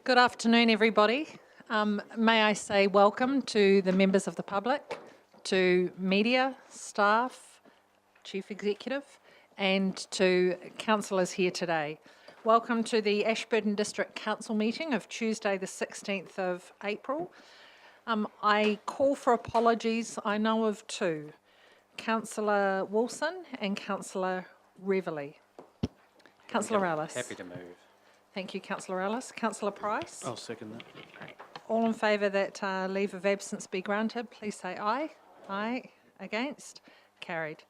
Good afternoon, everybody. May I say welcome to the members of the public, to media, staff, Chief Executive, and to councillors here today. Welcome to the Ashburton District Council meeting of Tuesday the 16th of April. I call for apologies. I know of two, Councillor Wilson and Councillor Reveley. Councillor Ellis. Happy to move. Thank you, Councillor Ellis. Councillor Price? I'll second that. Great. All in favour that leave of absence be granted, please say aye. Aye. Against? Carried.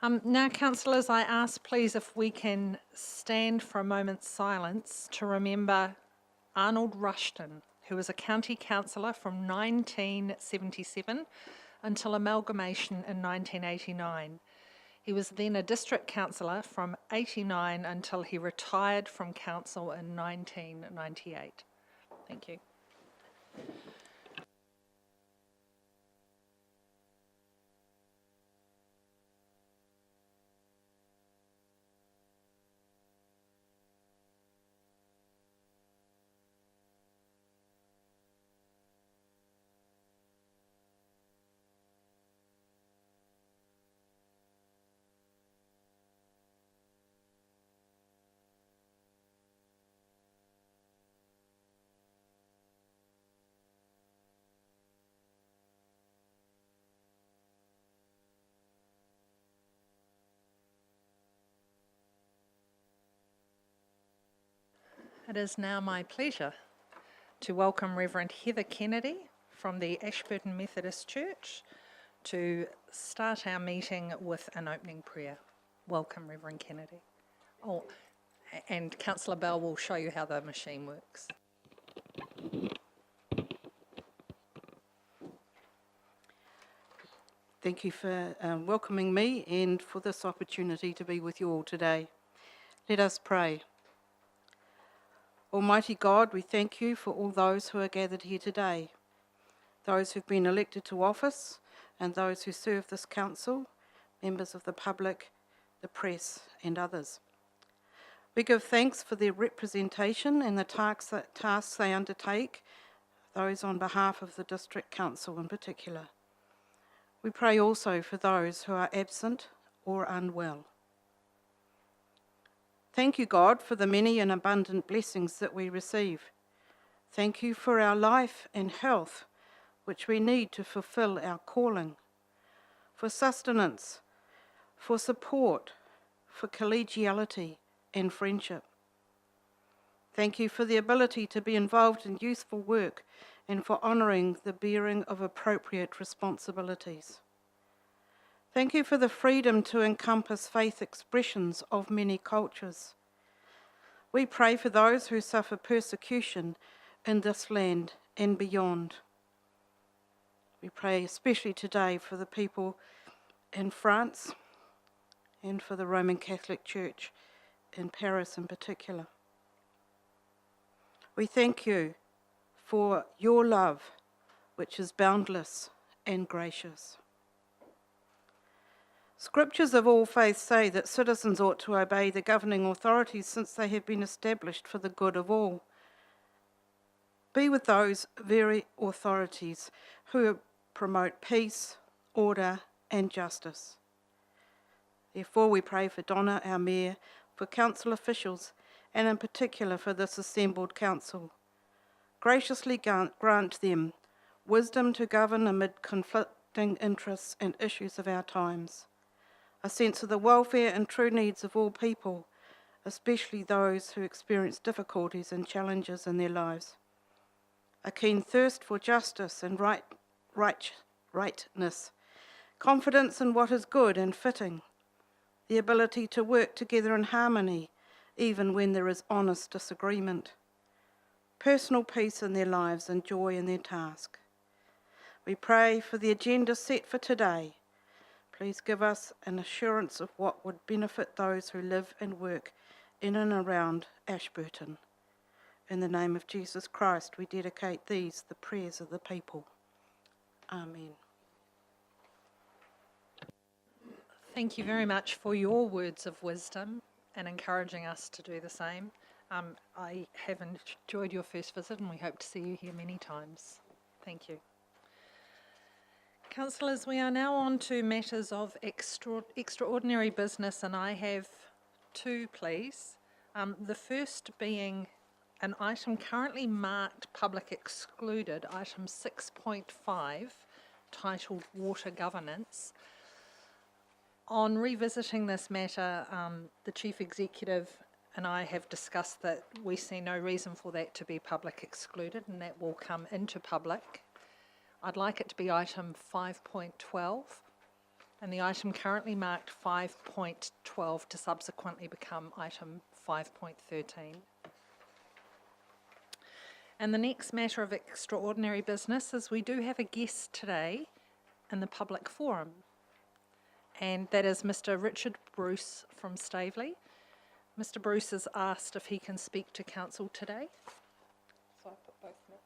Now, councillors, I ask please if we can stand for a moment's silence to remember Arnold Rushton, who was a county councillor from 1977 until amalgamation in 1989. He was then a district councillor from 89 until he retired from council in 1998. Thank you. It is now my pleasure to welcome Reverend Heather Kennedy from the Ashburton Methodist Church to start our meeting with an opening prayer. Welcome, Reverend Kennedy. Oh, and Councillor Bell will show you how the machine works. Thank you for welcoming me and for this opportunity to be with you all today. Let us pray. Almighty God, we thank you for all those who are gathered here today, those who've been elected to office and those who serve this council, members of the public, the press and others. We give thanks for their representation and the tasks they undertake, those on behalf of the District Council in particular. We pray also for those who are absent or unwell. Thank you, God, for the many and abundant blessings that we receive. Thank you for our life and health, which we need to fulfill our calling, for sustenance, for support, for collegiality and friendship. Thank you for the ability to be involved in useful work and for honouring the bearing of appropriate responsibilities. Thank you for the freedom to encompass faith expressions of many cultures. We pray for those who suffer persecution in this land and beyond. We pray especially today for the people in France and for the Roman Catholic Church in Paris in particular. We thank you for your love, which is boundless and gracious. Scriptures of all faiths say that citizens ought to obey the governing authorities since they have been established for the good of all. Be with those very authorities who promote peace, order and justice. Therefore we pray for Donna, our Mayor, for council officials and in particular for this assembled council. Graciously grant them wisdom to govern amid conflicting interests and issues of our times, a sense of the welfare and true needs of all people, especially those who experience difficulties and challenges in their lives, a keen thirst for justice and rightness, confidence in what is good and fitting, the ability to work together in harmony even when there is honest disagreement, personal peace in their lives and joy in their task. We pray for the agenda set for today. Please give us an assurance of what would benefit those who live and work in and around Ashburton. In the name of Jesus Christ, we dedicate these, the prayers of the people. Amen. Thank you very much for your words of wisdom and encouraging us to do the same. I have enjoyed your first visit and we hope to see you here many times. Thank you. Councillors, we are now on to matters of extraordinary business, and I have two, please. The first being an item currently marked public excluded, item 6.5, titled Water Governance. On revisiting this matter, the Chief Executive and I have discussed that we see no reason for that to be public excluded, and that will come into public. I'd like it to be item 5.12, and the item currently marked 5.12 to subsequently become item 5.13. And the next matter of extraordinary business is we do have a guest today in the public forum, and that is Mr. Richard Bruce from Staveley. Mr. Bruce has asked if he can speak to council today. So I put both matters.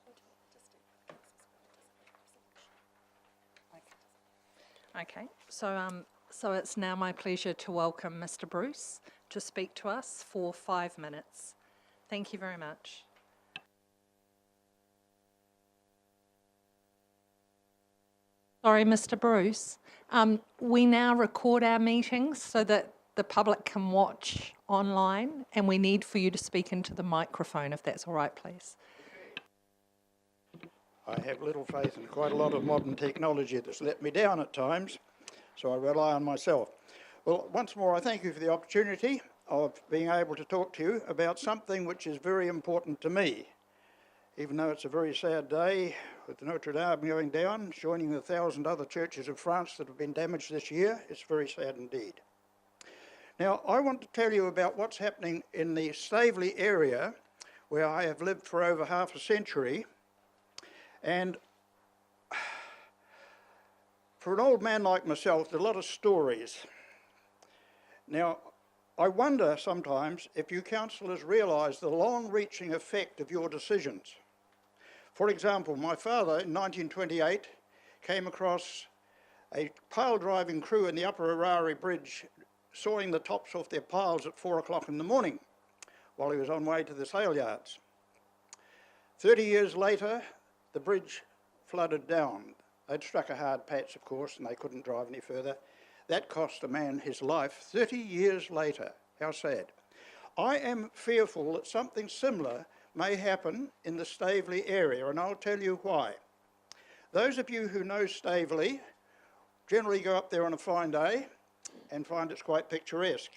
Okay, so it's now my pleasure to welcome Mr. Bruce to speak to us for 5 minutes. Thank you very much. Sorry, Mr. Bruce. We now record our meetings so that the public can watch online, and we need for you to speak into the microphone, if that's all right, please. I have little faith in quite a lot of modern technology that's let me down at times, so I rely on myself. Well, once more, I thank you for the opportunity of being able to talk to you about something which is very important to me. Even though it's a very sad day with Notre Dame going down, joining the 1,000 other churches of France that have been damaged this year, it's very sad indeed. Now, I want to tell you about what's happening in the Staveley area, where I have lived for over half a century. And for an old man like myself, there are a lot of stories. Now, I wonder sometimes if you councillors realise the long-reaching effect of your decisions. For example, my father in 1928 came across a pile-driving crew in the Upper Arari Bridge sawing the tops off their piles at 4 o'clock in the morning while he was on way to the sale yards. 30 years later, the bridge flooded down. They'd struck a hard patch, of course, and they couldn't drive any further. That cost a man his life 30 years later. How sad. I am fearful that something similar may happen in the Staveley area, and I'll tell you why. Those of you who know Staveley generally go up there on a fine day and find it's quite picturesque.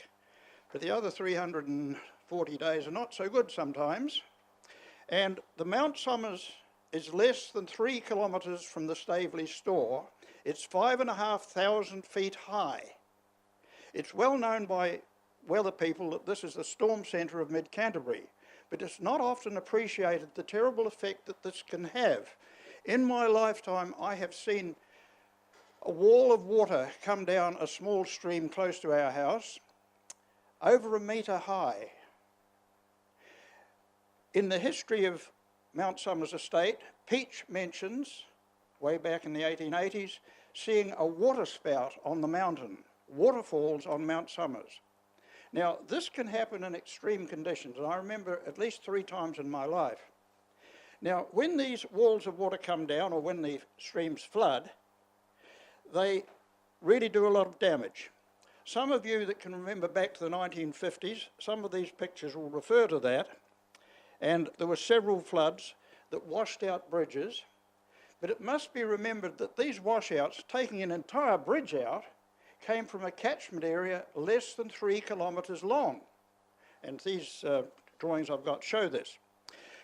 But the other 340 days are not so good sometimes. And the Mount Somers is less than 3 kilometres from the Staveley store. It's 5,500 feet high. It's well known by weather people that this is the storm centre of mid-Canterbury, but it's not often appreciated the terrible effect that this can have. In my lifetime, I have seen a wall of water come down a small stream close to our house, over 1 metre high. In the history of Mount Somers Estate, Peach mentions, way back in the 1880s, seeing a water spout on the mountain, waterfalls on Mount Somers. Now, this can happen in extreme conditions, and I remember at least 3 times in my life. Now, when these walls of water come down, or when the streams flood, they really do a lot of damage. Some of you that can remember back to the 1950s, some of these pictures will refer to that, and there were several floods that washed out bridges, but it must be remembered that these washouts, taking an entire bridge out, came from a catchment area less than 3 kilometres long. And these drawings I've got show this.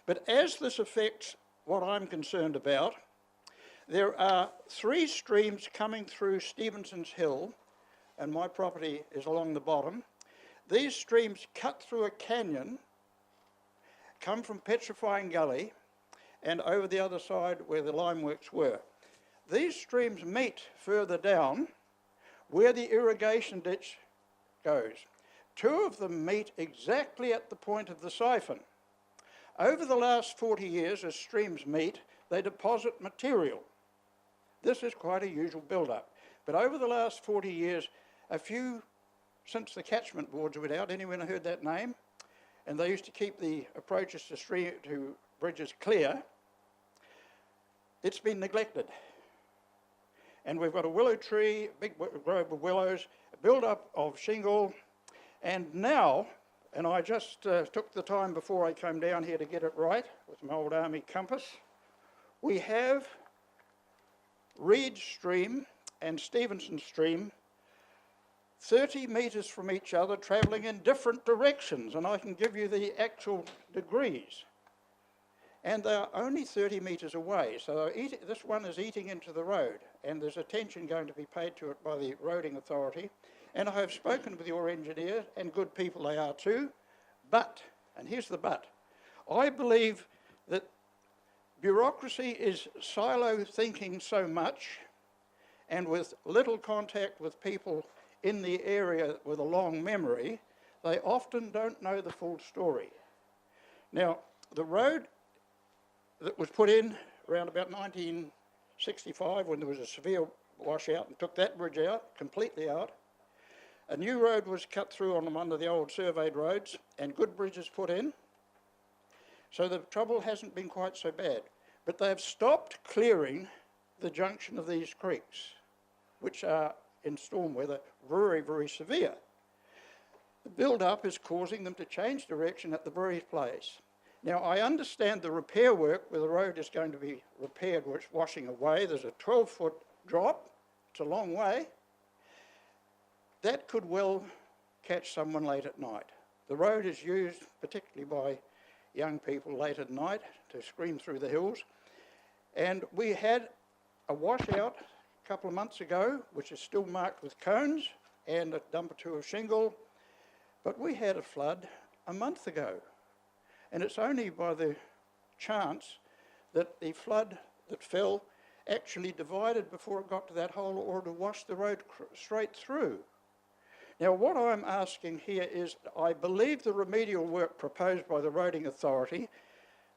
But as this affects what I'm concerned about, there are 3 streams coming through Stevenson's Hill, and my property is along the bottom. These streams cut through a canyon, come from Petrifying Gully, and over the other side where the limeworks were. These streams meet further down where the irrigation ditch goes. 2 of them meet exactly at the point of the siphon. Over the last 40 years, as streams meet, they deposit material. This is quite a usual build-up. But over the last 40 years, a few, since the catchment boards went out, anyone heard that name? and they used to keep the approaches to bridges clear. It's been neglected. And we've got a willow tree, a big grove of willows, a build-up of shingle, and now, and I just took the time before I came down here to get it right with my old army compass, we have Reed Stream and Stevenson Stream 30 metres from each other, travelling in different directions, and I can give you the actual degrees. And they're only 30 metres away, so this one is eating into the road, and there's attention going to be paid to it by the roading authority. And I have spoken with your engineer, and good people they are too, but, and here's the but, I believe that bureaucracy is silo thinking so much, and with little contact with people in the area with a long memory, they often don't know the full story. Now, the road that was put in around about 1965 when there was a severe washout and took that bridge out, completely out, a new road was cut through on one of the old surveyed roads and good bridges put in. So the trouble hasn't been quite so bad. But they have stopped clearing the junction of these creeks, which are in storm weather very, very severe. The build-up is causing them to change direction at the very place. Now, I understand the repair work where the road is going to be repaired where it's washing away. There's a 12-foot drop. It's a long way. That could well catch someone late at night. The road is used particularly by young people late at night to scream through the hills. And we had a washout a couple of months ago, which is still marked with cones and a dump or two of shingle. But we had a flood a month ago. And it's only by the chance that the flood that fell actually divided before it got to that hole or to wash the road straight through. Now, what I'm asking here is, I believe the remedial work proposed by the roading authority,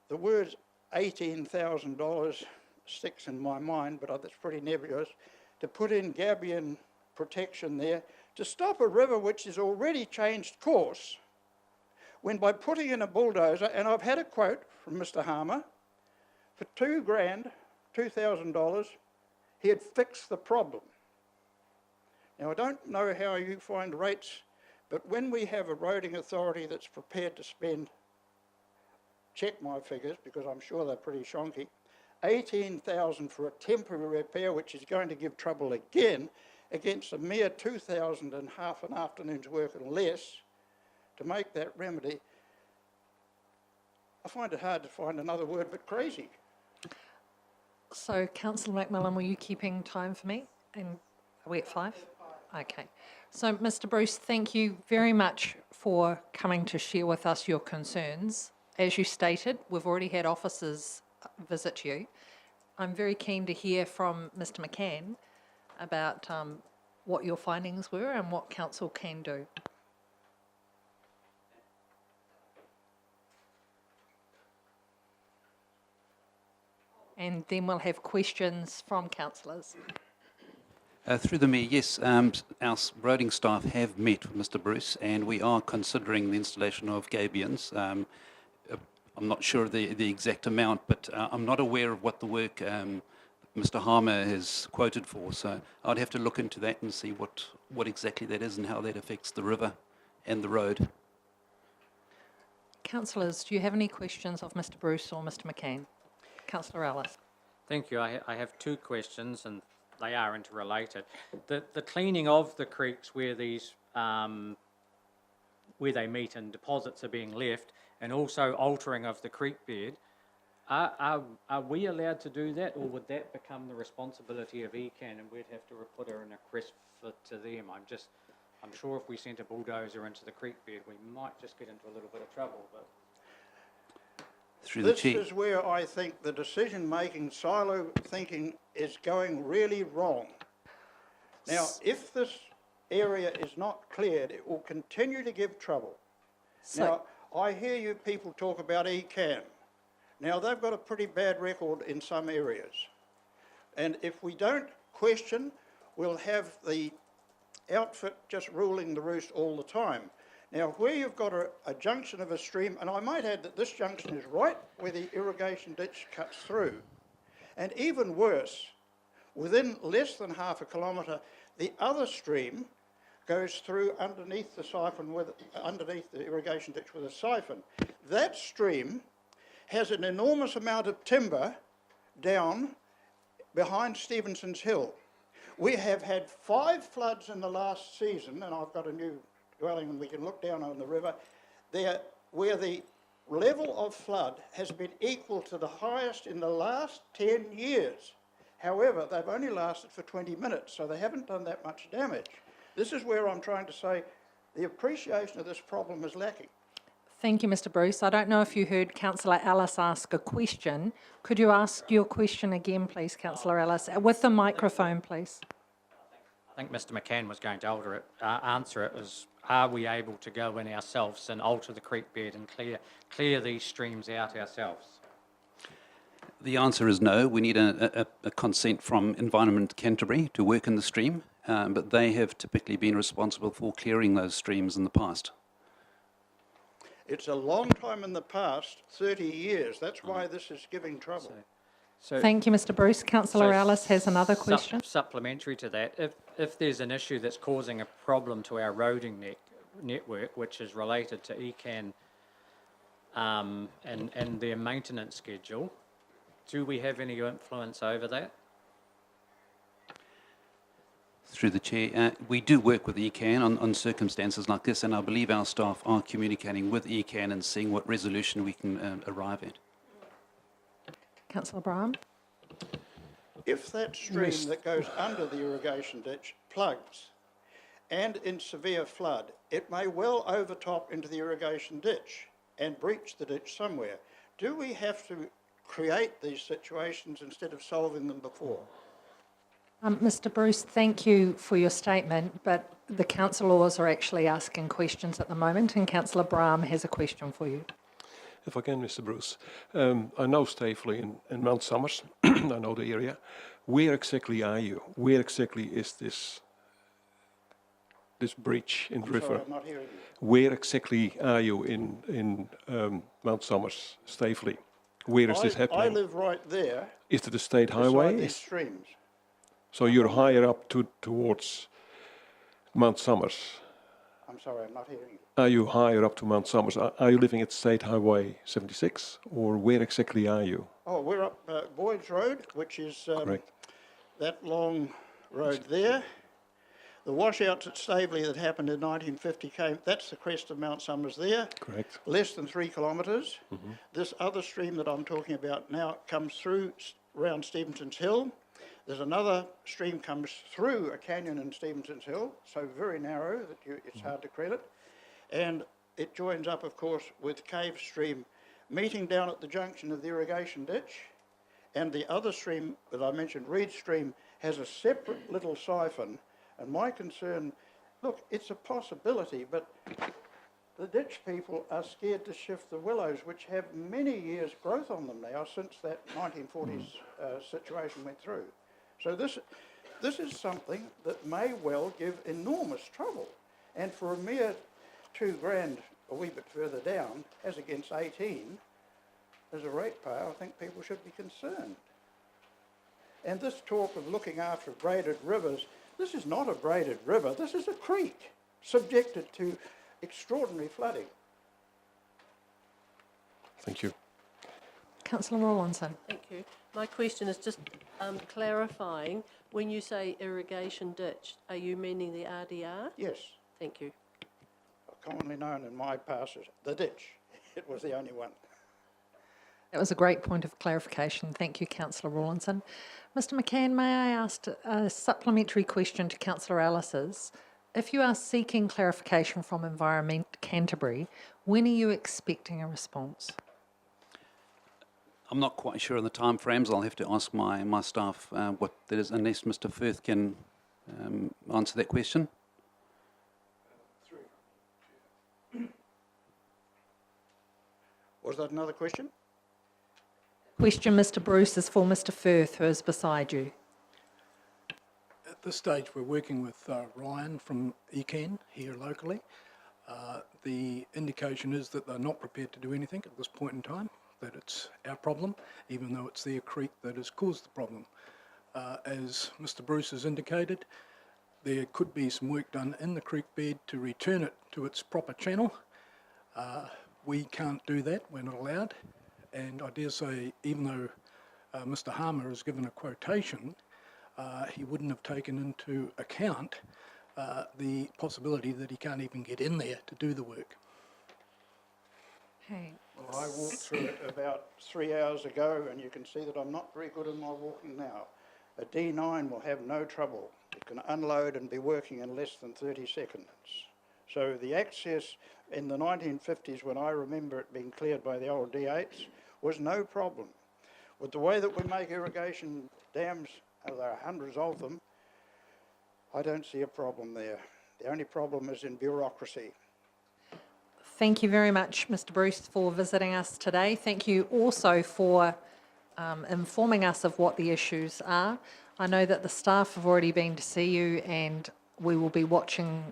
the words $18,000 sticks in my mind, but that's pretty nebulous, to put in gabion protection there to stop a river which has already changed course, when by putting in a bulldozer, and I've had a quote from Mr. Harmer, for $2,000, he had fixed the problem. Now, I don't know how you find rates, but when we have a roading authority that's prepared to spend, check my figures because I'm sure they're pretty shonky, $18,000 for a temporary repair which is going to give trouble again against a mere $2,000 and half an afternoon's work and less to make that remedy, I find it hard to find another word but crazy. So, Councillor McMillan, were you keeping time for me? And are we at 5? Okay. So, Mr. Bruce, thank you very much for coming to share with us your concerns. As you stated, we've already had officers visit you. I'm very keen to hear from Mr. McCann about what your findings were and what council can do. And then we'll have questions from councillors. Through the Mayor, yes, our roading staff have met with Mr. Bruce and we are considering the installation of gabions. I'm not sure of the exact amount, but I'm not aware of what the work Mr. Harmer has quoted for, so I'd have to look into that and see what exactly that is and how that affects the river and the road. Councillors, do you have any questions of Mr. Bruce or Mr. McCann? Councillor Ellis. Thank you. I have two questions and they are interrelated. The cleaning of the creeks where these where they meet and deposits are being left, and also altering of the creek bed, are we allowed to do that, or would that become the responsibility of ECAN and we'd have to put a request to them? I'm sure if we sent a bulldozer into the creek bed, we might just get into a little bit of trouble. But Through the This Chair. is where I think the decision-making, silo thinking is going really wrong. Now, if this area is not cleared, it will continue to give trouble. Now, I hear you people talk about ECAM. Now, they've got a pretty bad record in some areas. And if we don't question, we'll have the outfit just ruling the roost all the time. Now, where you've got a junction of a stream, and I might add that this junction is right where the irrigation ditch cuts through, and even worse, within less than half a kilometre, the other stream goes through underneath the siphon, underneath the irrigation ditch with a siphon. That stream has an enormous amount of timber down behind Stevenson's Hill. We have had 5 floods in the last season, and I've got a new dwelling and we can look down on the river, there where the level of flood has been equal to the highest in the last 10 years. However, they've only lasted for 20 minutes, so they haven't done that much damage. This is where I'm trying to say the appreciation of this problem is lacking. Thank you, Mr Bruce. I don't know if you heard Councillor Ellis ask a question. Could you ask your question again, please, Councillor Ellis, with the microphone, please? I think Mr McCann was going to answer it as, are we able to go in ourselves and alter the creek bed and clear these streams out ourselves? The answer is no. We need a consent from Environment Canterbury to work in the stream, but they have typically been responsible for clearing those streams in the past. It's a long time in the past, 30 years. That's why this is giving trouble. So Thank you, Mr Bruce. Councillor Ellis has another question. Supplementary to that, if there's an issue that's causing a problem to our roading network, which is related to ECAN and their maintenance schedule, do we have any influence over that? Through the Chair, we do work with ECAN on circumstances like this, and I believe our staff are communicating with ECAN and seeing what resolution we can arrive at. Councillor Braham. If that stream that goes under the irrigation ditch plugs and in severe flood, it may well overtop into the irrigation ditch and breach the ditch somewhere. Do we have to create these situations instead of solving them before? Mr Bruce, thank you for your statement, but the councillors are actually asking questions at the moment, and Councillor Braham has a question for you. If I can, Mr. Bruce. I know Staveley in Mount Somers. I know the area. Where exactly are you? Where exactly is this breach in the river? Sorry, I'm not hearing you. Where exactly are you in Mount Somers, Staveley? Where is this happening? I live right there. Is it a state beside highway? these streams. So you're higher up towards Mount Somers. I'm sorry, I'm not hearing you. Are you higher up to Mount Somers? Are you living at State Highway 76, or where exactly are you? Oh, we're up Boyd's Road, which is Correct. that long road there. The washouts at Staveley that happened in 1950 that's the crest of Mount Somers there. Correct. Less than 3 kilometres. This other stream that I'm talking about now comes through around Stevenson's Hill. There's another stream comes through a canyon in Stevenson's Hill, so very narrow that it's hard to credit. And it joins up, of course, with Cave Stream, meeting down at the junction of the irrigation ditch. And the other stream that I mentioned, Reed Stream, has a separate little siphon. And my concern, look, it's a possibility, but the ditch people are scared to shift the willows, which have many years' growth on them now since that 1940s situation went through. So this is something that may well give enormous trouble. And for a mere $2,000 a wee bit further down, as against 18, as a ratepayer, I think people should be concerned. And this talk of looking after braided rivers, this is not a braided river, this is a creek subjected to extraordinary flooding. Thank you. Councillor Rawlinson. Thank you. My question is just clarifying, when you say irrigation ditch, are you meaning the RDR? Yes, Thank you. commonly known in my past as the ditch. It was the only one. That was a great point of clarification. Thank you, Councillor Rawlinson. Mr McCann, may I ask a supplementary question to Councillor Ellis's? If you are seeking clarification from Environment Canterbury, when are you expecting a response? I'm not quite sure of the time frames. I'll have to ask my staff what that is, unless Mr Firth can answer that question. Was that another question? Question, Mr Bruce, is for Mr Firth, who is beside you. At this stage, we're working with Ryan from ECAN here locally. The indication is that they're not prepared to do anything at this point in time, that it's our problem, even though it's their creek that has caused the problem. As Mr. Bruce has indicated, there could be some work done in the creek bed to return it to its proper channel. We can't do that, we're not allowed, and I dare say, even though Mr. Harmer has given a quotation, he wouldn't have taken into account the possibility that he can't even get in there to do the work. Okay. Well, I walked through it about 3 hours ago, and you can see that I'm not very good in my walking now. A D9 will have no trouble. It can unload and be working in less than 30 seconds. So the access in the 1950s, when I remember it being cleared by the old D8s, was no problem. With the way that we make irrigation dams, there are hundreds of them, I don't see a problem there. The only problem is in bureaucracy. Thank you very much, Mr. Bruce, for visiting us today. Thank you also for informing us of what the issues are. I know that the staff have already been to see you, and we will be watching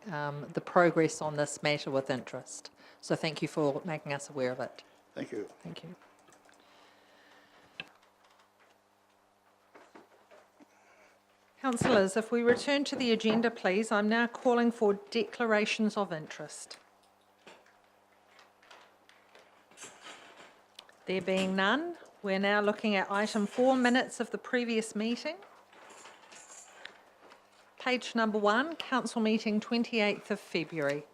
the progress on this matter with interest. So thank you for making us aware of it. Thank you. Thank you. Councillors, if we return to the agenda, please, I'm now calling for declarations of interest. There being none, we're now looking at item 4, minutes of the previous meeting. Page number 1, council meeting 28th of February.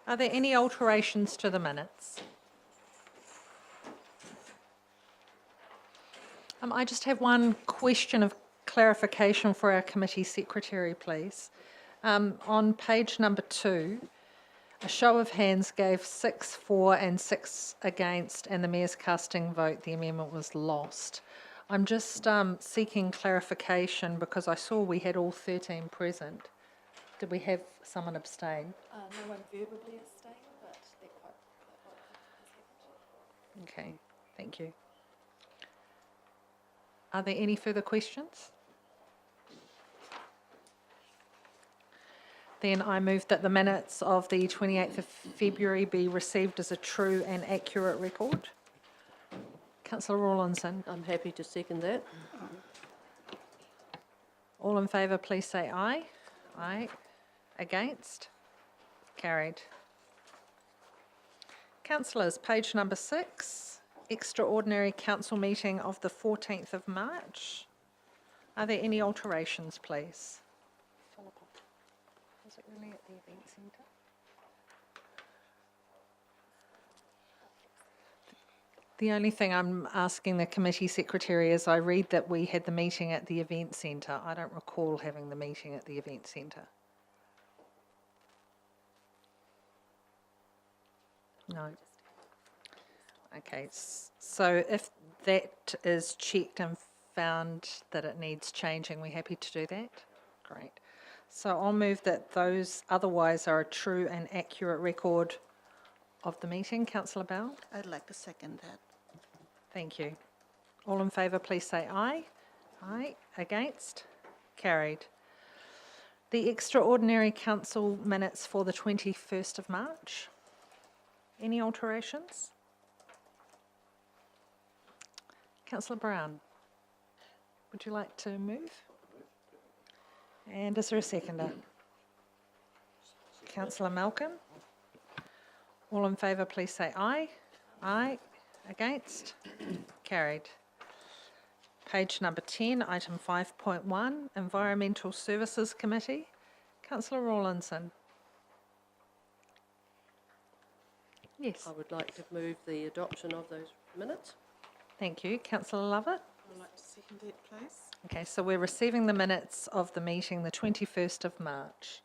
Are there any alterations to the minutes? I just have one question of clarification for our committee secretary, please. On page number 2, a show of hands gave 6 for and 6 against, and the mayor's casting vote, the amendment was lost. I'm just seeking clarification because I saw we had all 13 present. Did we have someone abstain? No one verbally abstained, but that vote has happened. Okay, thank you. Are there any further questions? Then I move that the minutes of the 28th of February be received as a true and accurate record. Councillor Rawlinson. I'm happy to second that. All in favour, please say aye. Aye. Against? Carried. Councillors, page number 6, extraordinary council meeting of the 14th of March. Are there any alterations, please? Was it really at the event centre? The only thing I'm asking the committee secretary is I read that we had the meeting at the event centre. I don't recall having the meeting at the event centre. No. Okay, so if that is checked and found that it needs changing, we're happy to do that? Great. So I'll move that those otherwise are a true and accurate record of the meeting. Councillor Bell? I'd like to second that. Thank you. All in favour, please say aye. Aye. Against? Carried. The extraordinary council minutes for the 21st of March. Any alterations? Councillor Brown, would you like to move? And is there a seconder? Councillor Malcolm? All in favour, please say aye. Aye. Against? Carried. Page number 10, item 5.1, Environmental Services Committee. Councillor Rawlinson. Yes, I would like to move the adoption of those minutes. thank you. Councillor Lovett. I'd like to second that, please. Okay, so we're receiving the minutes of the meeting the 21st of March.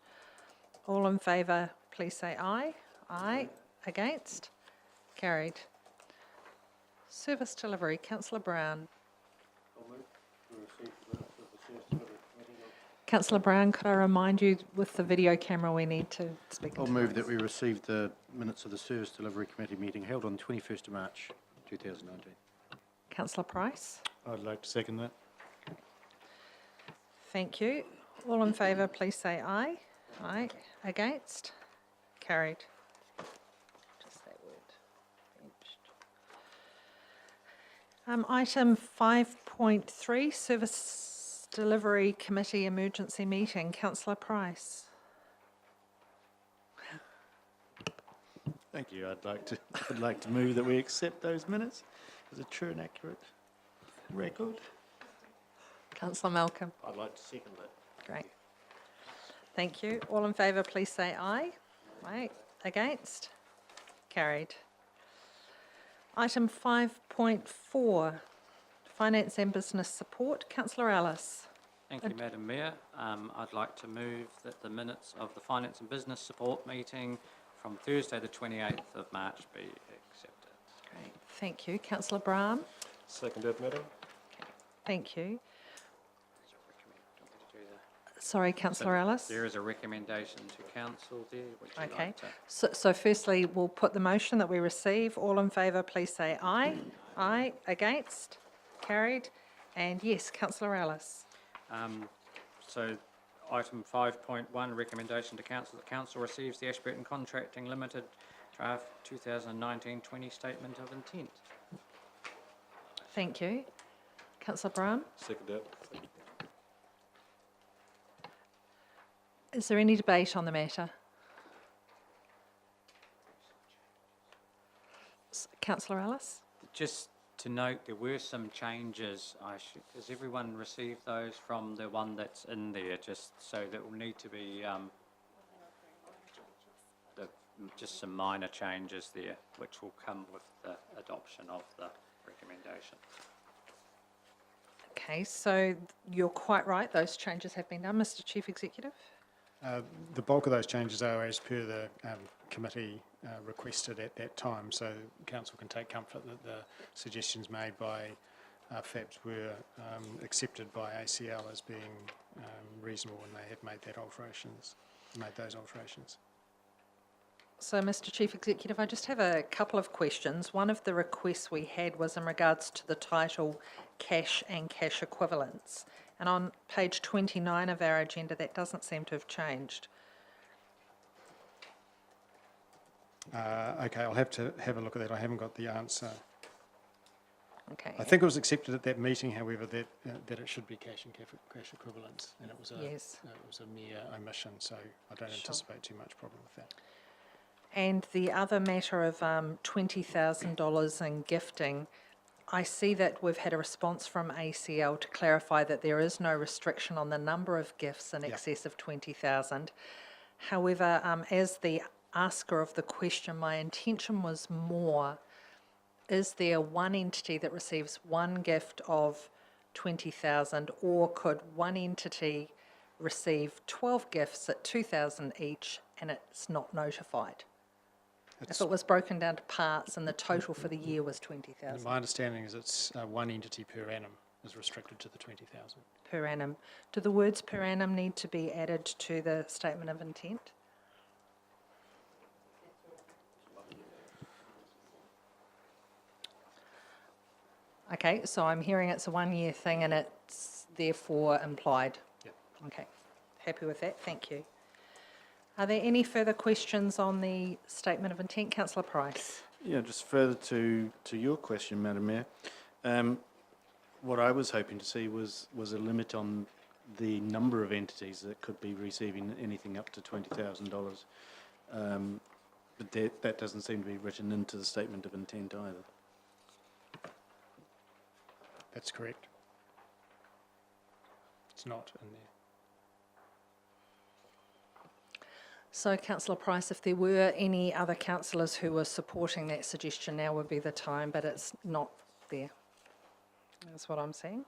All in favour, please say aye. Aye. Against? Carried. Service delivery, Councillor Brown. Councillor Brown, could I remind you with the video camera we need to speak I'll into move this? that we receive the minutes of the Service Delivery Committee meeting held on 21st of March 2019. Councillor Price. I'd like to second that. Thank you. All in favour, please say aye. Aye. Against? Carried. Just that word. Benched. Item 5.3, Service Delivery Committee Emergency Meeting. Councillor Price. Thank you. I'd like to move that we accept those minutes as a true and accurate record. Councillor Malcolm. I'd like to second that. Great. Thank you. All in favour, please say aye. Aye. Against? Carried. Item 5.4, Finance and Business Support. Councillor Ellis. Thank you, Madam Mayor. I'd like to move that the minutes of the Finance and Business Support meeting from Thursday the 28th of March be accepted. Great. Thank you. Councillor Brahm. Seconded, Madam. Thank you. Sorry, Councillor Ellis. There is a recommendation to council there. Would you Okay. like to? So firstly, we'll put the motion that we receive. All in favour, please say aye. Aye. Against? Carried. And yes, Councillor Ellis. So item 5.1, recommendation to council. The council receives the Ashburton Contracting Limited draft 2019-20 statement of intent. Thank you. Councillor Brahm. Seconded. Is there any debate on the matter? Councillor Ellis? Just to note, there were some changes. Has everyone received those from the one that's in there? Just so that will need to be just some minor changes there, which will come with the adoption of the recommendation. Okay, so you're quite right. Those changes have been done. Mr. Chief Executive? The bulk of those changes are as per the committee requested at that time, so council can take comfort that the suggestions made by FAPS were accepted by ACL as being reasonable when they have made those alterations. So, Mr. Chief Executive, I just have a couple of questions. One of the requests we had was in regards to the title cash and cash equivalents. And on page 29 of our agenda, that doesn't seem to have changed. Okay, I'll have to have a look at that. I haven't got the answer. Okay. I think it was accepted at that meeting, however, that it should be cash and cash equivalents, and it was a mere omission, so I don't anticipate too much problem with that. And the other matter of $20,000 in gifting, I see that we've had a response from ACL to clarify that there is no restriction on the number of gifts in excess of 20,000. However, as the asker of the question, my intention was more, is there one entity that receives one gift of 20,000, or could one entity receive 12 gifts at 2,000 each and it's not notified? If it was broken down to parts and the total for the year was 20,000. My understanding is it's one entity per annum is restricted to the 20,000. Per annum. Do the words per annum need to be added to the statement of intent? Okay, so I'm hearing it's a one-year thing and it's therefore implied. Yep. Okay, happy with that, thank you. Are there any further questions on the statement of intent? Councillor Price. Yeah, just further to your question, Madam Mayor. What I was hoping to see was a limit on the number of entities that could be receiving anything up to $20,000. But that doesn't seem to be written into the statement of intent either. That's correct. It's not in there. So, Councillor Price, if there were any other councillors who were supporting that suggestion, now would be the time, but it's not there. That's what I'm saying.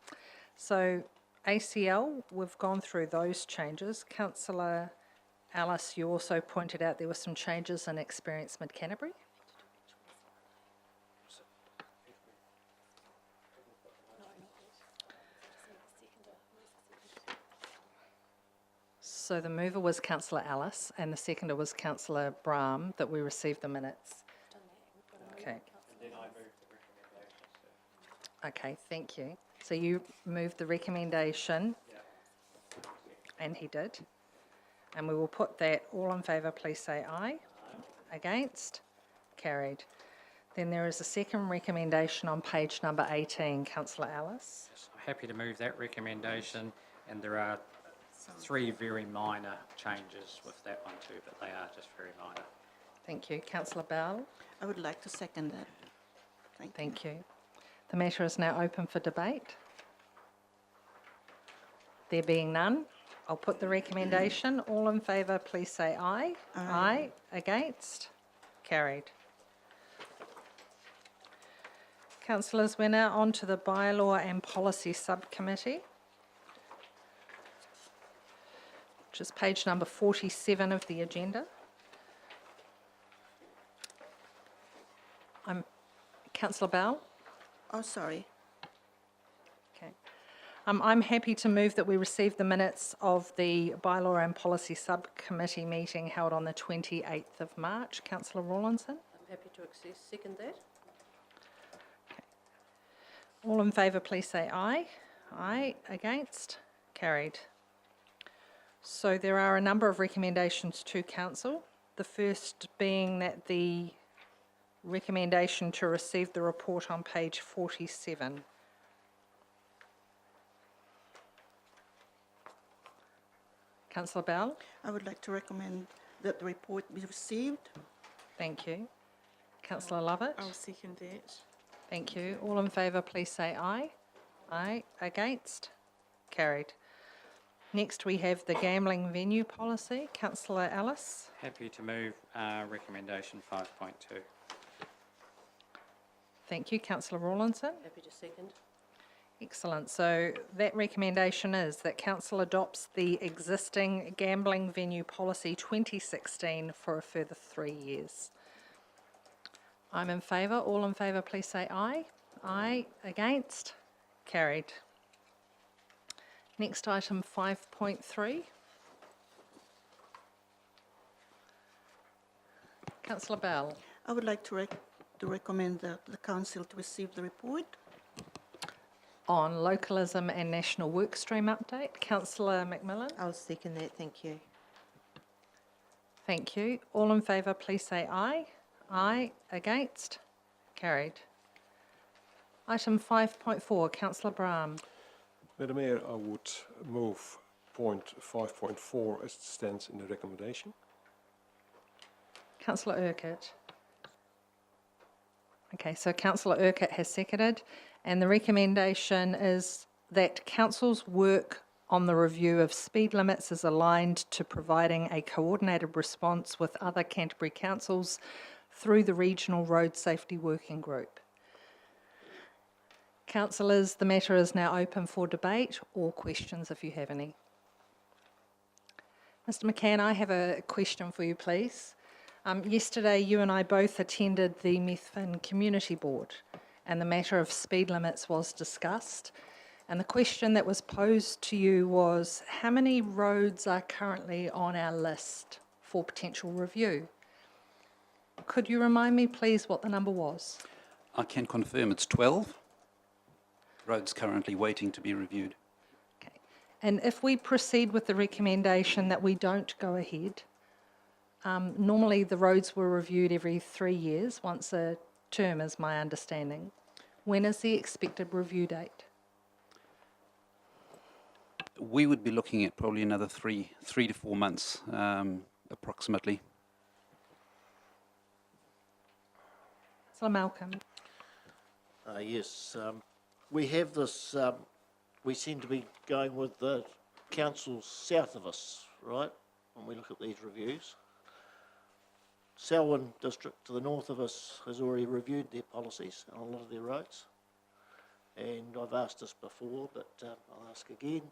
So, ACL, we've gone through those changes. Councillor Alice, you also pointed out there were some changes in Experience Mid-Canterbury. So the mover was Councillor Alice and the seconder was Councillor Brahm that we received the minutes. Okay. Okay, thank you. So you moved the recommendation and he did. And we will put that, all in favour, please say aye. Against? Carried. Then there is a second recommendation on page number 18, councillor Ellis. I'm happy to move that recommendation, and there are 3 very minor changes with that one too, but they are just very minor. Thank you. Councillor Bell? I would like to second that. Thank you. The matter is now open for debate. There being none, I'll put the recommendation. All in favour, please say aye. Aye. Against? Carried. Councillors, we're now on to the Bylaw and Policy Subcommittee, which is page number 47 of the agenda. Councillor Bell? Oh, sorry. Okay. I'm happy to move that we receive the minutes of the Bylaw and Policy Subcommittee meeting held on the 28th of March. Councillor Rawlinson? I'm happy to second that. All in favour, please say aye. Aye. Against? Carried. So there are a number of recommendations to council. The first being that the recommendation to receive the report on page 47. Councillor Bell? I would like to recommend that the report be received. Thank you. Councillor Lovett? I'll second that. Thank you. All in favour, please say aye. Aye. Against? Carried. Next, we have the gambling venue policy. Councillor Ellis? Happy to move recommendation 5.2. Thank you. Councillor Rawlinson? Happy to second. Excellent. So that recommendation is that council adopts the existing gambling venue policy 2016 for a further 3 years. I'm in favour. All in favour, please say aye. Aye. Against? Carried. Next item, 5.3. Councillor Bell. I would like to recommend that the council to receive the report. On localism and national workstream update. Councillor McMillan. I'll second that, thank you. Thank you. All in favour, please say aye. Aye. Against? Carried. Item 5.4, Councillor Brahm. Madam Mayor, I would move point 5.4 as it stands in the recommendation. Councillor Urquhart. Okay, so Councillor Urquhart has seconded, and the recommendation is that council's work on the review of speed limits is aligned to providing a coordinated response with other Canterbury councils through the Regional Road Safety Working Group. Councillors, the matter is now open for debate or questions if you have any. Mr McCann, I have a question for you, please. Yesterday, you and I both attended the Methven Community Board, and the matter of speed limits was discussed. And the question that was posed to you was, how many roads are currently on our list for potential review? Could you remind me, please, what the number was? I can confirm it's 12 roads currently waiting to be reviewed. Okay. And if we proceed with the recommendation that we don't go ahead, normally the roads were reviewed every 3 years, once a term is my understanding. When is the expected review date? We would be looking at probably another three to 4 months, approximately. Councillor Malcolm. Yes, we have this, we seem to be going with the councils south of us, right, when we look at these reviews. Selwyn District to the north of us has already reviewed their policies on a lot of their roads. And I've asked this before, but I'll ask again,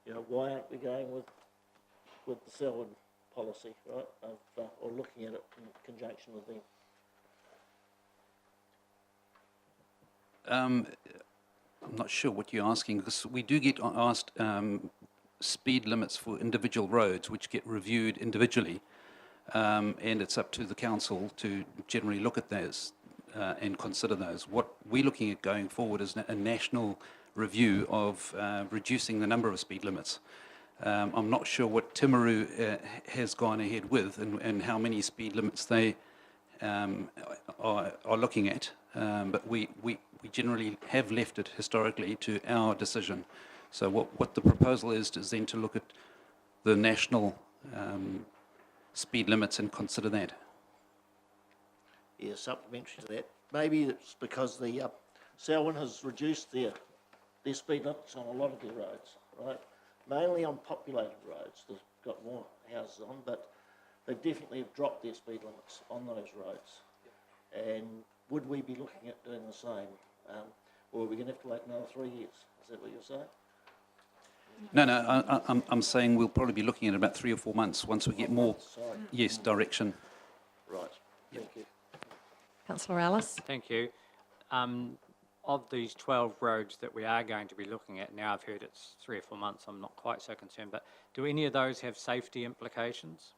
you know, why aren't we going with the Selwyn policy, right, or looking at it in conjunction with them? I'm not sure what you're asking, because we do get asked speed limits for individual roads, which get reviewed individually, and it's up to the council to generally look at those and consider those. What we're looking at going forward is a national review of reducing the number of speed limits. I'm not sure what Timaru has gone ahead with and how many speed limits they are looking at, but we generally have left it historically to our decision. So what the proposal is then to look at the national speed limits and consider that. Yeah, supplementary to that. Maybe it's because the Selwyn has reduced their speed limits on a lot of their roads, right? Mainly on populated roads, they've got more houses on, but they definitely have dropped their speed limits on those roads. And would we be looking at doing the same? Or are we going to have to wait another 3 years? Is that what you're saying? No, I'm saying we'll probably be looking at about 3 or 4 months once we get more, Sorry. yes, direction. Right, thank you. Councillor Ellis? Thank you. Of these 12 roads that we are going to be looking at, now I've heard it's 3 or 4 months, I'm not quite so concerned, but do any of those have safety implications?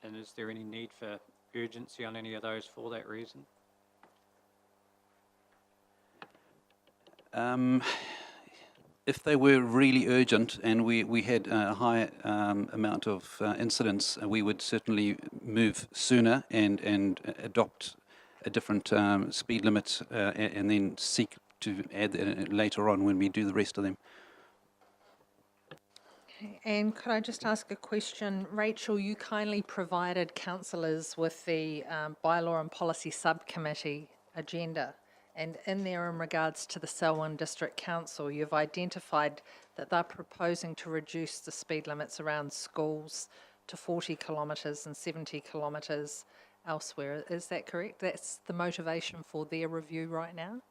And is there any need for urgency on any of those for that reason? If they were really urgent and we had a high amount of incidents, we would certainly move sooner and adopt a different speed limit and then seek to add later on when we do the rest of them. Okay, and could I just ask a question? Rachel, you kindly provided councillors with the Bylaw and Policy Subcommittee agenda. And in there, in regards to the Selwyn District Council, you've identified that they're proposing to reduce the speed limits around schools to 40 kilometres and 70 kilometres elsewhere. Is that correct? That's the motivation for their review right now?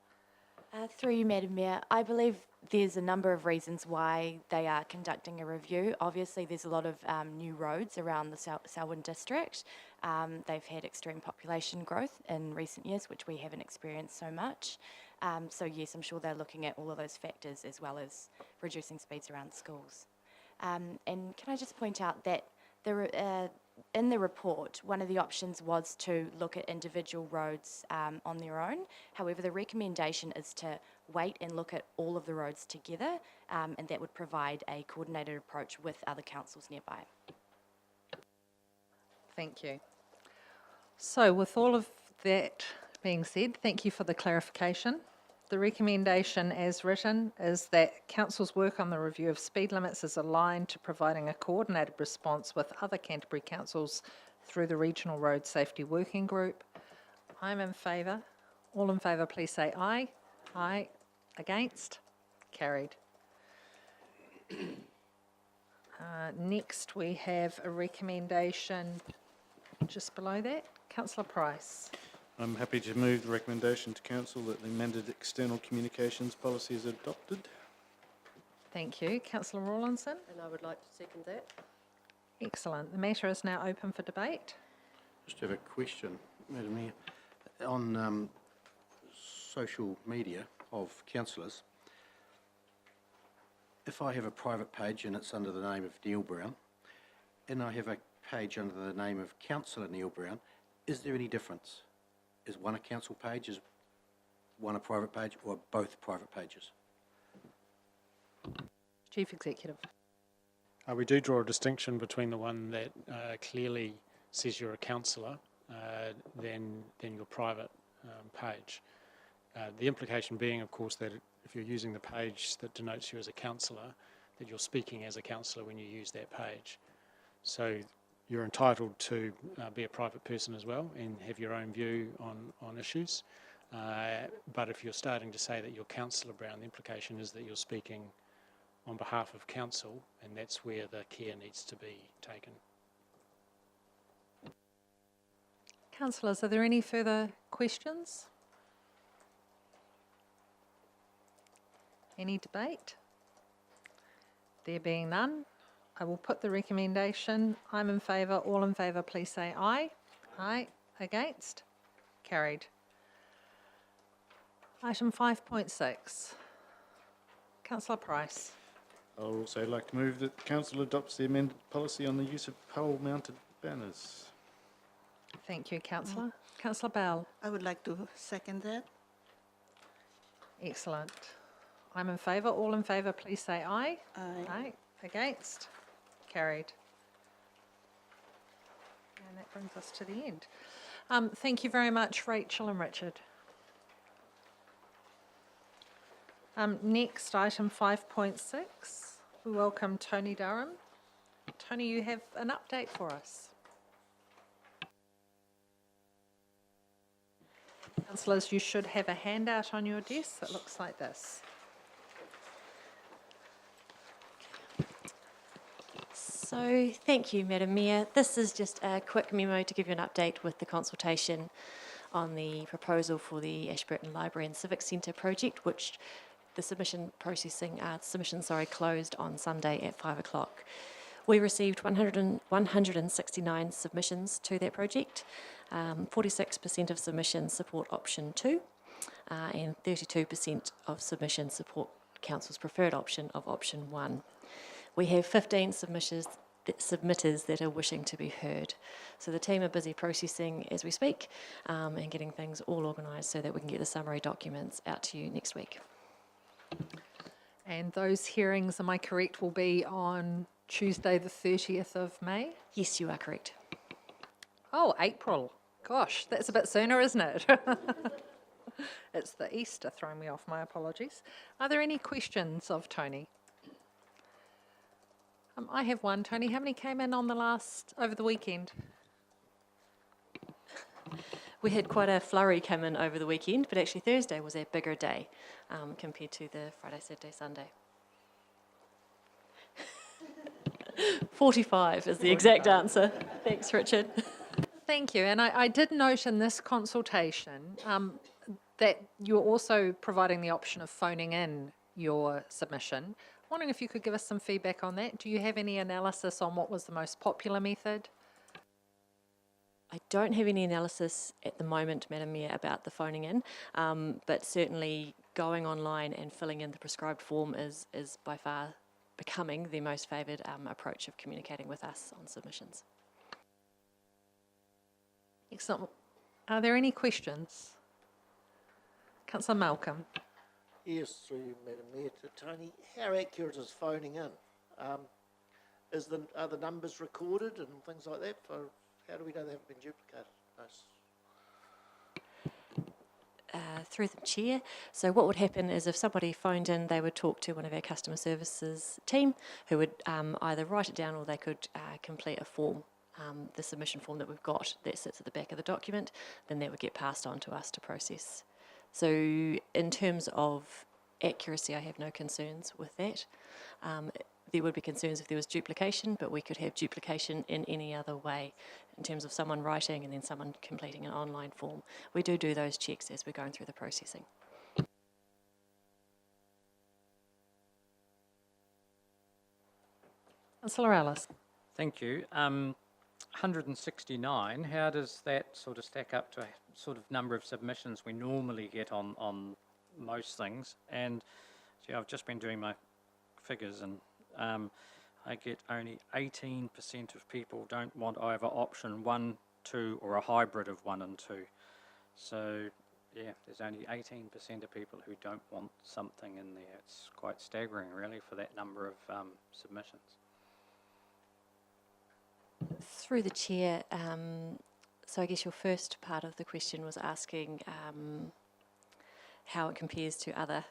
Through you, Madam Mayor, I believe there's a number of reasons why they are conducting a review. Obviously, there's a lot of new roads around the Selwyn district. They've had extreme population growth in recent years, which we haven't experienced so much. So yes, I'm sure they're looking at all of those factors as well as reducing speeds around schools. And can I just point out that in the report, one of the options was to look at individual roads on their own. However, the recommendation is to wait and look at all of the roads together, and that would provide a coordinated approach with other councils nearby. Thank you. So with all of that being said, thank you for the clarification. The recommendation as written is that Council's work on the review of speed limits is aligned to providing a coordinated response with other Canterbury councils through the Regional Road Safety Working Group. I'm in favour. All in favour, please say aye. Aye. Against? Carried. Next, we have a recommendation just below that. Councillor Price. I'm happy to move the recommendation to Council that the amended external communications policy is adopted. Thank you. Councillor Rawlinson. And I would like to second that. Excellent. The matter is now open for debate. Just have a question, Madam Mayor. On social media of councillors, if I have a private page and it's under the name of Neil Brown, and I have a page under the name of Councillor Neil Brown, is there any difference? Is one a council page, is one a private page, or both private pages? Chief Executive. We do draw a distinction between the one that clearly says you're a councillor than your private page. The implication being, of course, that if you're using the page that denotes you as a councillor, that you're speaking as a councillor when you use that page. So you're entitled to be a private person as well and have your own view on issues. But if you're starting to say that you're Councillor Brown, the implication is that you're speaking on behalf of council, and that's where the care needs to be taken. Councillors, are there any further questions? Any debate? There being none, I will put the recommendation. I'm in favour. All in favour, please say aye. Aye. Against? Carried. Item 5.6. Councillor Price. I'll also like to move that Council adopts the amended policy on the use of pole-mounted banners. Thank you, Councillor. Councillor Bell. I would like to second that. Excellent. I'm in favour. All in favour, please say aye. Aye. Aye. Against? Carried. And that brings us to the end. Thank you very much, Rachel and Richard. Next, item 5.6. We welcome Tony Durham. Tony, you have an update for us. Councillors, you should have a handout on your desk that looks like this. So, thank you, Madam Mayor. This is just a quick memo to give you an update with the consultation on the proposal for the Ashburton Library and Civic Centre project, which the submissions closed on Sunday at 5 o'clock. We received 169 submissions to that project. 46% of submissions support option 2, and 32% of submissions support Council's preferred option of option 1. We have 15 submitters that are wishing to be heard. So the team are busy processing as we speak and getting things all organised so that we can get the summary documents out to you next week. And those hearings, am I correct, will be on Tuesday the 30th of May? Yes, you are correct. Oh, April. Gosh, that's a bit sooner, isn't it? It's the Easter throwing me off, my apologies. Are there any questions of Tony? I have one, Tony. How many came in over the weekend? We had quite a flurry come in over the weekend, but actually Thursday was our bigger day compared to the Friday, Saturday, Sunday. 45 is the exact answer. Thanks, Richard. Thank you. And I did note in this consultation that you're also providing the option of phoning in your submission. Wondering if you could give us some feedback on that. Do you have any analysis on what was the most popular method? I don't have any analysis at the moment, Madam Mayor, about the phoning in, but certainly going online and filling in the prescribed form is by far becoming the most favoured approach of communicating with us on submissions. Excellent. Are there any questions? Councillor Malcolm. Yes, through you, Madam Mayor, to Tony. How accurate is phoning in? Are the numbers recorded and things like that? How do we know they haven't been duplicated? Through the chair. So what would happen is if somebody phoned in, they would talk to one of our customer services team who would either write it down or they could complete a form, the submission form that we've got that sits at the back of the document, then that would get passed on to us to process. So in terms of accuracy, I have no concerns with that. There would be concerns if there was duplication, but we could have duplication in any other way in terms of someone writing and then someone completing an online form. We do those checks as we're going through the processing. Councillor Ellis. Thank you. 169, how does that sort of stack up to a sort of number of submissions we normally get on most things? And see, I've just been doing my figures and I get only 18% of people don't want either option 1, 2 or a hybrid of 1 and 2. So yeah, there's only 18% of people who don't want something in there. It's quite staggering really for that number of submissions. Through the chair, so I guess your first part of the question was asking how it compares to other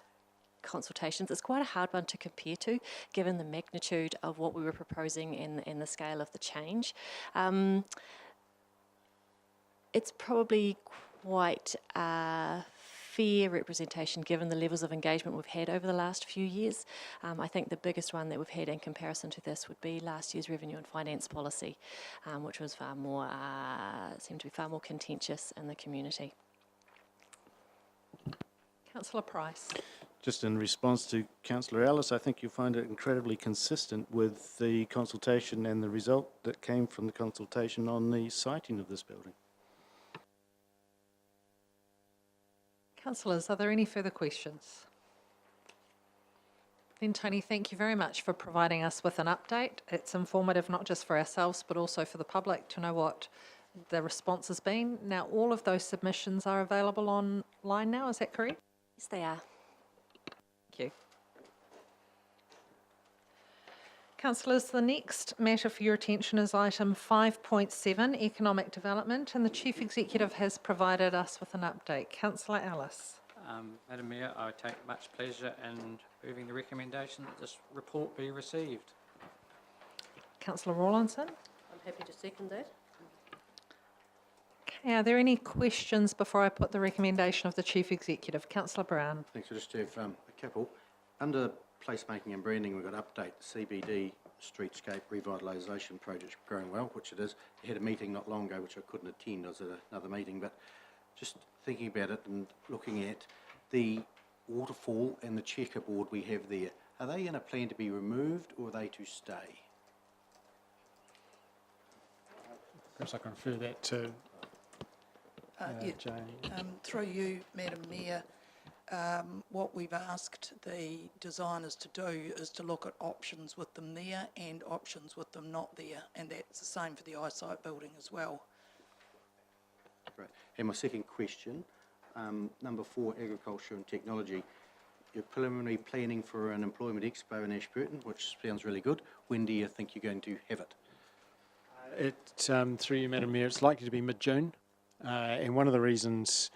consultations. It's quite a hard one to compare to, given the magnitude of what we were proposing and the scale of the change. It's probably quite a fair representation given the levels of engagement we've had over the last few years. I think the biggest one that we've had in comparison to this would be last year's revenue and finance policy, which was far more, seemed to be far more contentious in the community. Councillor Price. Just in response to Councillor Ellis, I think you'll find it incredibly consistent with the consultation and the result that came from the consultation on the siting of this building. Councillors, are there any further questions? Then Tony, thank you very much for providing us with an update. It's informative not just for ourselves but also for the public to know what the response has been. Now all of those submissions are available online now, is that correct? Yes, they are. Thank you. Councillors, the next matter for your attention is item 5.7, Economic Development, and the Chief Executive has provided us with an update. Councillor Ellis. Madam Mayor, I take much pleasure in moving the recommendation that this report be received. Councillor Rawlinson. I'm happy to second that. Okay, are there any questions before I put the recommendation of the Chief Executive? Councillor Brown. Thanks. I just have a couple. Under placemaking and branding, we've got update the CBD streetscape revitalisation project going well, which it is. I had a meeting not long ago which I couldn't attend. I was at another meeting, but just thinking about it and looking at the waterfall and the checkerboard we have there, are they in a plan to be removed or are they to stay? Perhaps I can refer that to Jane. Through you, Madam Mayor, what we've asked the designers to do is to look at options with them there and options with them not there, and that's the same for the eyesight building as well. Great. And my second question, number 4, agriculture and technology. You're preliminary planning for an employment expo in Ashburton, which sounds really good. When do you think you're going to have it? Through you, Madam Mayor, it's likely to be mid-June, and one of the reasons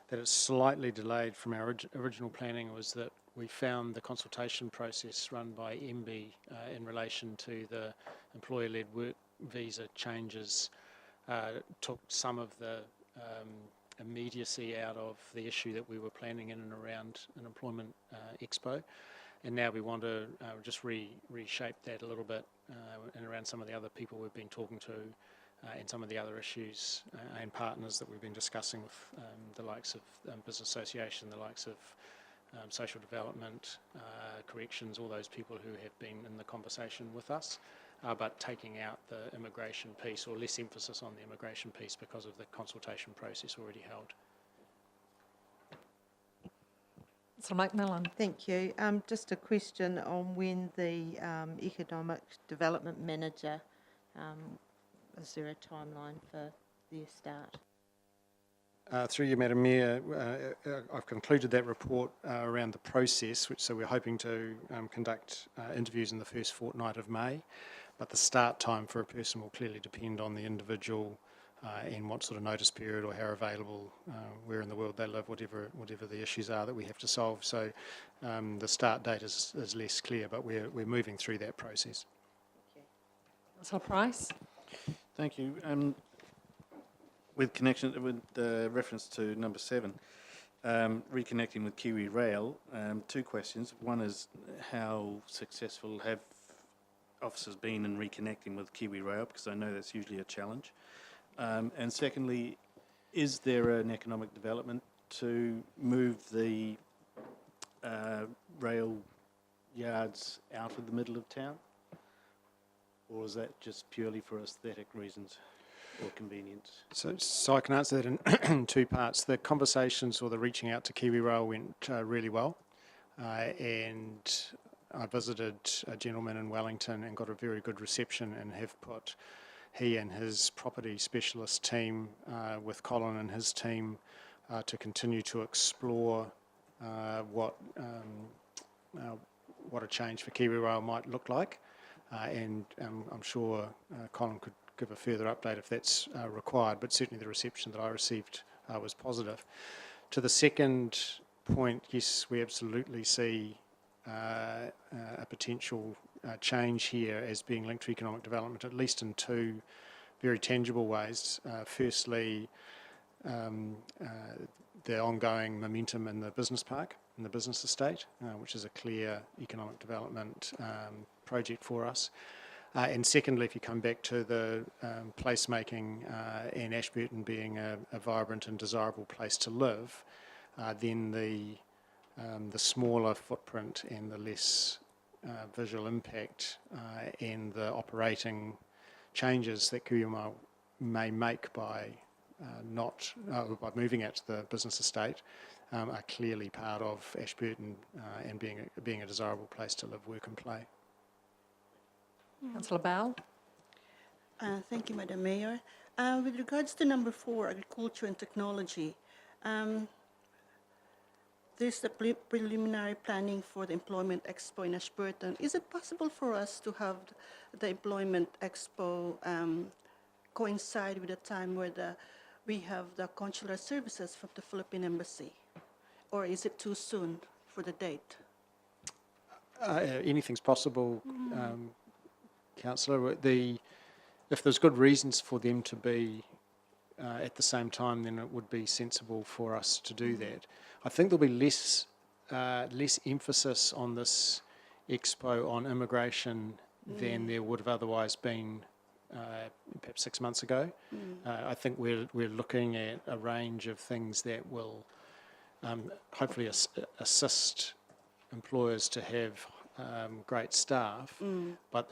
that it's slightly delayed from our original planning was that we found the consultation process run by MB in relation to the employer-led work visa changes took some of the immediacy out of the issue that we were planning in and around an employment expo, and now we want to just reshape that a little bit and around some of the other people we've been talking to and some of the other issues and partners that we've been discussing with the likes of Business Association, the likes of Social Development, Corrections, all those people who have been in the conversation with us, but taking out the immigration piece or less emphasis on the immigration piece because of the consultation process already held. So Macmillan. Thank you. Just a question on when the Economic Development Manager, is there a timeline for their start? Through you, Madam Mayor, I've concluded that report around the process, so we're hoping to conduct interviews in the first fortnight of May, but the start time for a person will clearly depend on the individual and what sort of notice period or how available, where in the world they live, whatever the issues are that we have to solve. So the start date is less clear, but we're moving through that process. Councillor Price. Thank you. With reference to number 7, reconnecting with Kiwi Rail, 2 questions. One is, how successful have officers been in reconnecting with Kiwi Rail? Because I know that's usually a challenge. And secondly, is there an economic development to move the rail yards out of the middle of town? Or is that just purely for aesthetic reasons or convenience? So I can answer that in 2 parts. The conversations or the reaching out to Kiwi Rail went really well, and I visited a gentleman in Wellington and got a very good reception, and have put he and his property specialist team with Colin and his team to continue to explore what a change for Kiwi Rail might look like. And I'm sure Colin could give a further update if that's required, but certainly the reception that I received was positive. To the second point, yes, we absolutely see a potential change here as being linked to economic development, at least in 2 very tangible ways. Firstly, the ongoing momentum in the business park, in the business estate, which is a clear economic development project for us. And secondly, if you come back to the placemaking and Ashburton being a vibrant and desirable place to live, then the smaller footprint and the less visual impact and the operating changes that Kuyuma may make by by moving out to the business estate are clearly part of Ashburton and being a desirable place to live, work and play. Councillor Bell. Thank you, Madam Mayor. With regards to number 4, agriculture and technology, there's the preliminary planning for the Employment Expo in Ashburton. Is it possible for us to have the Employment Expo coincide with the time where we have the consular services from the Philippine Embassy? Or is it too soon for the date? Anything's possible, Councillor. If there's good reasons for them to be at the same time, then it would be sensible for us to do that. I think there'll be less emphasis on this expo on immigration than there would have otherwise been perhaps 6 months ago. I think we're looking at a range of things that will hopefully assist employers to have great staff, but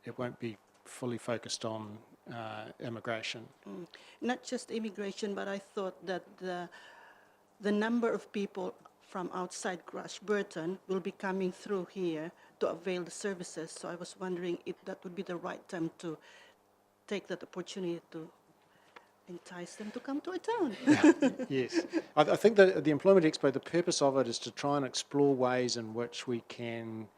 it won't be fully focused on immigration. Not just immigration, but I thought that the number of people from outside Ashburton will be coming through here to avail the services. So I was wondering if that would be the right time to take that opportunity to entice them to come to a town. Yes. I think that the Employment Expo, the purpose of it is to try and explore ways in which we can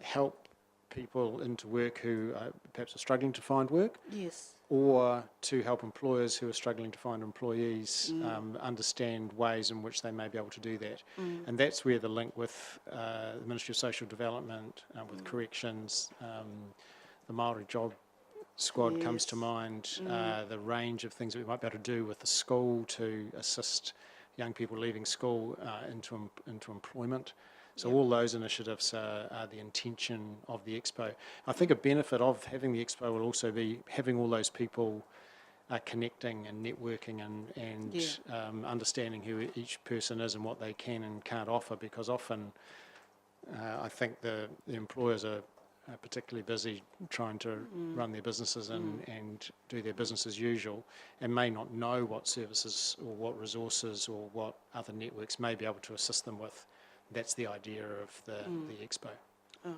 help people into work who perhaps are struggling to find work. Yes. Or to help employers who are struggling to find employees understand ways in which they may be able to do that. And that's where the link with the Ministry of Social Development, with corrections, the Maori Job Squad comes to mind, the range of things that we might be able to do with the school to assist young people leaving school into employment. So all those initiatives are the intention of the Expo. I think a benefit of having the Expo will also be having all those people connecting and networking and understanding who each person is and what they can and can't offer, because often I think the employers are particularly busy trying to run their businesses and do their business as usual, and may not know what services or what resources or what other networks may be able to assist them with. That's the idea of the Expo. Okay,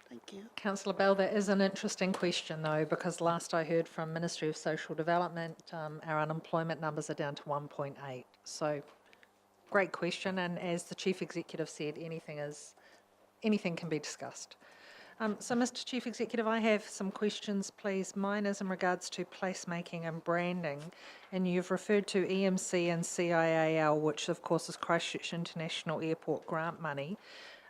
thank you. Councillor Bell, that is an interesting question though, because last I heard from Ministry of Social Development, our unemployment numbers are down to 1.8. So, great question, and as the Chief Executive said, anything can be discussed. So, Mr. Chief Executive, I have some questions, please. Mine is in regards to placemaking and branding, and you've referred to EMC and CIAL, which of course is Christchurch International Airport grant money,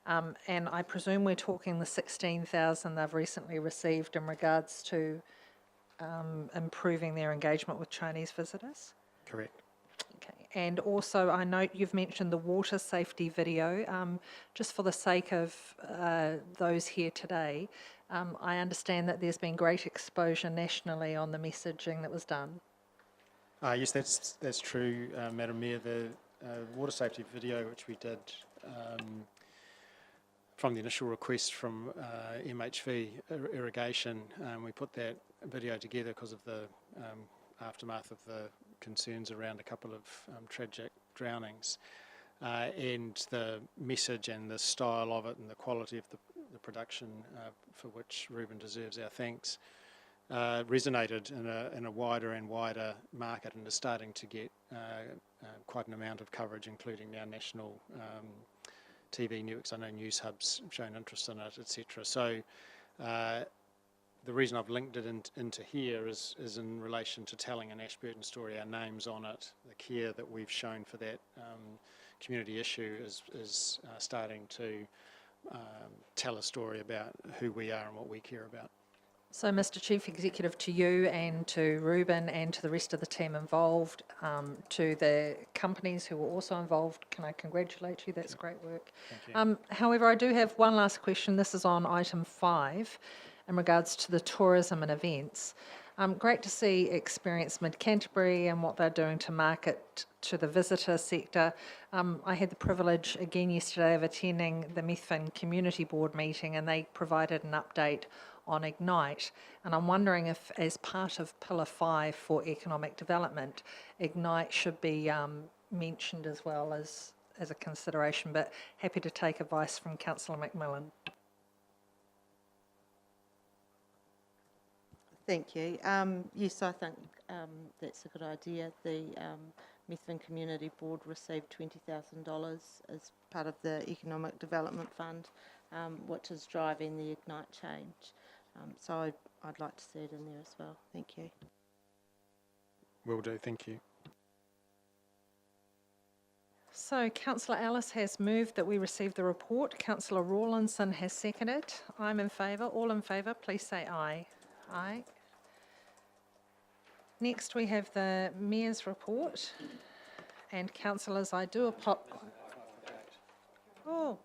and I presume we're talking the 16,000 they've recently received in regards to improving their engagement with Chinese visitors? Correct. Okay. And also, I note you've mentioned the water safety video. Just for the sake of those here today, I understand that there's been great exposure nationally on the messaging that was done. Yes, that's true, Madam Mayor. The water safety video, which we did from the initial request from MHV Irrigation, we put that video together because of the aftermath of the concerns around a couple of tragic drownings, and the message and the style of it and the quality of the production, for which Ruben deserves our thanks, resonated in a wider and wider market, and is starting to get quite an amount of coverage, including our national TV networks. I know News Hub's shown interest in it, etc. So the reason I've linked it into here is in relation to telling an Ashburton story, our name's on it. The care that we've shown for that community issue is starting to tell a story about who we are and what we care about. So, Mr. Chief Executive, to you and to Ruben and to the rest of the team involved, to the companies who were also involved, can I congratulate you? That's great work. Thank you. However, I do have one last question. This is on item 5 in regards to the tourism and events. Great to see Experience Mid-Canterbury and what they're doing to market to the visitor sector. I had the privilege again yesterday of attending the Methven Community Board meeting, and they provided an update on Ignite, and I'm wondering if, as part of Pillar 5 for economic development, Ignite should be mentioned as well as a consideration, but happy to take advice from Councillor McMillan. Thank you. Yes, I think that's a good idea. The Methven Community Board received $20,000 as part of the Economic Development Fund, which is driving the Ignite change. So I'd like to see it in there as well. Thank you. Will do, thank you. So Councillor Ellis has moved that we receive the report. Councillor Rawlinson has seconded. I'm in favour. All in favour, please say aye. Aye. Next we have the Mayor's report. And councillors, I do Oh.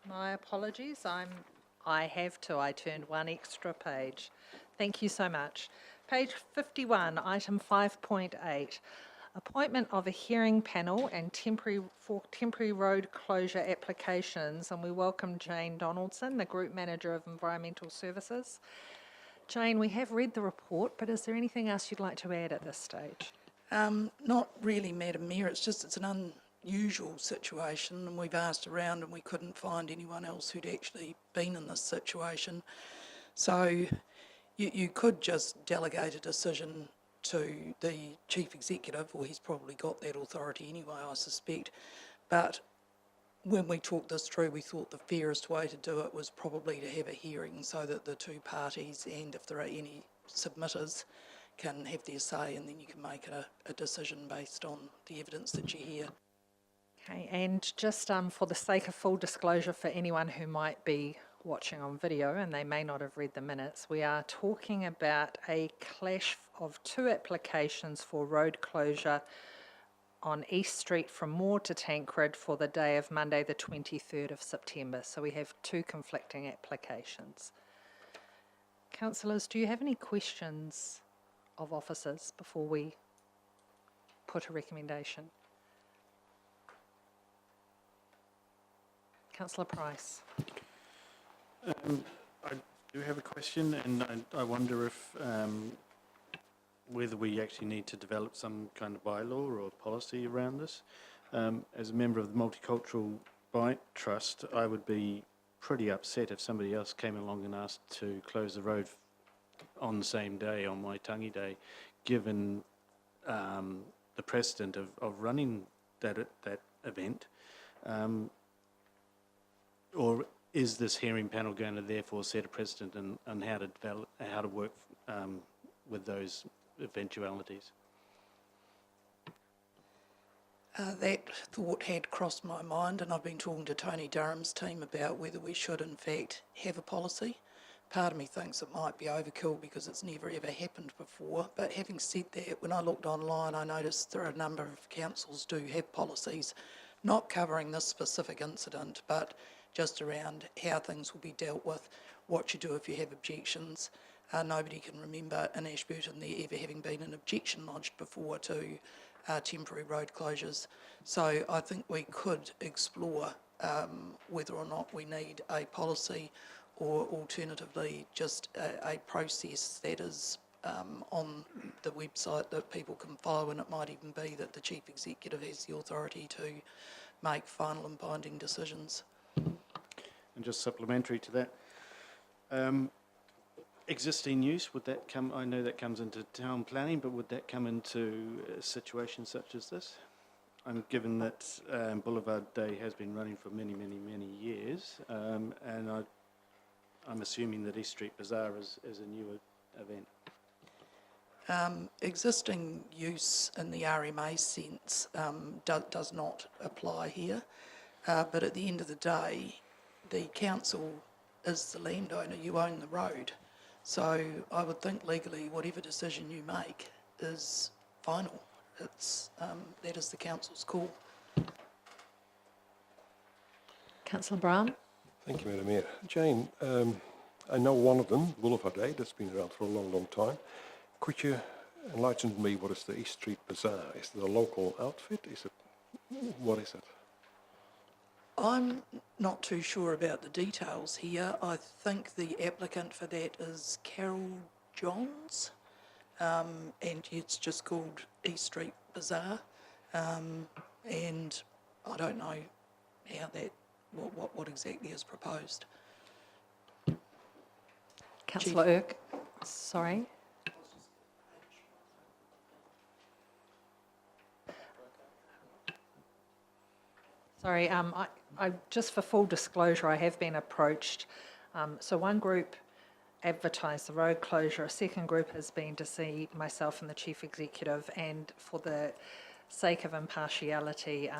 My apologies. I turned one extra page. Thank you so much. Page 51, item 5.8. Appointment of a hearing panel and temporary road closure applications, and we welcome Jane Donaldson, the Group Manager of Environmental Services. Jane, we have read the report, but is there anything else you'd like to add at this stage? Not really, Madam Mayor. It's an unusual situation, and we've asked around and we couldn't find anyone else who'd actually been in this situation. So you could just delegate a decision to the Chief Executive, or he's probably got that authority anyway, I suspect. But when we talked this through, we thought the fairest way to do it was probably to have a hearing so that the two parties, and if there are any submitters, can have their say, and then you can make a decision based on the evidence that you hear. Okay, and just for the sake of full disclosure for anyone who might be watching on video and they may not have read the minutes, we are talking about a clash of two applications for road closure on East Street from Moore to Tancred for the day of Monday the 23rd of September. So we have two conflicting applications. Councillors, do you have any questions of officers before we put a recommendation? Councillor Price. I do have a question, and I wonder if whether we actually need to develop some kind of bylaw or policy around this. As a member of the Multicultural Bike Trust, I would be pretty upset if somebody else came along and asked to close the road on the same day, on my Tangi Day, given the precedent of running that event. Or is this hearing panel going to therefore set a precedent on how to work with those eventualities? That thought had crossed my mind, and I've been talking to Tony Durham's team about whether we should in fact have a policy. Part of me thinks it might be overkill because it's never ever happened before, but having said that, when I looked online I noticed there are a number of councils do have policies not covering this specific incident, but just around how things will be dealt with, what you do if you have objections. Nobody can remember in Ashburton there ever having been an objection lodged before to temporary road closures. So I think we could explore whether or not we need a policy, or alternatively just a process that is on the website that people can follow, and it might even be that the Chief Executive has the authority to make final and binding decisions. And just supplementary to that, existing use, would that come, I know that comes into town planning, but would that come into situations such as this? Given that Boulevard Day has been running for many, many, many years, and I'm assuming that East Street Bazaar is a new event. Existing use in the RMA sense does not apply here, but at the end of the day, the council is the landowner, you own the road. So I would think legally whatever decision you make is final. That is the council's call. Councillor Brown. Thank you, Madam Mayor. Jane, I know one of them, Boulevard Day, that's been around for a long, long time. Could you enlighten me what is the East Street Bazaar? Is it a local outfit? What is it? I'm not too sure about the details here. I think the applicant for that is Carol Johns, and it's just called East Street Bazaar, and I don't know how that, what exactly is proposed. Councillor Irk, sorry. Sorry, just for full disclosure, I have been approached. So one group advertised the road closure, a second group has been to see myself and the Chief Executive, and for the sake of impartiality,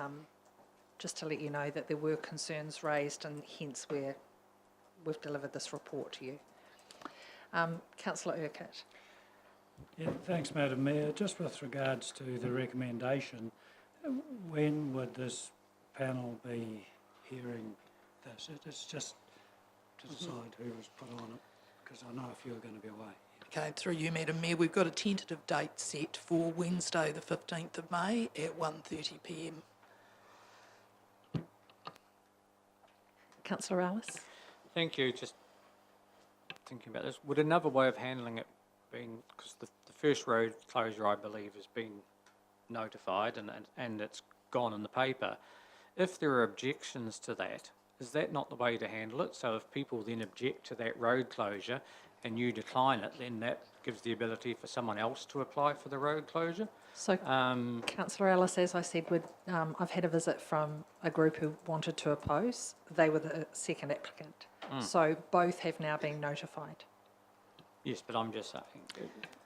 just to let you know that there were concerns raised, and hence we've delivered this report to you. Councillor Urquhart. Yeah, thanks, Madam Mayor. Just with regards to the recommendation, when would this panel be hearing this? It's just to decide who was put on it, because I know a few are going to be away. Okay, through you, Madam Mayor, we've got a tentative date set for Wednesday, the 15th of May at 1:30 p.m. Councillor Ellis. Thank you. Just thinking about this, would another way of handling it being, because the first road closure, I believe, has been notified and it's gone in the paper. If there are objections to that, is that not the way to handle it? So if people then object to that road closure and you decline it, then that gives the ability for someone else to apply for the road closure? So, Councillor Ellis, as I said, I've had a visit from a group who wanted to oppose. They were the second applicant. So both have now been notified. Yes, but I'm just saying,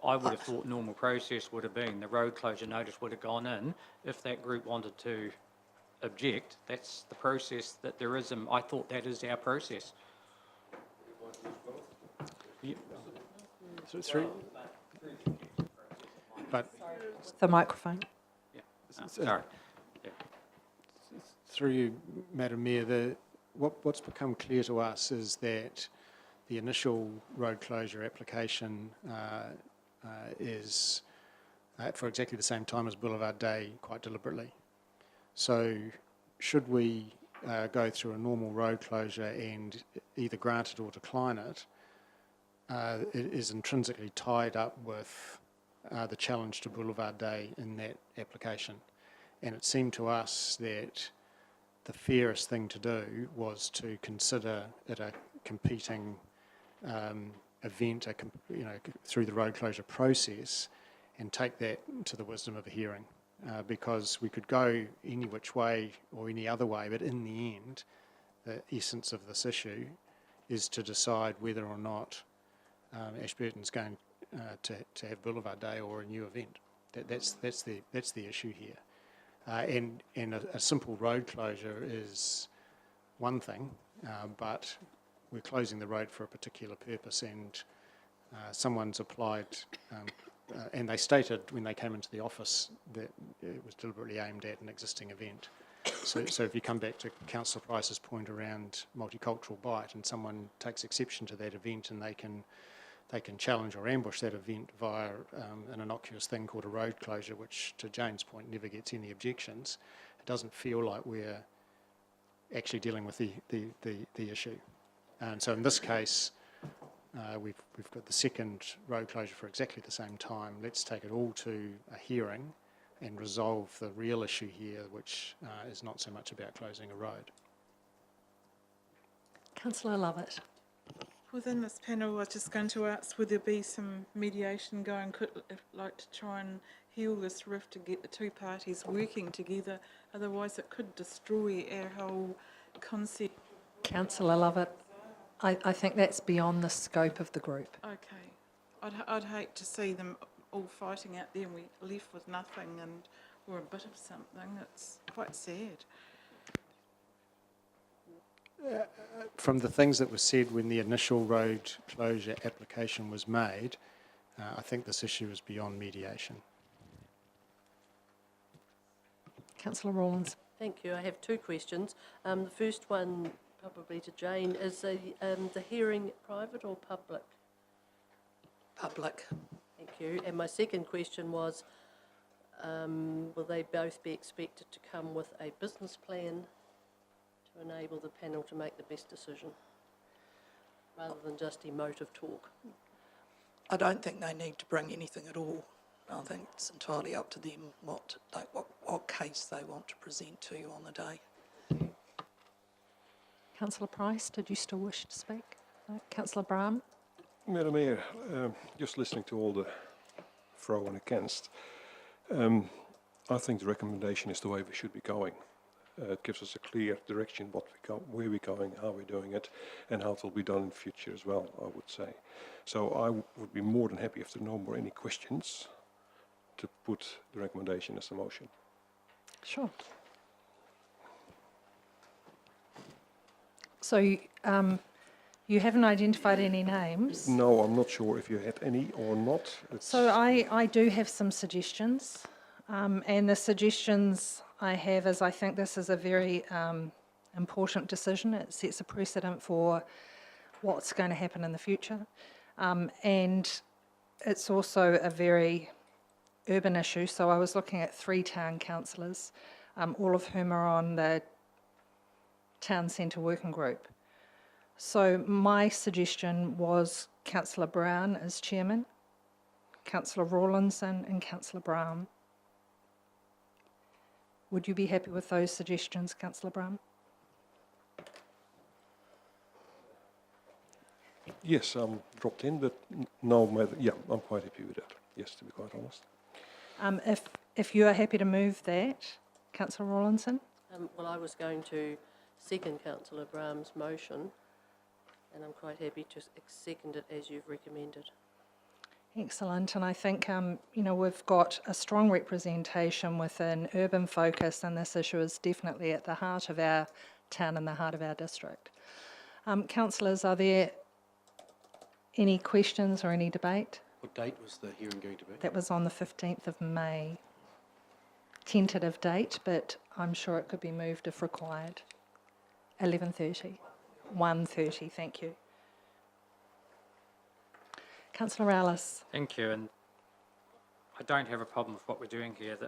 I would have thought normal process would have been the road closure notice would have gone in. If that group wanted to object, that's the process that there is. And I thought that is our process. Yeah. But The microphone. Yeah. Sorry. Yeah. through you, Madam Mayor, what's become clear to us is that the initial road closure application is for exactly the same time as Boulevard Day, quite deliberately. So should we go through a normal road closure and either grant it or decline it, it is intrinsically tied up with the challenge to Boulevard Day in that application. And it seemed to us that the fairest thing to do was to consider it a competing event, through the road closure process, and take that to the wisdom of a hearing, because we could go any which way or any other way, but in the end, the essence of this issue is to decide whether or not Ashburton's going to have Boulevard Day or a new event. That's the issue here. And a simple road closure is one thing, but we're closing the road for a particular purpose, and someone's applied, and they stated when they came into the office that it was deliberately aimed at an existing event. So if you come back to Councillor Price's point around multicultural bite, and someone takes exception to that event, and they can challenge or ambush that event via an innocuous thing called a road closure, which, to Jane's point, never gets any objections, it doesn't feel like we're actually dealing with the issue. And so in this case, we've got the second road closure for exactly the same time. Let's take it all to a hearing and resolve the real issue here, which is not so much about closing a road. Councillor Lovett. Within this panel, I was just going to ask, would there be some mediation going, like to try and heal this rift to get the two parties working together? Otherwise, it could destroy our whole concept. Councillor Lovett, I think that's beyond the scope of the group. Okay. I'd hate to see them all fighting out there and we're left with nothing and we're a bit of something. It's quite sad. From the things that were said when the initial road closure application was made, I think this issue is beyond mediation. Councillor Rawlins. Thank you. I have two questions. The first one, probably to Jane, is the hearing private or public? Public. Thank you. And my second question was, will they both be expected to come with a business plan to enable the panel to make the best decision, rather than just emotive talk? I don't think they need to bring anything at all. I think it's entirely up to them what case they want to present to you on the day. Councillor Price, did you still wish to speak? No. Councillor Brahm. Madam Mayor, just listening to all the pro and against, I think the recommendation is the way we should be going. It gives us a clear direction where we're going, how we're doing it, and how it will be done in the future as well, I would say. So I would be more than happy if there are no more any questions to put the recommendation as a motion. Sure. So you haven't identified any names? No, I'm not sure if you had any or not. So I do have some suggestions, and the suggestions I have is I think this is a very important decision. It sets a precedent for what's going to happen in the future, and it's also a very urban issue. So I was looking at 3 town councillors, all of whom are on the Town Centre Working Group. So my suggestion was Councillor Brown as chairman, Councillor Rawlinson and Councillor Brown. Would you be happy with those suggestions, Councillor Brown? Yes, I'm dropped in, but no, yeah, I'm quite happy with that. Yes, to be quite honest. If you are happy to move that, Councillor Rawlinson? Well, I was going to second Councillor Brown's motion, and I'm quite happy to second it as you've recommended. Excellent, and I think we've got a strong representation with an urban focus, and this issue is definitely at the heart of our town and the heart of our district. Councillors, are there any questions or any debate? What date was the hearing going to be? That was on the 15th of May. Tentative date, but I'm sure it could be moved if required. 11:30. 1:30, thank you. Councillor Ellis. Thank you, and I don't have a problem with what we're doing here.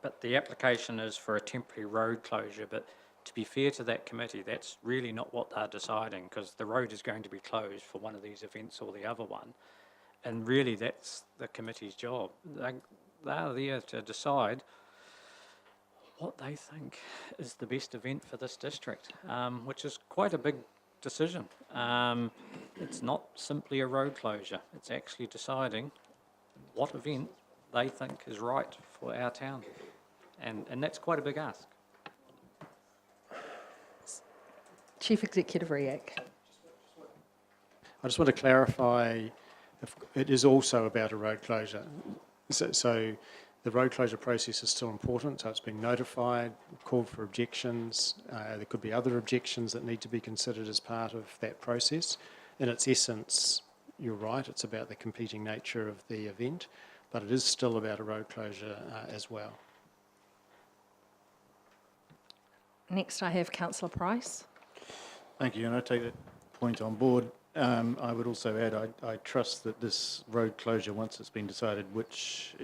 But the application is for a temporary road closure, but to be fair to that committee, that's really not what they're deciding, because the road is going to be closed for one of these events or the other one. And really, that's the committee's job. They're there to decide what they think is the best event for this district, which is quite a big decision. It's not simply a road closure. It's actually deciding what event they think is right for our town. And that's quite a big ask. Chief Executive Riek. I just want to clarify, if it is also about a road closure. So the road closure process is still important, so it's being notified, called for objections. There could be other objections that need to be considered as part of that process. In its essence, you're right, it's about the competing nature of the event, but it is still about a road closure as well. Next I have Councillor Price. Thank you, and I take that point on board. I would also add, I trust that this road closure, once it's been decided which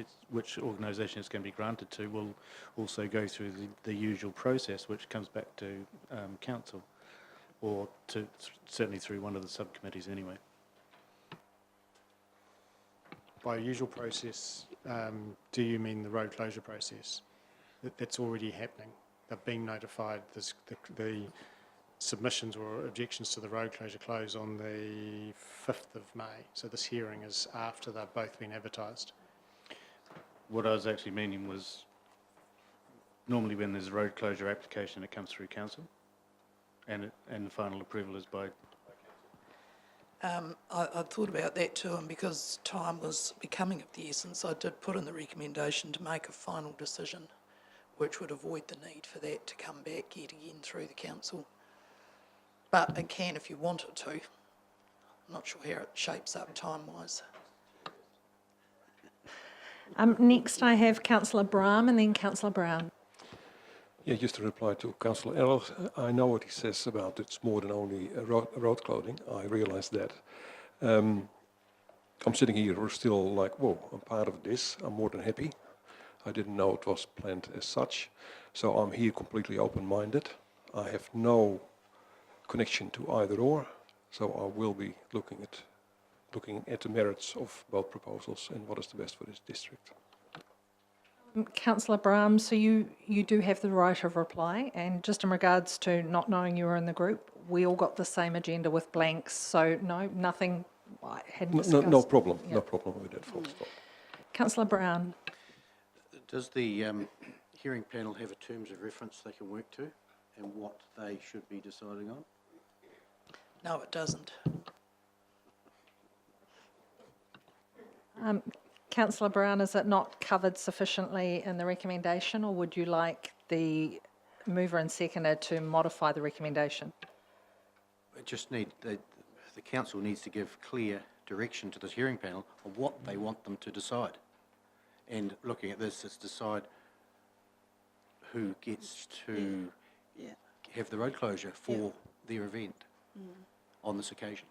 organisation it's going to be granted to, will also go through the usual process, which comes back to council, or certainly through one of the subcommittees anyway. By usual process, do you mean the road closure process? That's already happening. They're being notified. The submissions or objections to the road closure close on the 5th of May. So this hearing is after they've both been advertised. What I was actually meaning was, normally when there's a road closure application, it comes through council, and the final approval is by... I thought about that too, and because time was becoming of the essence, I did put in the recommendation to make a final decision, which would avoid the need for that to come back yet again through the council. But it can if you want it to. I'm not sure how it shapes up time-wise. Next I have Councillor Brahm and then Councillor Brown. Yeah, just to reply to Councillor Ellis, I know what he says about it's more than only a road clothing. I realise that. I'm sitting here, we're still like, whoa, I'm part of this. I'm more than happy. I didn't know it was planned as such. So I'm here completely open-minded. I have no connection to either or, so I will be looking at the merits of both proposals and what is the best for this district. Councillor Brahm, so you do have the right of reply, and just in regards to not knowing you were in the group, we all got the same agenda with blanks, so no, nothing I hadn't discussed. No problem, yeah. no problem with that, full stop. Councillor Brown. Does the hearing panel have a terms of reference they can work to and what they should be deciding on? No, it doesn't. Councillor Brown, is it not covered sufficiently in the recommendation, or would you like the mover and seconder to modify the recommendation? It just the council needs to give clear direction to this hearing panel of what they want them to decide. And looking at this, it's decide who gets to have the road closure for their event on this occasion.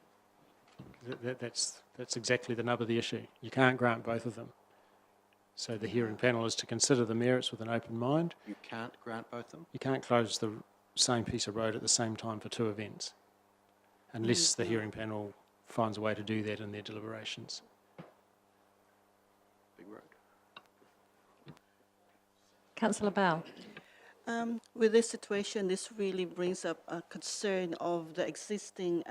That's exactly the nub of the issue. You can't grant both of them. So the hearing panel is to consider the merits with an open mind. You can't grant both of them? You can't close the same piece of road at the same time for two events, unless the hearing panel finds a way to do that in their deliberations. Big road. Councillor Bell. With this situation, this really brings up a concern of the existing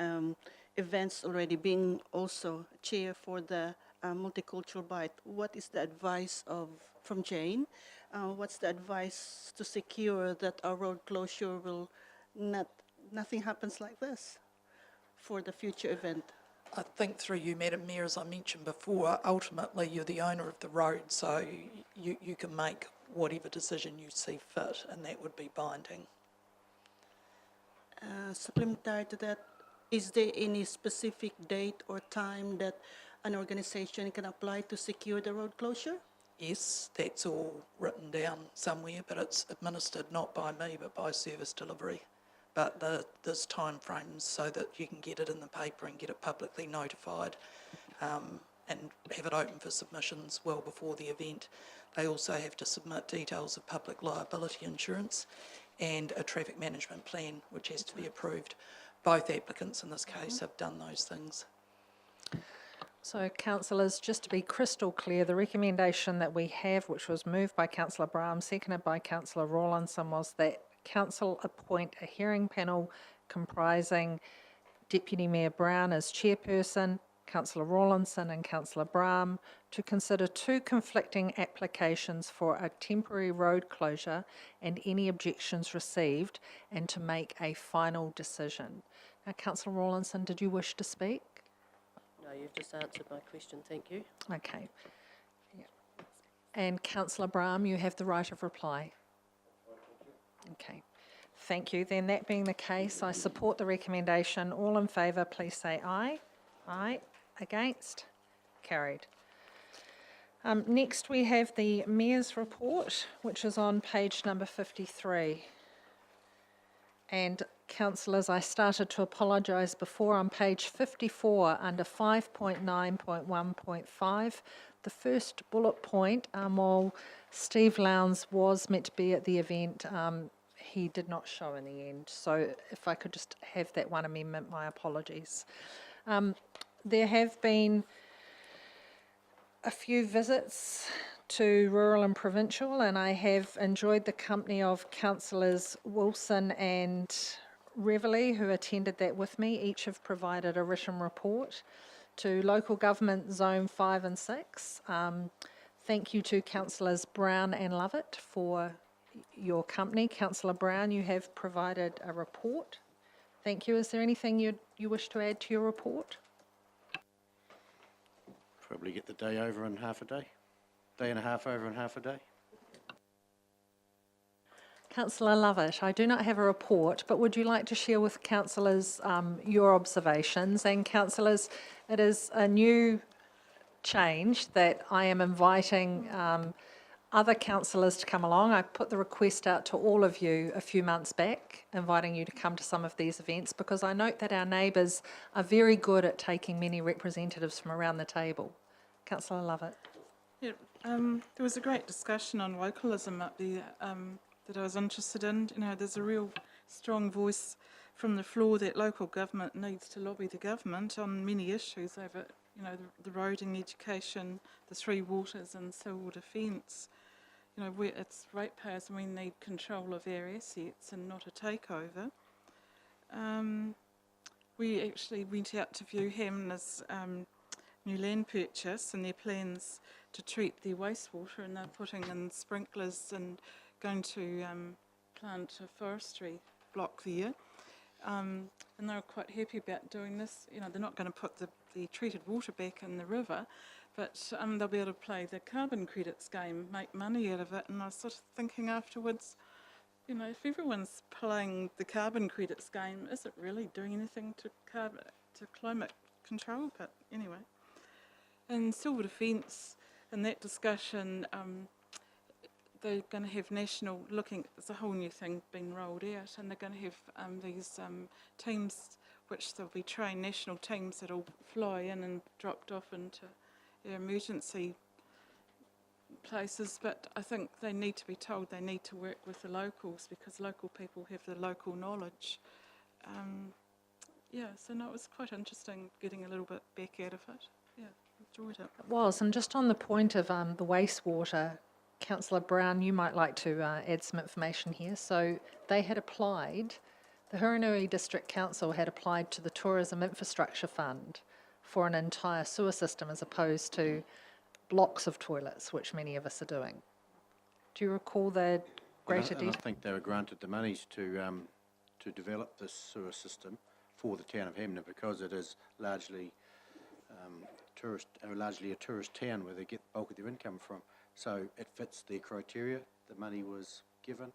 events already being also chair for the multicultural bite. What is the advice from Jane? What's the advice to secure that our road closure will nothing happens like this for the future event? I think through you, Madam Mayor, as I mentioned before, ultimately you're the owner of the road, so you can make whatever decision you see fit, and that would be binding. Supplementary to that, is there any specific date or time that an organisation can apply to secure the road closure? Yes, that's all written down somewhere, but it's administered not by me, but by service delivery. But there's time frames so that you can get it in the paper and get it publicly notified and have it open for submissions well before the event. They also have to submit details of public liability insurance and a traffic management plan, which has to be approved. Both applicants in this case have done those things. So, councillors, just to be crystal clear, the recommendation that we have, which was moved by Councillor Brown, seconded by Councillor Rawlinson, was that Council appoint a hearing panel comprising Deputy Mayor Brown as chairperson, Councillor Rawlinson and Councillor Brown, to consider two conflicting applications for a temporary road closure and any objections received, and to make a final decision. Now, Councillor Rawlinson, did you wish to speak? No, you've just answered my question, thank you. Okay. Yeah. And Councillor Brown, you have the right of reply. Okay. Thank you. Then that being the case, I support the recommendation. All in favour, please say aye. Aye. Against? Carried. Next we have the Mayor's report, which is on page number 53. And councillors, I started to apologise before on page 54 under 5.9.1.5. The first bullet point, while Steve Lowndes was meant to be at the event, he did not show in the end. So if I could just have that one amendment, my apologies. There have been a few visits to rural and provincial, and I have enjoyed the company of councillors Wilson and Reveley, who attended that with me. Each have provided a written report to local government zone 5 and 6. Thank you to councillors Brown and Lovett for your company. Councillor Brown, you have provided a report. Thank you. Is there anything you wish to add to your report? Probably get the day over in half a day. Day and a half over in half a day. Councillor Lovett, I do not have a report, but would you like to share with councillors your observations? And councillors, it is a new change that I am inviting other councillors to come along. I put the request out to all of you a few months back, inviting you to come to some of these events, because I note that our neighbours are very good at taking many representatives from around the table. Councillor Lovett. Yeah, there was a great discussion on localism up there that I was interested in. You know, there's a real strong voice from the floor that local government needs to lobby the government on many issues over, you know, the roading, education, the three waters and civil defence. You know, it's ratepayers and we need control of our assets and not a takeover. We actually went out to view Hamner's new land purchase and their plans to treat their wastewater, and they're putting in sprinklers and going to plant a forestry block there. And they were quite happy about doing this. You know, they're not going to put the treated water back in the river, but they'll be able to play the carbon credits game, make money out of it. And I was sort of thinking afterwards, you know, if everyone's playing the carbon credits game, is it really doing anything to climate control? But anyway. In civil defence, in that discussion, they're going to have national there's a whole new thing being rolled out, and they're going to have these teams, which there'll be trained national teams that'll fly in and dropped off into emergency places. But I think they need to be told they need to work with the locals, because local people have the local knowledge. So no, it was quite interesting getting a little bit back out of it. Yeah, enjoyed it. It was, and just on the point of the wastewater, Councillor Brown, you might like to add some information here. So they had applied, the Huranui District Council had applied to the Tourism Infrastructure Fund for an entire sewer system as opposed to blocks of toilets, which many of us are doing. Do you recall the greater And I detail? think they were granted the monies to develop this sewer system for the town of Hamner, because it is largely largely a tourist town where they get the bulk of their income from. So it fits their criteria. The money was given.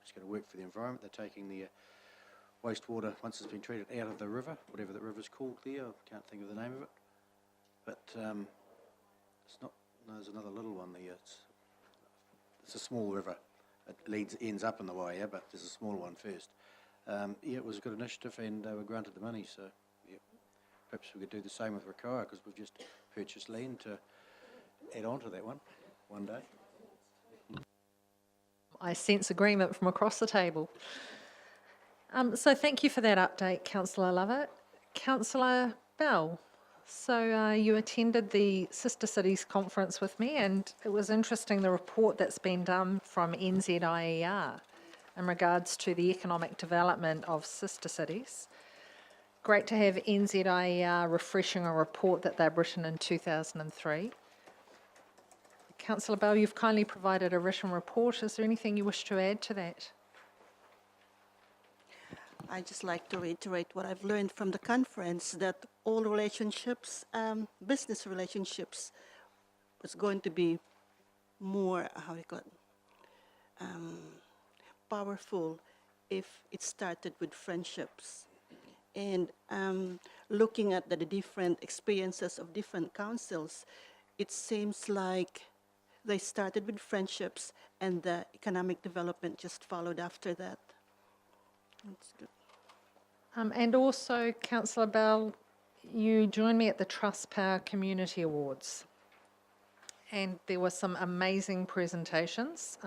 It's going to work for the environment. They're taking the wastewater, once it's been treated, out of the river, whatever the river's called there. I can't think of the name of it. But it's not. No, there's another little one there. It's a small river. It ends up in the Waia, but there's a small one first. It was a good initiative, and they were granted the money. So yeah, perhaps we could do the same with Rakaia, because we've just purchased land to add on to that one day. I sense agreement from across the table. So thank you for that update, Councillor Lovett. Councillor Bell, so you attended the Sister Cities conference with me, and it was interesting the report that's been done from NZIER in regards to the economic development of sister cities. Great to have NZIER refreshing a report that they've written in 2003. Councillor Bell, you've kindly provided a written report. Is there anything you wish to add to that? I'd just like to reiterate what I've learned from the conference, that all relationships, business relationships, was going to be more, powerful if it started with friendships. And looking at the different experiences of different councils, it seems like they started with friendships and the economic development just followed after that. That's good. And also, Councillor Bell, you joined me at the Trustpower Community Awards, and there were some amazing presentations.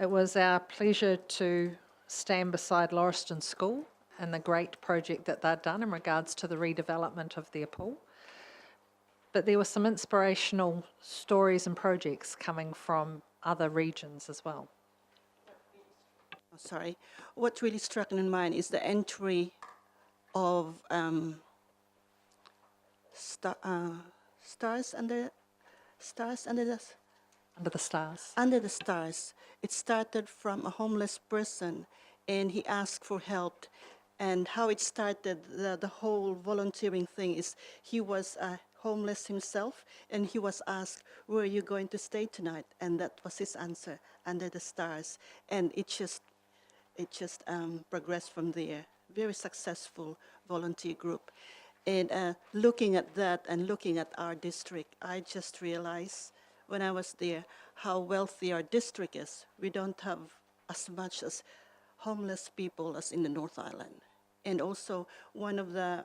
It was our pleasure to stand beside Lauriston School and the great project that they'd done in regards to the redevelopment of their pool. But there were some inspirational stories and projects coming from other regions as well. Sorry. What really struck in mind is the entry of stars under the stars. It started from a homeless person, and he asked for help. And how it started, the whole volunteering thing is he was homeless himself, and he was asked, "Where are you going to stay tonight?" And that was his answer, under the stars. And it just progressed from there. Very successful volunteer group. And looking at that and looking at our district, I just realized when I was there how wealthy our district is. We don't have as much as homeless people as in the North Island. And also one of the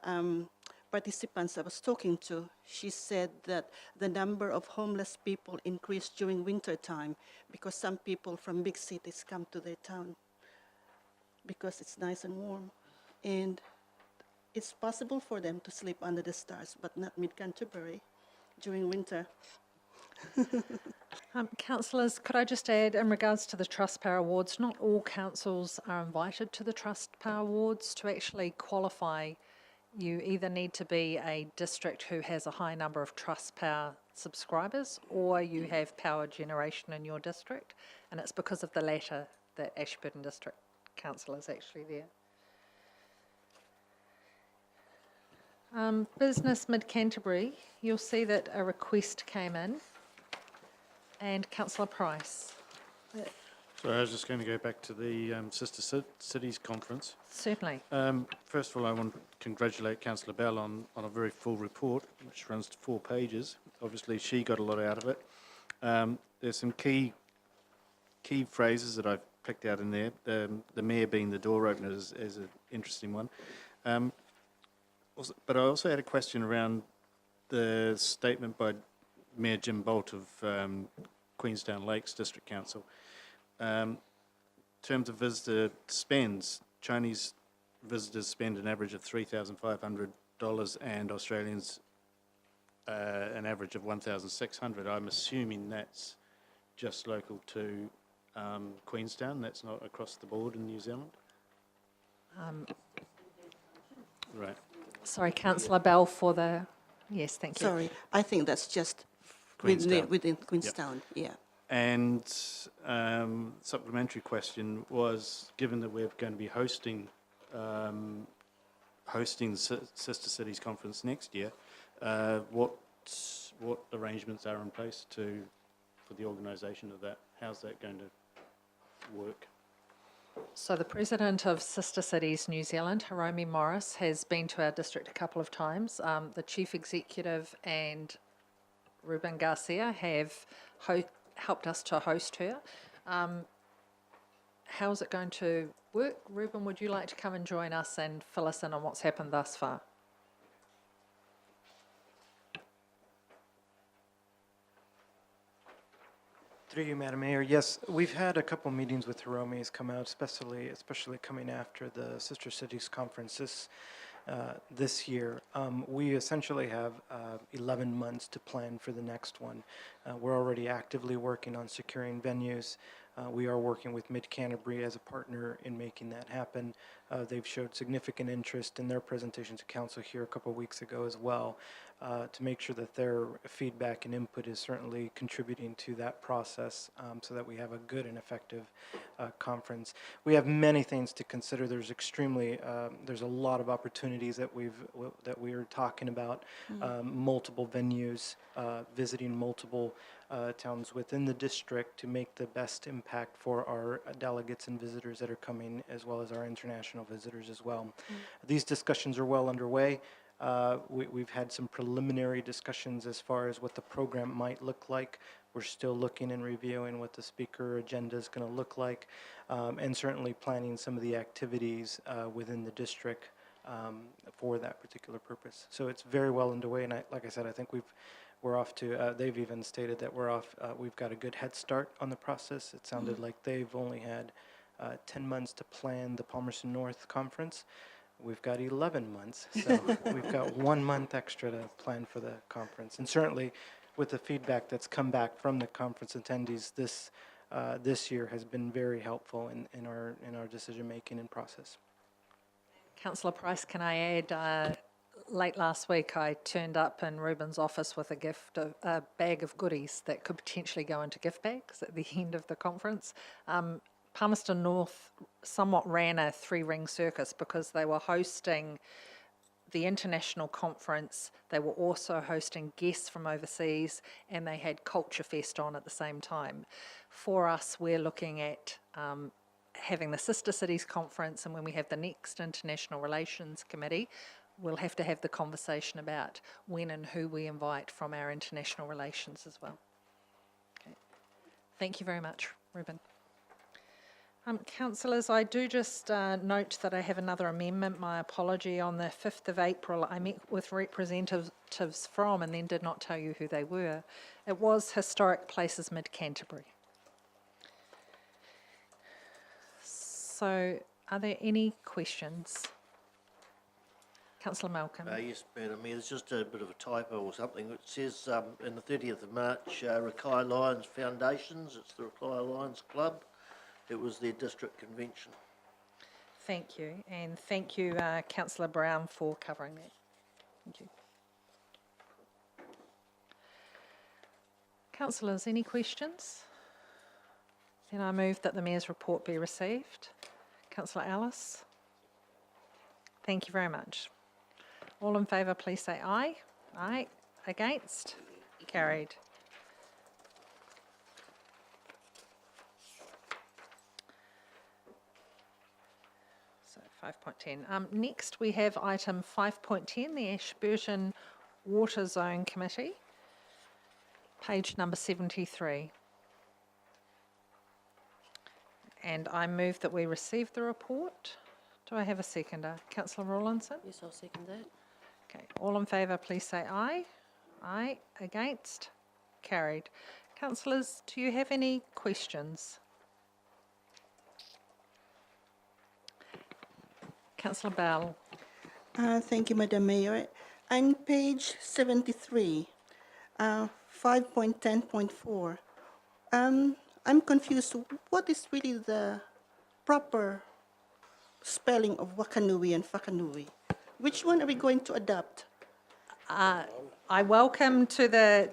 participants I was talking to, she said that the number of homeless people increased during winter time because some people from big cities come to their town because it's nice and warm. And it's possible for them to sleep under the stars, but not mid-Canterbury during winter. Councillors, could I just add, in regards to the Trustpower Awards, not all councils are invited to the Trustpower Awards. To actually qualify, you either need to be a district who has a high number of trust power subscribers, or you have power generation in your district, and it's because of the latter that Ashburton District Council is actually there. Business Mid-Canterbury, you'll see that a request came in, and Councillor Price. So I was just going to go back to the Sister Cities Conference. Certainly. First of all, I want to congratulate Councillor Bell on a very full report, which runs to 4 pages. Obviously, she got a lot out of it. There's some key phrases that I've picked out in there. The mayor being the door opener is an interesting one. But I also had a question around the statement by Mayor Jim Bolt of Queenstown Lakes District Council. In terms of visitor spends, Chinese visitors spend an average of $3,500 and Australians an average of $1,600. I'm assuming that's just local to Queenstown, that's not across the board in New Zealand? Right. Sorry, Councillor Bell for the... Yes, thank you. Sorry, I think that's just Queenstown. within Queenstown, yeah. And supplementary question was, given that we're going to be hosting the Sister Cities Conference next year, what arrangements are in place for the organisation of that? How's that going to work? So the President of Sister Cities New Zealand, Hiromi Morris, has been to our district a couple of times. The Chief Executive and Ruben Garcia have helped us to host her. How's it going to work? Ruben, would you like to come and join us and fill us in on what's happened thus far? Through you, Madam Mayor. Yes, we've had a couple meetings with Hiromi's come out, especially coming after the Sister Cities Conference this year. We essentially have 11 months to plan for the next one. We're already actively working on securing venues. We are working with Mid-Canterbury as a partner in making that happen. They've showed significant interest in their presentation to Council here a couple of weeks ago as well, to make sure that their feedback and input is certainly contributing to that process, so that we have a good and effective conference. We have many things to consider. There's a lot of opportunities that we are talking about, multiple venues, visiting multiple towns within the district to make the best impact for our delegates and visitors that are coming, as well as our international visitors as well. These discussions are well underway. We've had some preliminary discussions as far as what the program might look like. We're still looking and reviewing what the speaker agenda is going to look like, and certainly planning some of the activities within the district for that particular purpose. So it's very well underway, and like I said, I think we're off to, they've even stated that we've got a good head start on the process. It sounded like they've only had 10 months to plan the Palmerston North Conference. We've got 11 months, so we've got 1 month extra to plan for the conference. And certainly, with the feedback that's come back from the conference attendees, this year has been very helpful in our decision-making and process. Councillor Price, can I add, late last week I turned up in Ruben's office with a bag of goodies that could potentially go into gift bags at the end of the conference. Palmerston North somewhat ran a 3-ring circus because they were hosting the international conference, they were also hosting guests from overseas, and they had Culture Fest on at the same time. For us, we're looking at having the Sister Cities Conference, and when we have the next International Relations Committee, we'll have to have the conversation about when and who we invite from our international relations as well. Okay. Thank you very much, Ruben. Councillors, I do just note that I have another amendment. My apology. On the 5th of April, I met with representatives from and then did not tell you who they were. It was Historic Places Mid-Canterbury. So, are there any questions? Councillor Malcolm. Yes, Madam Mayor, there's just a bit of a typo or something. It says in the 30th of March, Rakai Lions Foundations, it's the Rakai Lions Club. It was their district convention. Thank you, and thank you, Councillor Brown, for covering that. Thank you. Councillors, any questions? Then I move that the Mayor's report be received. Councillor Ellis? Thank you very much. All in favour, please say aye. Aye. Against? Carried. So 5.10. Next, we have item 5.10, the Ashburton Water Zone Committee, page number 73. And I move that we receive the report. Do I have a seconder? Councillor Rawlinson? Yes, I'll second that. Okay, all in favour, please say aye. Aye. Against? Carried. Councillors, do you have any questions? Councillor Bell. Thank you, Madam Mayor. On page 73, 5.10.4, I'm confused. What is really the proper spelling of Wakanui and Whakanui? Which one are we going to adopt? I welcome to the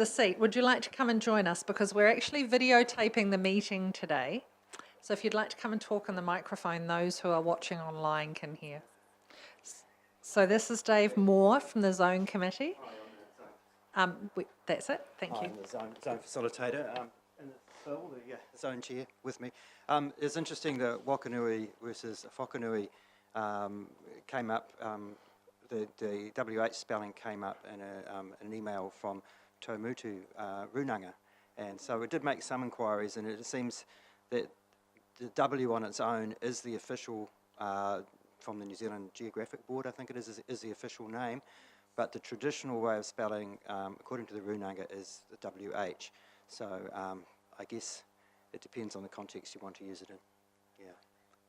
seat. Would you like to come and join us? Because we're actually videotaping the meeting today. So if you'd like to come and talk on the microphone, those who are watching online can hear. So this is Dave Moore from the Zone Committee. That's it. Thank you. I'm the zone facilitator. And Phil, the zone chair, with me. It's interesting that Wakanui versus Whakanui came up. The WH spelling came up in an email from Taumutu Runanga, and so it did make some inquiries, and it seems that the W on its own is the official from the New Zealand Geographic Board, I think it is the official name, but the traditional way of spelling, according to the Runanga, is the WH. So I guess it depends on the context you want to use it in. Yeah,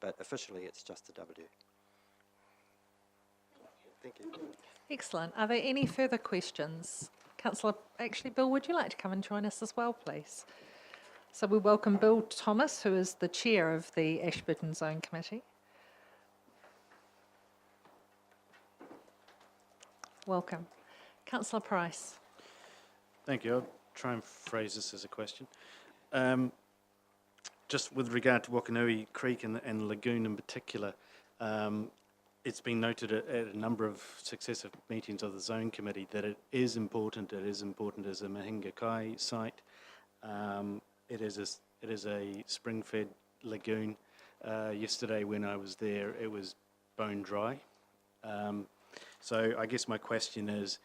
but officially it's just the W. Thank you. Excellent. Are there any further questions? Councillor, actually, Bill, would you like to come and join us as well, please? So we welcome Bill Thomas, who is the chair of the Ashburton Zone Committee. Welcome. Councillor Price. Thank you. I'll try and phrase this as a question. Just with regard to Wakanui Creek and the lagoon in particular, it's been noted at a number of successive meetings of the Zone Committee that it is important as a Mahinga Kai site. It is a spring-fed lagoon. Yesterday when I was there, it was bone dry. So I guess my question is,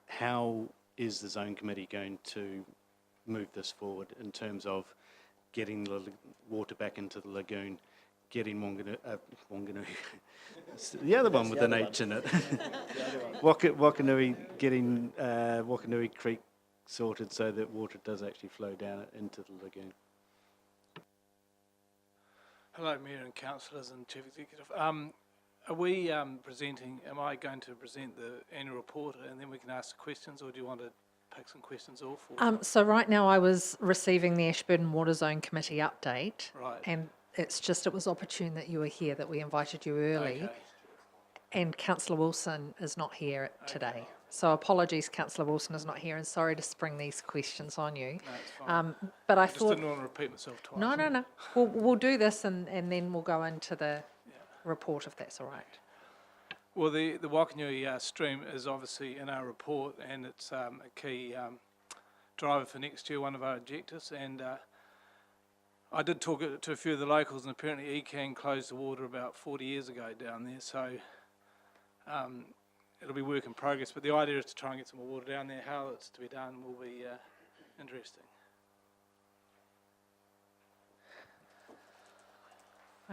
how is the Zone Committee going to move this forward in terms of getting the water back into the lagoon, getting Wanganui, the other one with an H in it, Wakanui, getting Wakanui Creek sorted so that water does actually flow down into the lagoon? Hello, Mayor and Councillors and Chief Executive. Are we am I going to present the annual report and then we can ask questions, or do you want to pick some questions off? So right now I was receiving the Ashburton Water Zone Committee update. Right. And it was opportune that you were here, that we invited you early. Okay. And Councillor Wilson is not here today. So apologies, Councillor Wilson is not here, and sorry to spring these questions on you. No, it's fine. But I just thought... didn't want to repeat myself twice. No. We'll do this and then we'll go into the report, if that's all right. Well, the Wakanui stream is obviously in our report, and it's a key driver for next year, one of our objectives. And I did talk to a few of the locals, and apparently ECAN closed the water about 40 years ago down there, so it'll be work in progress. But the idea is to try and get some more water down there. How it's to be done will be interesting.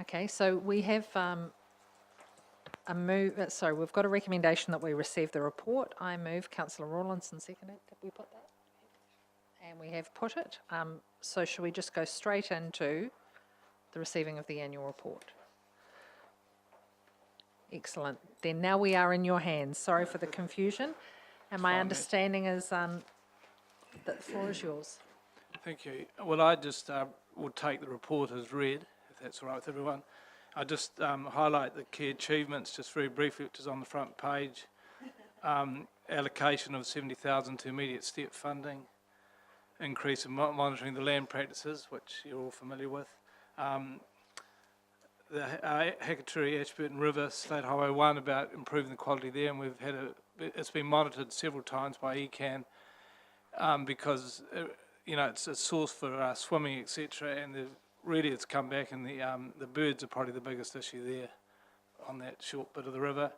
Okay, so we have we've got a recommendation that we receive the report. I move. Councillor Rawlinson seconded. Did we put that? And we have put it. So should we just go straight into the receiving of the annual report? Excellent. Then now we are in your hands. Sorry for the confusion. And my understanding is that the floor is yours. Thank you. Well, I just will take the report as read, if that's all right with everyone. I just highlight the key achievements just very briefly, which is on the front page. Allocation of 70,000 to immediate step funding, increase in monitoring the land practices, which you're all familiar with. The Hakaturi Ashburton River State Highway 1 about improving the quality there, and we've had it's been monitored several times by ECAN because it's a source for swimming, etc. And really it's come back, and the birds are probably the biggest issue there on that short bit of the river.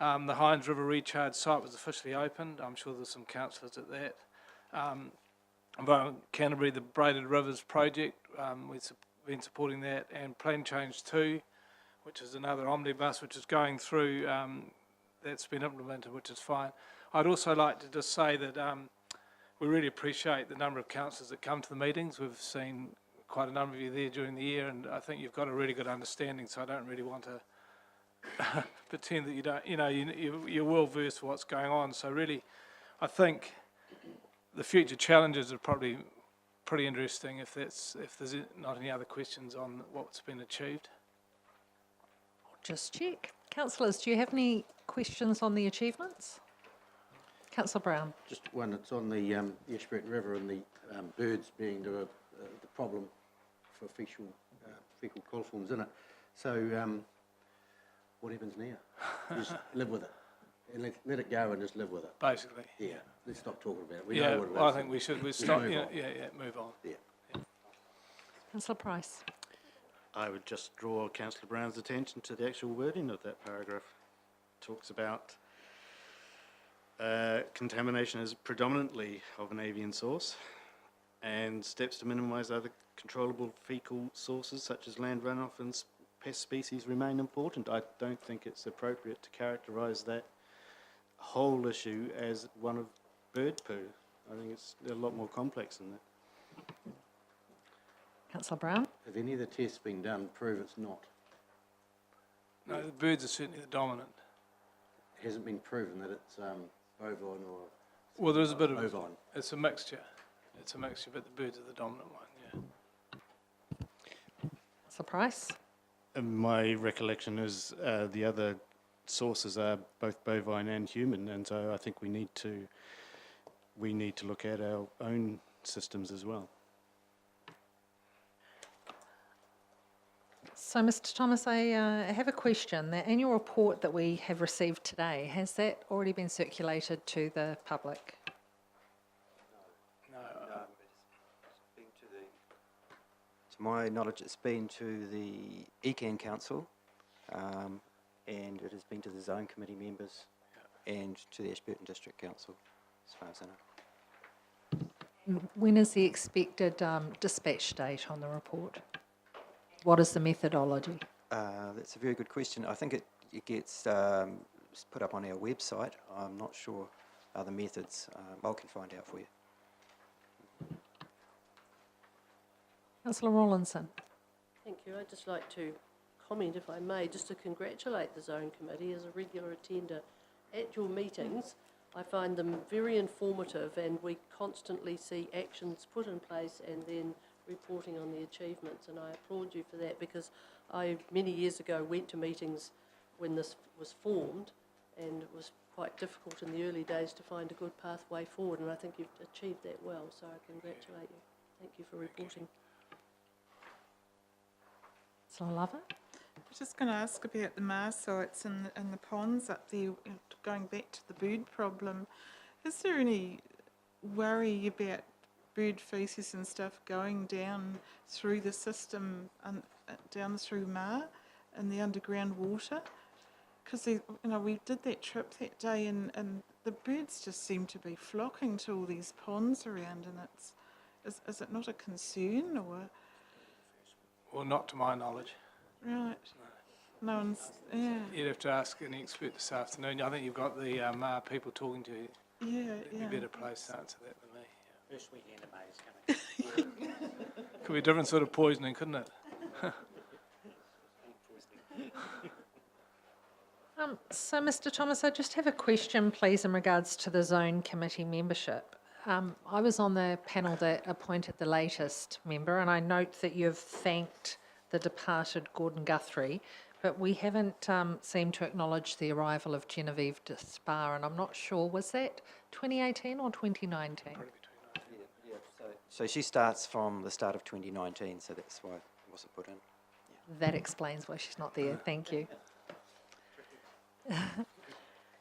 The Hines River recharge site was officially opened. I'm sure there's some councillors at that. Environment Canterbury, the Braided Rivers project, we've been supporting that, and Plan Change 2, which is another omnibus which is going through, that's been implemented, which is fine. I'd also like to just say that we really appreciate the number of councillors that come to the meetings. We've seen quite a number of you there during the year, and I think you've got a really good understanding, so I don't really want to pretend that you don't, you're well versed for what's going on. So really, I think the future challenges are probably pretty interesting if there's not any other questions on what's been achieved. Just check. Councillors, do you have any questions on the achievements? Councillor Brown. Just one, it's on the Ashburton River and the birds being the problem for fecal coliforms in it. So what happens now? Just live with it. And let it go and just live with it. Basically. Yeah. Let's stop talking about it. We Yeah, know what it is. well, I think we should. We stop. move Yeah, on. move on. Yeah. Councillor Price. I would just draw Councillor Brown's attention to the actual wording of that paragraph. It talks about contamination is predominantly of an avian source, and steps to minimise other controllable fecal sources such as land runoff and pest species remain important. I don't think it's appropriate to characterise that whole issue as one of bird poo. I think it's a lot more complex than that. Councillor Brown. Have any of the tests been done prove it's not? No, the birds are certainly the dominant. It hasn't been proven that it's bovine or... Well, there's a bit of bovine. It's a mixture. It's a mixture, but the birds are the dominant one, yeah. Councillor Price. My recollection is the other sources are both bovine and human, and so I think we need to look at our own systems as well. So, Mr. Thomas, I have a question. The annual report that we have received today, has that already been circulated to the public? No. It's been to my knowledge, it's been to the ECAN Council, and it has been to the Zone Committee members and to the Ashburton District Council, as far as I know. When is the expected dispatch date on the report? What is the methodology? That's a very good question. I think it gets put up on our website. I'm not sure the methods. I can find out for you. Councillor Rawlinson. Thank you. I'd just like to comment, if I may, just to congratulate the Zone Committee as a regular attender at your meetings. I find them very informative, and we constantly see actions put in place and then reporting on the achievements, and I applaud you for that, because I, many years ago, went to meetings when this was formed, and it was quite difficult in the early days to find a good pathway forward, and I think you've achieved that well, so I congratulate you. Thank you for reporting. Councillor Lover. I was just going to ask about the Mars sites and the ponds up there, going back to the bird problem. Is there any worry about bird feces and stuff going down through the system and down through Mar and the underground water? Because we did that trip that day, and the birds just seem to be flocking to all these ponds around, and is it not a concern, or? Well, not to my knowledge. Right. No one's, yeah. You'd have to ask an expert this afternoon. I think you've got the people talking to you. Yeah, You'd be better placed to answer that than me. First weekend of May is coming. Could be a different sort of poisoning, couldn't it? So, Mr. Thomas, I just have a question, please, in regards to the Zone Committee membership. I was on the panel that appointed the latest member, and I note that you've thanked the departed Gordon Guthrie, but we haven't seemed to acknowledge the arrival of Genevieve de Spa, and I'm not sure, was that 2018 or 2019? So she starts from the start of 2019, so that's why it wasn't put in. That explains why she's not there. Thank you.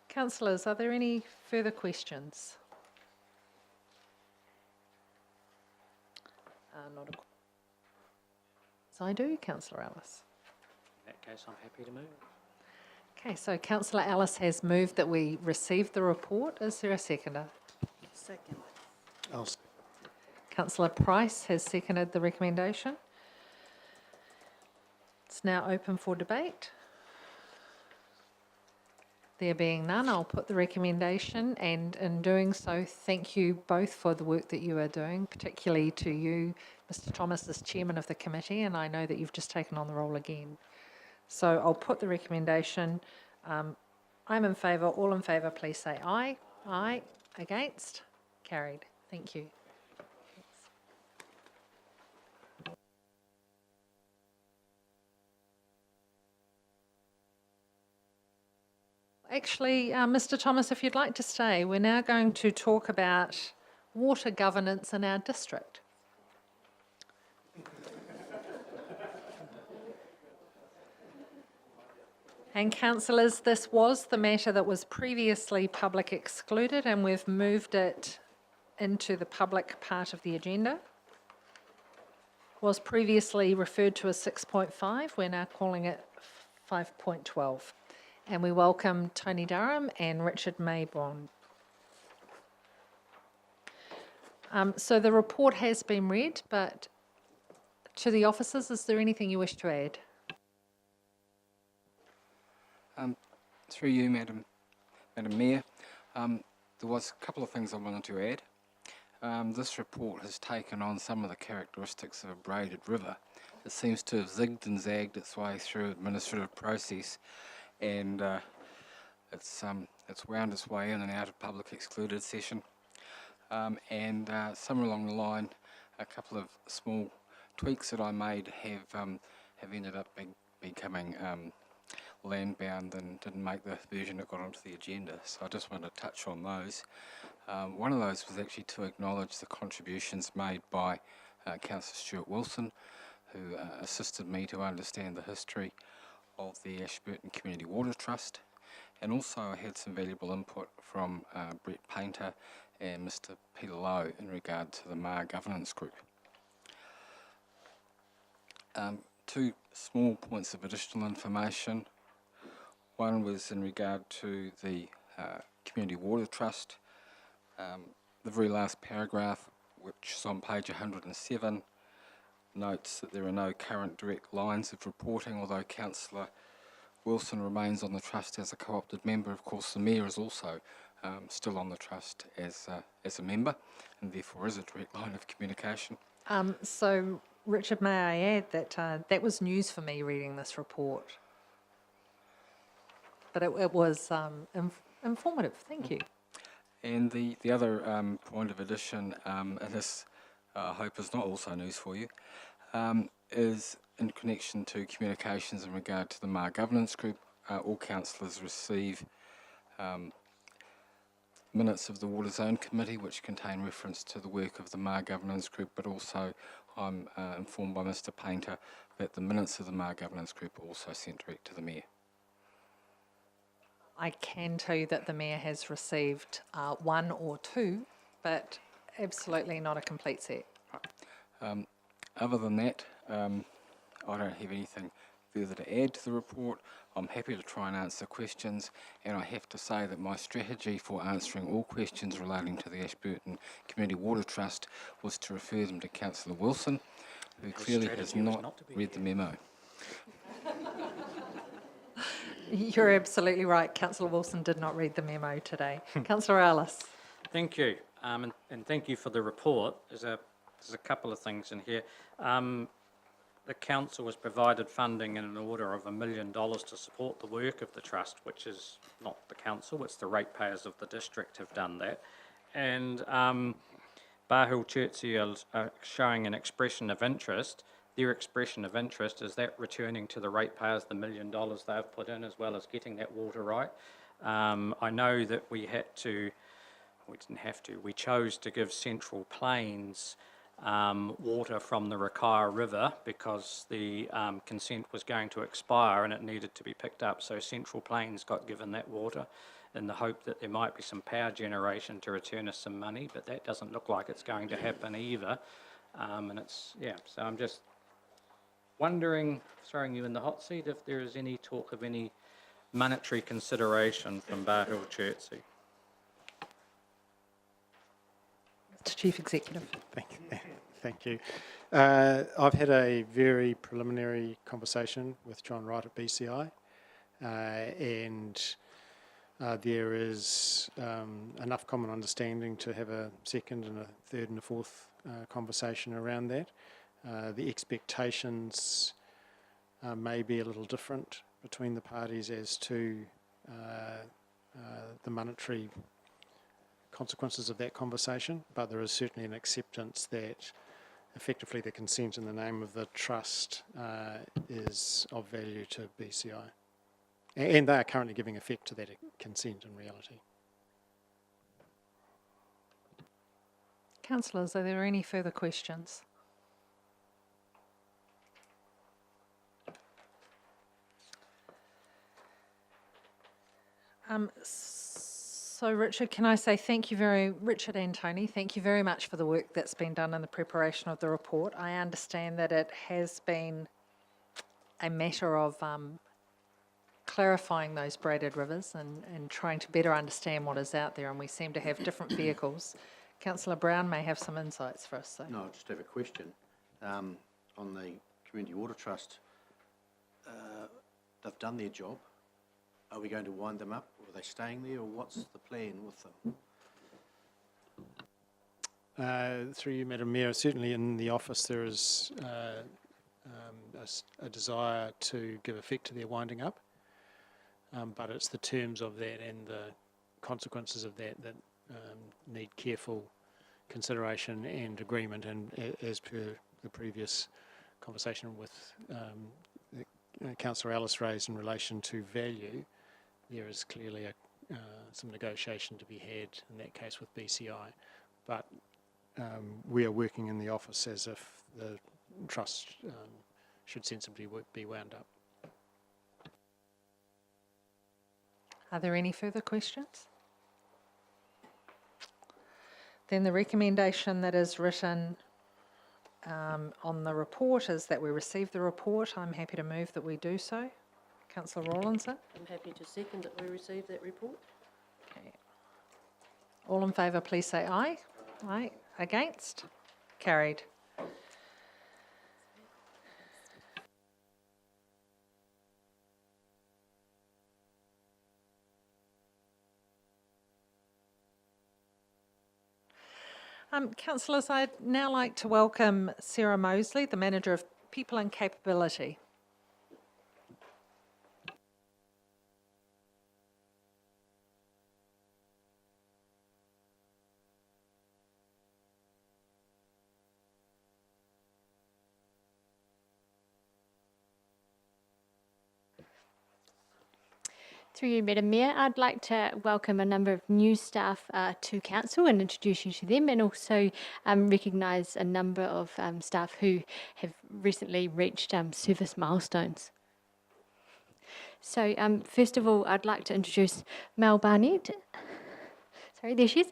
Councillors, are there any further questions? Not a. So I do, Councillor Ellis. In that case, I'm happy to move. Okay, so Councillor Ellis has moved that we receive the report. Is there a seconder? Second. Councillor Price has seconded the recommendation. It's now open for debate. There being none, I'll put the recommendation, and in doing so, thank you both for the work that you are doing, particularly to you, Mr. Thomas, as chairman of the committee, and I know that you've just taken on the role again. So I'll put the recommendation. I'm in favour. All in favour, please say aye. Aye. Against? Carried. Thank you. Actually, Mr. Thomas, if you'd like to stay, we're now going to talk about water governance in our district. And councillors, this was the matter that was previously public excluded, and we've moved it into the public part of the agenda. Was previously referred to as 6.5, we're now calling it 5.12. And we welcome Tony Durham and Richard Mayborn. So the report has been read, but to the officers, is there anything you wish to add? Through you, Madam Mayor, there was a couple of things I wanted to add. This report has taken on some of the characteristics of a braided river. It seems to have zigged and zagged its way through administrative process, and it's wound its way in and out of public excluded session. And somewhere along the line, a couple of small tweaks that I made have ended up becoming land-bound and didn't make the version that got onto the agenda. So I just wanted to touch on those. One of those was actually to acknowledge the contributions made by Councillor Stuart Wilson, who assisted me to understand the history of the Ashburton Community Water Trust, and also I had some valuable input from Brett Painter and Mr. Peter Lowe in regard to the MAR Governance Group. Two small points of additional information. One was in regard to the Community Water Trust. The very last paragraph, which is on page 107, notes that there are no current direct lines of reporting, although Councillor Wilson remains on the trust as a co-opted member. Of course, the Mayor is also still on the trust as a member, and therefore is a direct line of communication. So, Richard, may I add that that was news for me reading this report. But it was informative. Thank you. And the other point of addition, and this I hope is not also news for you, is in connection to communications in regard to the MAR Governance Group. All councillors receive minutes of the Water Zone Committee, which contain reference to the work of the MAR Governance Group, but also I'm informed by Mr. Painter that the minutes of the MAR Governance Group are also sent direct to the Mayor. I can tell you that the Mayor has received one or two, but absolutely not a complete set. Other than that, I don't have anything further to add to the report. I'm happy to try and answer questions, and I have to say that my strategy for answering all questions relating to the Ashburton Community Water Trust was to refer them to Councillor Wilson, who clearly has not read the memo. You're absolutely right. Councillor Wilson did not read the memo today. Councillor Ellis. Thank you, and thank you for the report. There's a couple of things in here. The council was provided funding in an order of $1 million to support the work of the trust, which is not the council, it's the ratepayers of the district have done that. And Bar Hill Churchill are showing an expression of interest their expression of interest, is that returning to the ratepayers the $1 million they've put in, as well as getting that water right. I know that we didn't have to, we chose to give Central Plains water from the Rakaia River because the consent was going to expire and it needed to be picked up. So Central Plains got given that water in the hope that there might be some power generation to return us some money, but that doesn't look like it's going to happen either. And it's, yeah, so I'm just wondering, throwing you in the hot seat, if there is any talk of any monetary consideration from Bar Hill Chertsey. Mr. Chief Executive. Thank you. I've had a very preliminary conversation with John Wright at BCI, and there is enough common understanding to have a second and a third and a fourth conversation around that. The expectations may be a little different between the parties as to the monetary consequences of that conversation, but there is certainly an acceptance that effectively the consent in the name of the trust is of value to BCI. And they are currently giving effect to that consent in reality. Councillors, are there any further questions? So Richard, can I say Richard and Tony, thank you very much for the work that's been done in the preparation of the report. I understand that it has been a matter of clarifying those braided rivers and trying to better understand what is out there, and we seem to have different vehicles. Councillor Brown may have some insights for us. So. No, I just have a question. On the Community Water Trust, they've done their job. Are we going to wind them up, or are they staying there, or what's the plan with them? Through you, Madam Mayor, certainly in the office there is a desire to give effect to their winding up, but it's the terms of that and the consequences of that that need careful consideration and agreement, and as per the previous conversation with Councillor Ellis raised in relation to value, there is clearly some negotiation to be had in that case with BCI, but we are working in the office as if the trust should sensibly be wound up. Are there any further questions? Then the recommendation that is written on the report is that we receive the report. I'm happy to move that we do so. Councillor Rawlinson. I'm happy to second that we receive that report. Okay. All in favour, please say aye. Aye. Against? Carried. Councillors, I'd now like to welcome Sarah Mosley, the Manager of People and Capability. Through you, Madam Mayor, I'd like to welcome a number of new staff to Council and introduce you to them, and also recognise a number of staff who have recently reached service milestones. So first of all, I'd like to introduce Mel Barnett. Sorry, there she is.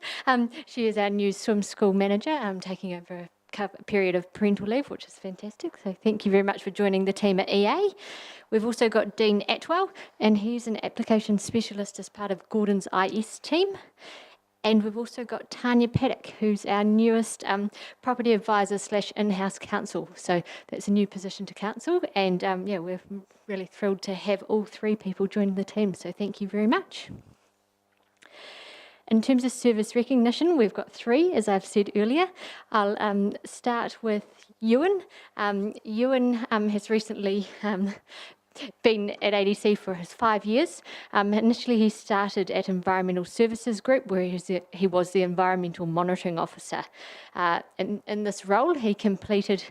She is our new swim school manager, taking over a period of parental leave, which is fantastic. So thank you very much for joining the team at EA. We've also got Dean Atwell, and he's an application specialist as part of Gordon's IS team. And we've also got Tanya Paddock, who's our newest property advisor / in-house counsel. So that's a new position to council, and yeah, we're really thrilled to have all three people joining the team. So thank you very much. In terms of service recognition, we've got three, as I've said earlier. I'll start with Ewan. Ewan has recently been at ADC for his 5 years. Initially, he started at Environmental Services Group, where he was the Environmental Monitoring Officer. In this role, he completed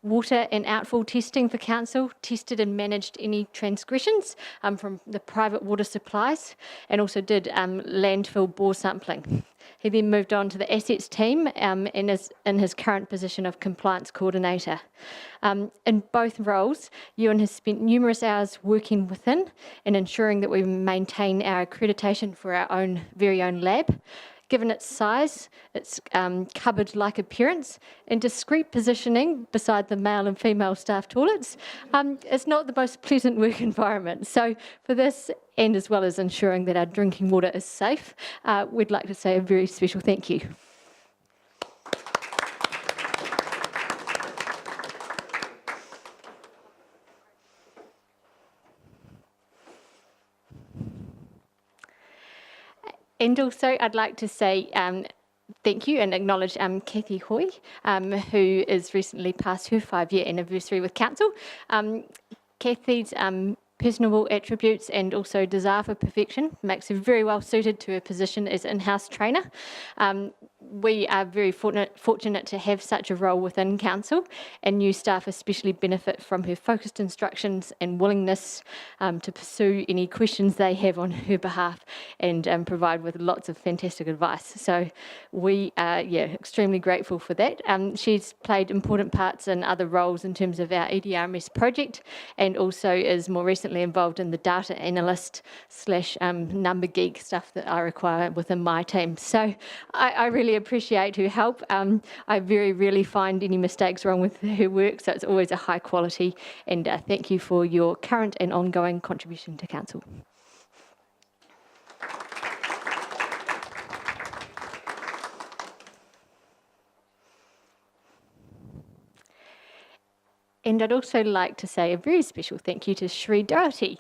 water and outfall testing for council, tested and managed any transgressions from the private water supplies, and also did landfill bore sampling. He then moved on to the assets team and is in his current position of compliance coordinator. In both roles, Ewan has spent numerous hours working within and ensuring that we maintain our accreditation for our very own lab. Given its size, its cupboard-like appearance, and discreet positioning beside the male and female staff toilets, it's not the most pleasant work environment. So for this, and as well as ensuring that our drinking water is safe, we'd like to say a very special thank you. And also, I'd like to say thank you and acknowledge Kathy Hoy, who is recently past her 5-year anniversary with Council. Kathy's personable attributes and also desire for perfection makes her very well suited to her position as in-house trainer. We are very fortunate to have such a role within Council, and new staff especially benefit from her focused instructions and willingness to pursue any questions they have on her behalf and provide with lots of fantastic advice. So we are extremely grateful for that. She's played important parts in other roles in terms of our EDRMS project, and also is more recently involved in the data analyst / number geek stuff that I require within my team. So I really appreciate her help. I very rarely find any mistakes wrong with her work, so it's always a high quality, and thank you for your current and ongoing contribution to Council. And I'd also like to say a very special thank you to Cherie Doherty.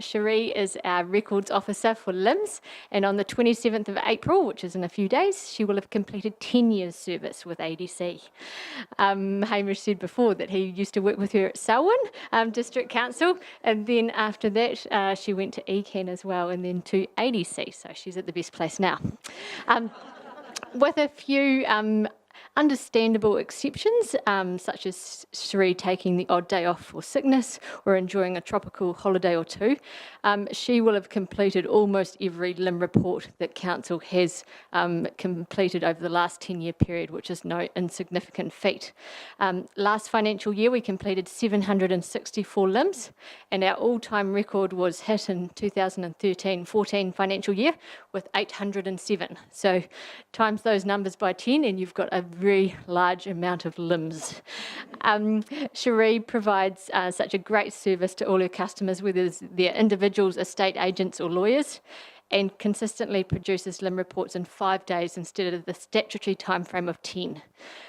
Cherie is our records officer for LIMS, and on the 27th of April, which is in a few days, she will have completed 10 years service with ADC. Hamish said before that he used to work with her at Selwyn District Council, and then after that she went to ECAN as well, and then to ADC, so she's at the best place now. With a few understandable exceptions, such as Cherie taking the odd day off for sickness or enjoying a tropical holiday or two, she will have completed almost every LIM report that Council has completed over the last 10-year period, which is no insignificant feat. Last financial year, we completed 764 LIMs, and our all-time record was hit in 2013-14 financial year with 807. So times those numbers by 10 and you've got a very large amount of LIMs. Cherie provides such a great service to all her customers, whether they're individuals, estate agents or lawyers, and consistently produces LIM reports in 5 days instead of the statutory timeframe of 10.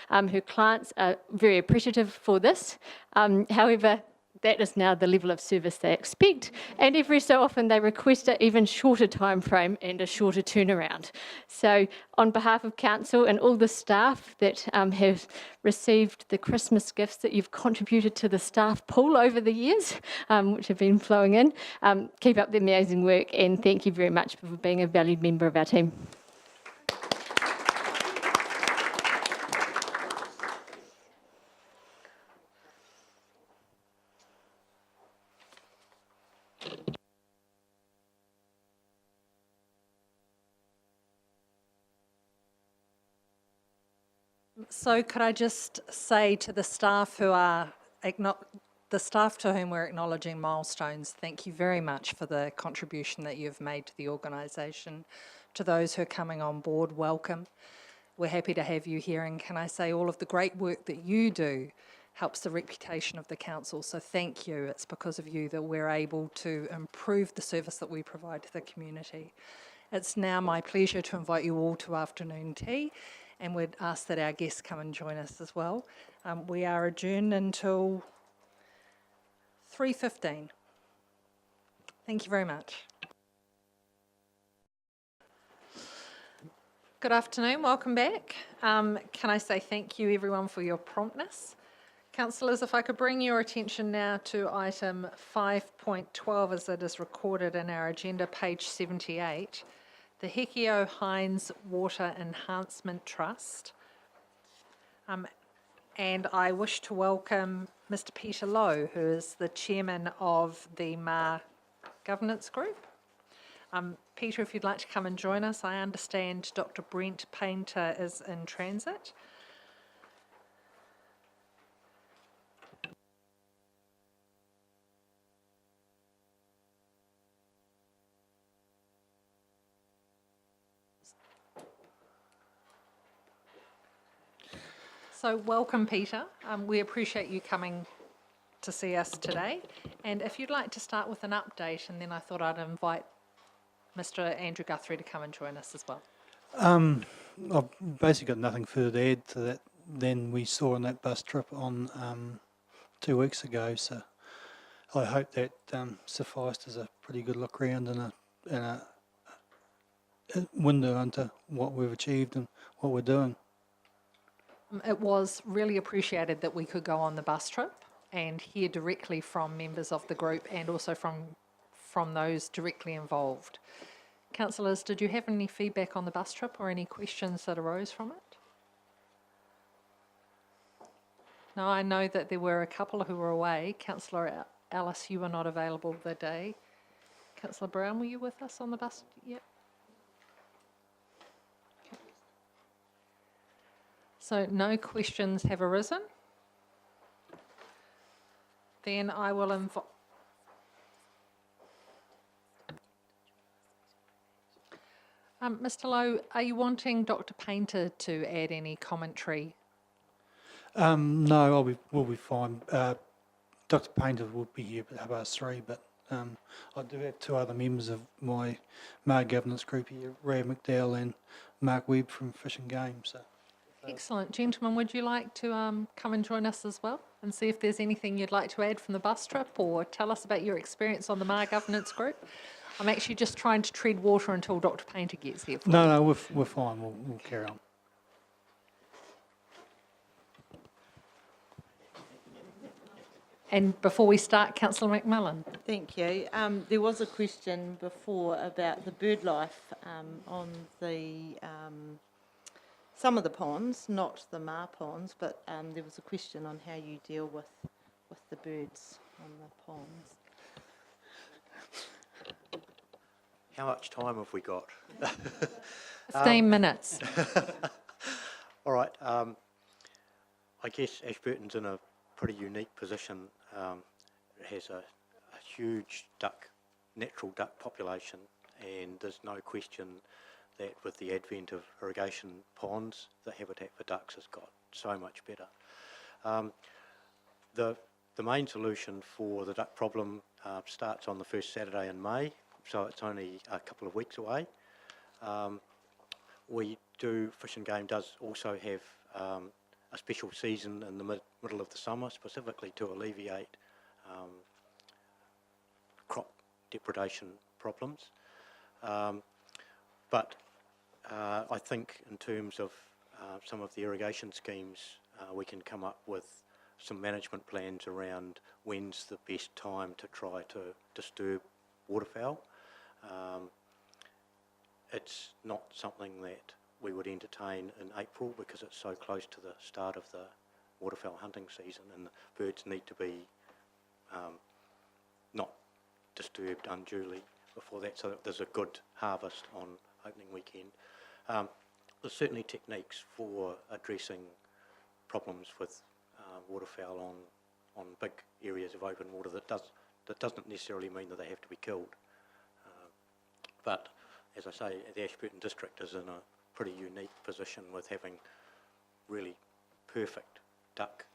Her clients are very appreciative for this. However, that is now the level of service they expect, and every so often they request an even shorter time frame and a shorter turnaround. So on behalf of Council and all the staff that have received the Christmas gifts that you've contributed to the staff pool over the years, which have been flowing in, keep up the amazing work, and thank you very much for being a valued member of our team. So could I just say to the staff to whom we're acknowledging milestones, thank you very much for the contribution that you've made to the organisation. To those who are coming on board, welcome. We're happy to have you here, and can I say all of the great work that you do helps the reputation of the council, so thank you. It's because of you that we're able to improve the service that we provide to the community. It's now my pleasure to invite you all to afternoon tea, and we'd ask that our guests come and join us as well. We are adjourned until 3:15. Thank you very much. Good afternoon, welcome back. Can I say thank you everyone for your promptness. Councillors, if I could bring your attention now to item 5.12 as it is recorded in our agenda, page 78, the Hekio Hines Water Enhancement Trust. And I wish to welcome Mr. Peter Lowe, who is the chairman of the MAR Governance Group. Peter, if you'd like to come and join us, I understand Dr. Brent Painter is in transit. So welcome, Peter. We appreciate you coming to see us today. And if you'd like to start with an update, and then I thought I'd invite Mr. Andrew Guthrie to come and join us as well. I've basically got nothing further to add to that than we saw on that bus trip on 2 weeks ago. So I hope that sufficed as a pretty good look around and a window into what we've achieved and what we're doing. It was really appreciated that we could go on the bus trip and hear directly from members of the group and also from those directly involved. Councillors, did you have any feedback on the bus trip or any questions that arose from it? No, I know that there were a couple who were away. Councillor Alice, you were not available the day. Councillor Brown, were you with us on the bus? Yep. Okay. So no questions have arisen. Then I will invite... Mr. Lowe, are you wanting Dr. Painter to add any commentary? No, we'll be fine. Dr. Painter will be here at 3:30, but I do have two other members of my MAR governance group here, Ray McDowell and Mark Webb from Fish and Game. So. Excellent. Gentlemen, would you like to come and join us as well and see if there's anything you'd like to add from the bus trip or tell us about your experience on the MAR governance group? I'm actually just trying to tread water until Dr. Painter gets here. No, we're fine. We'll carry on. And before we start, Councillor McMillan. Thank you. There was a question before about the bird life on the some of the ponds, not the MAR ponds, but there was a question on how you deal with the birds on the ponds. How much time have we got? 15 minutes. All right. I guess Ashburton's in a pretty unique position. It has a huge natural duck population, and there's no question that with the advent of irrigation ponds, the habitat for ducks has got so much better. The main solution for the duck problem starts on the first Saturday in May, so it's only a couple of weeks away. Fish and Game does also have a special season in the middle of the summer, specifically to alleviate crop depredation problems. But I think in terms of some of the irrigation schemes, we can come up with some management plans around when's the best time to try to disturb waterfowl. It's not something that we would entertain in April because it's so close to the start of the waterfowl hunting season, and the birds need to be not disturbed unduly before that, so that there's a good harvest on opening weekend. There's certainly techniques for addressing problems with waterfowl on big areas of open water. That doesn't necessarily mean that they have to be killed. But as I say, the Ashburton District is in a pretty unique position with having really perfect duck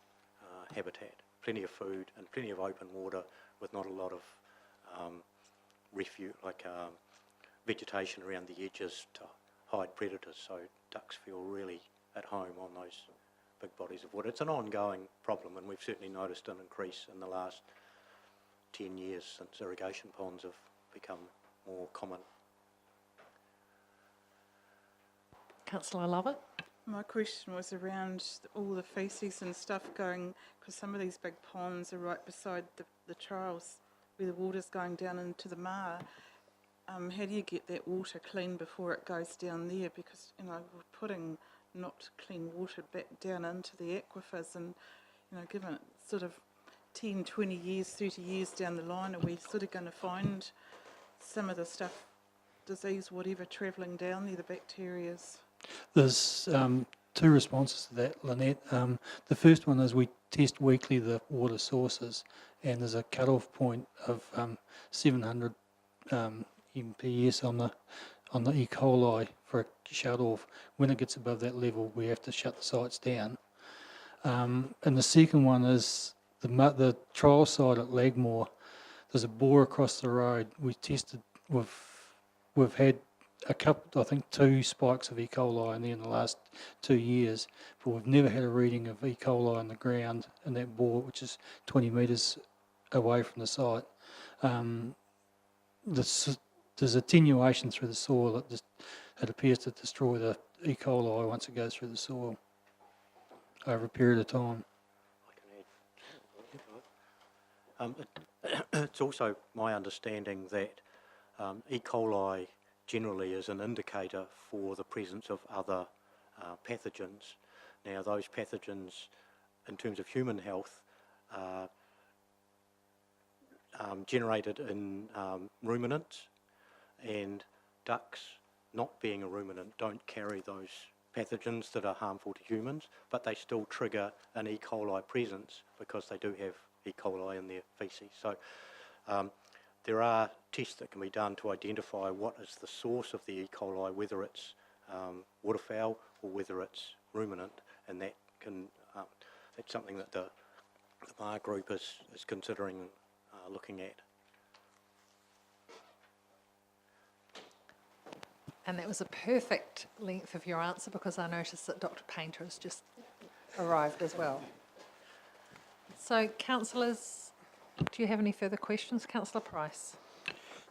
habitat, plenty of food and plenty of open water with not a lot of vegetation around the edges to hide predators, so ducks feel really at home on those big bodies of water. It's an ongoing problem, and we've certainly noticed an increase in the last 10 years since irrigation ponds have become more common. Councillor Lovett. My question was around all the faeces and stuff going, because some of these big ponds are right beside the trails where the water's going down into the maar. How do you get that water clean before it goes down there? Because, we're putting not clean water back down into the aquifers, and, given it sort of 10, 20 years, 30 years down the line, are we sort of going to find some of the stuff, disease, whatever, travelling down there, the bacterias? There's two responses to that, Lynette. The first one is we test weekly the water sources, and there's a cut-off point of 700 MPS on the E. coli for a shut-off. When it gets above that level, we have to shut the sites down. And the second one is the trial site at Lagmore. There's a bore across the road. We tested. We've had a couple, I think 2 spikes of E. coli in there in the last 2 years, but we've never had a reading of E. coli on the ground in that bore, which is 20 metres away from the site. There's attenuation through the soil. It appears to destroy the E. coli once it goes through the soil over a period of time. It's also my understanding that E. coli generally is an indicator for the presence of other pathogens. Now, those pathogens, in terms of human health, are generated in ruminants, and ducks, not being a ruminant, don't carry those pathogens that are harmful to humans, but they still trigger an E. coli presence because they do have E. coli in their faeces. So there are tests that can be done to identify what is the source of the E. coli, whether it's waterfowl or whether it's ruminant, and that can that's something that the MAR group is considering looking at. And that was a perfect length of your answer, because I noticed that Dr. Painter has just arrived as well. So, councillors, do you have any further questions? Councillor Price.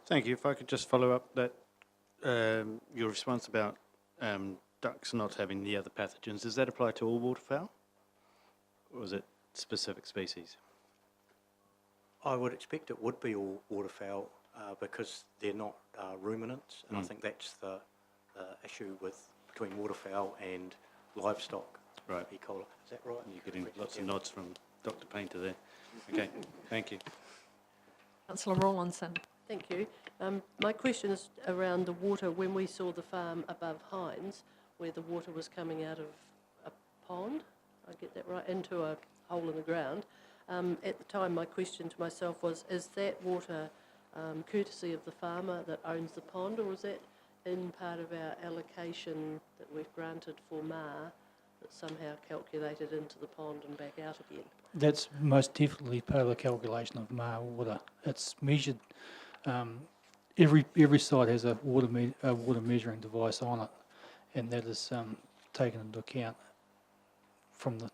Thank you. If I could just follow up that your response about ducks not having the other pathogens, does that apply to all waterfowl, or is it specific species? I would expect it would be all waterfowl because they're not ruminants, and I think that's the issue between waterfowl and livestock. Right. E. coli. Is that right? You're getting lots of nods from Dr. Painter there. Okay, thank you. Councillor Rawlinson. Thank you. My question is around the water. When we saw the farm above Hines, where the water was coming out of a pond, I get that right, into a hole in the ground, at the time my question to myself was, is that water courtesy of the farmer that owns the pond, or is that in part of our allocation that we've granted for MAR that's somehow calculated into the pond and back out again? That's most definitely part of the calculation of MAR water. It's measured. Every site has a water measuring device on it, and that is taken into account from the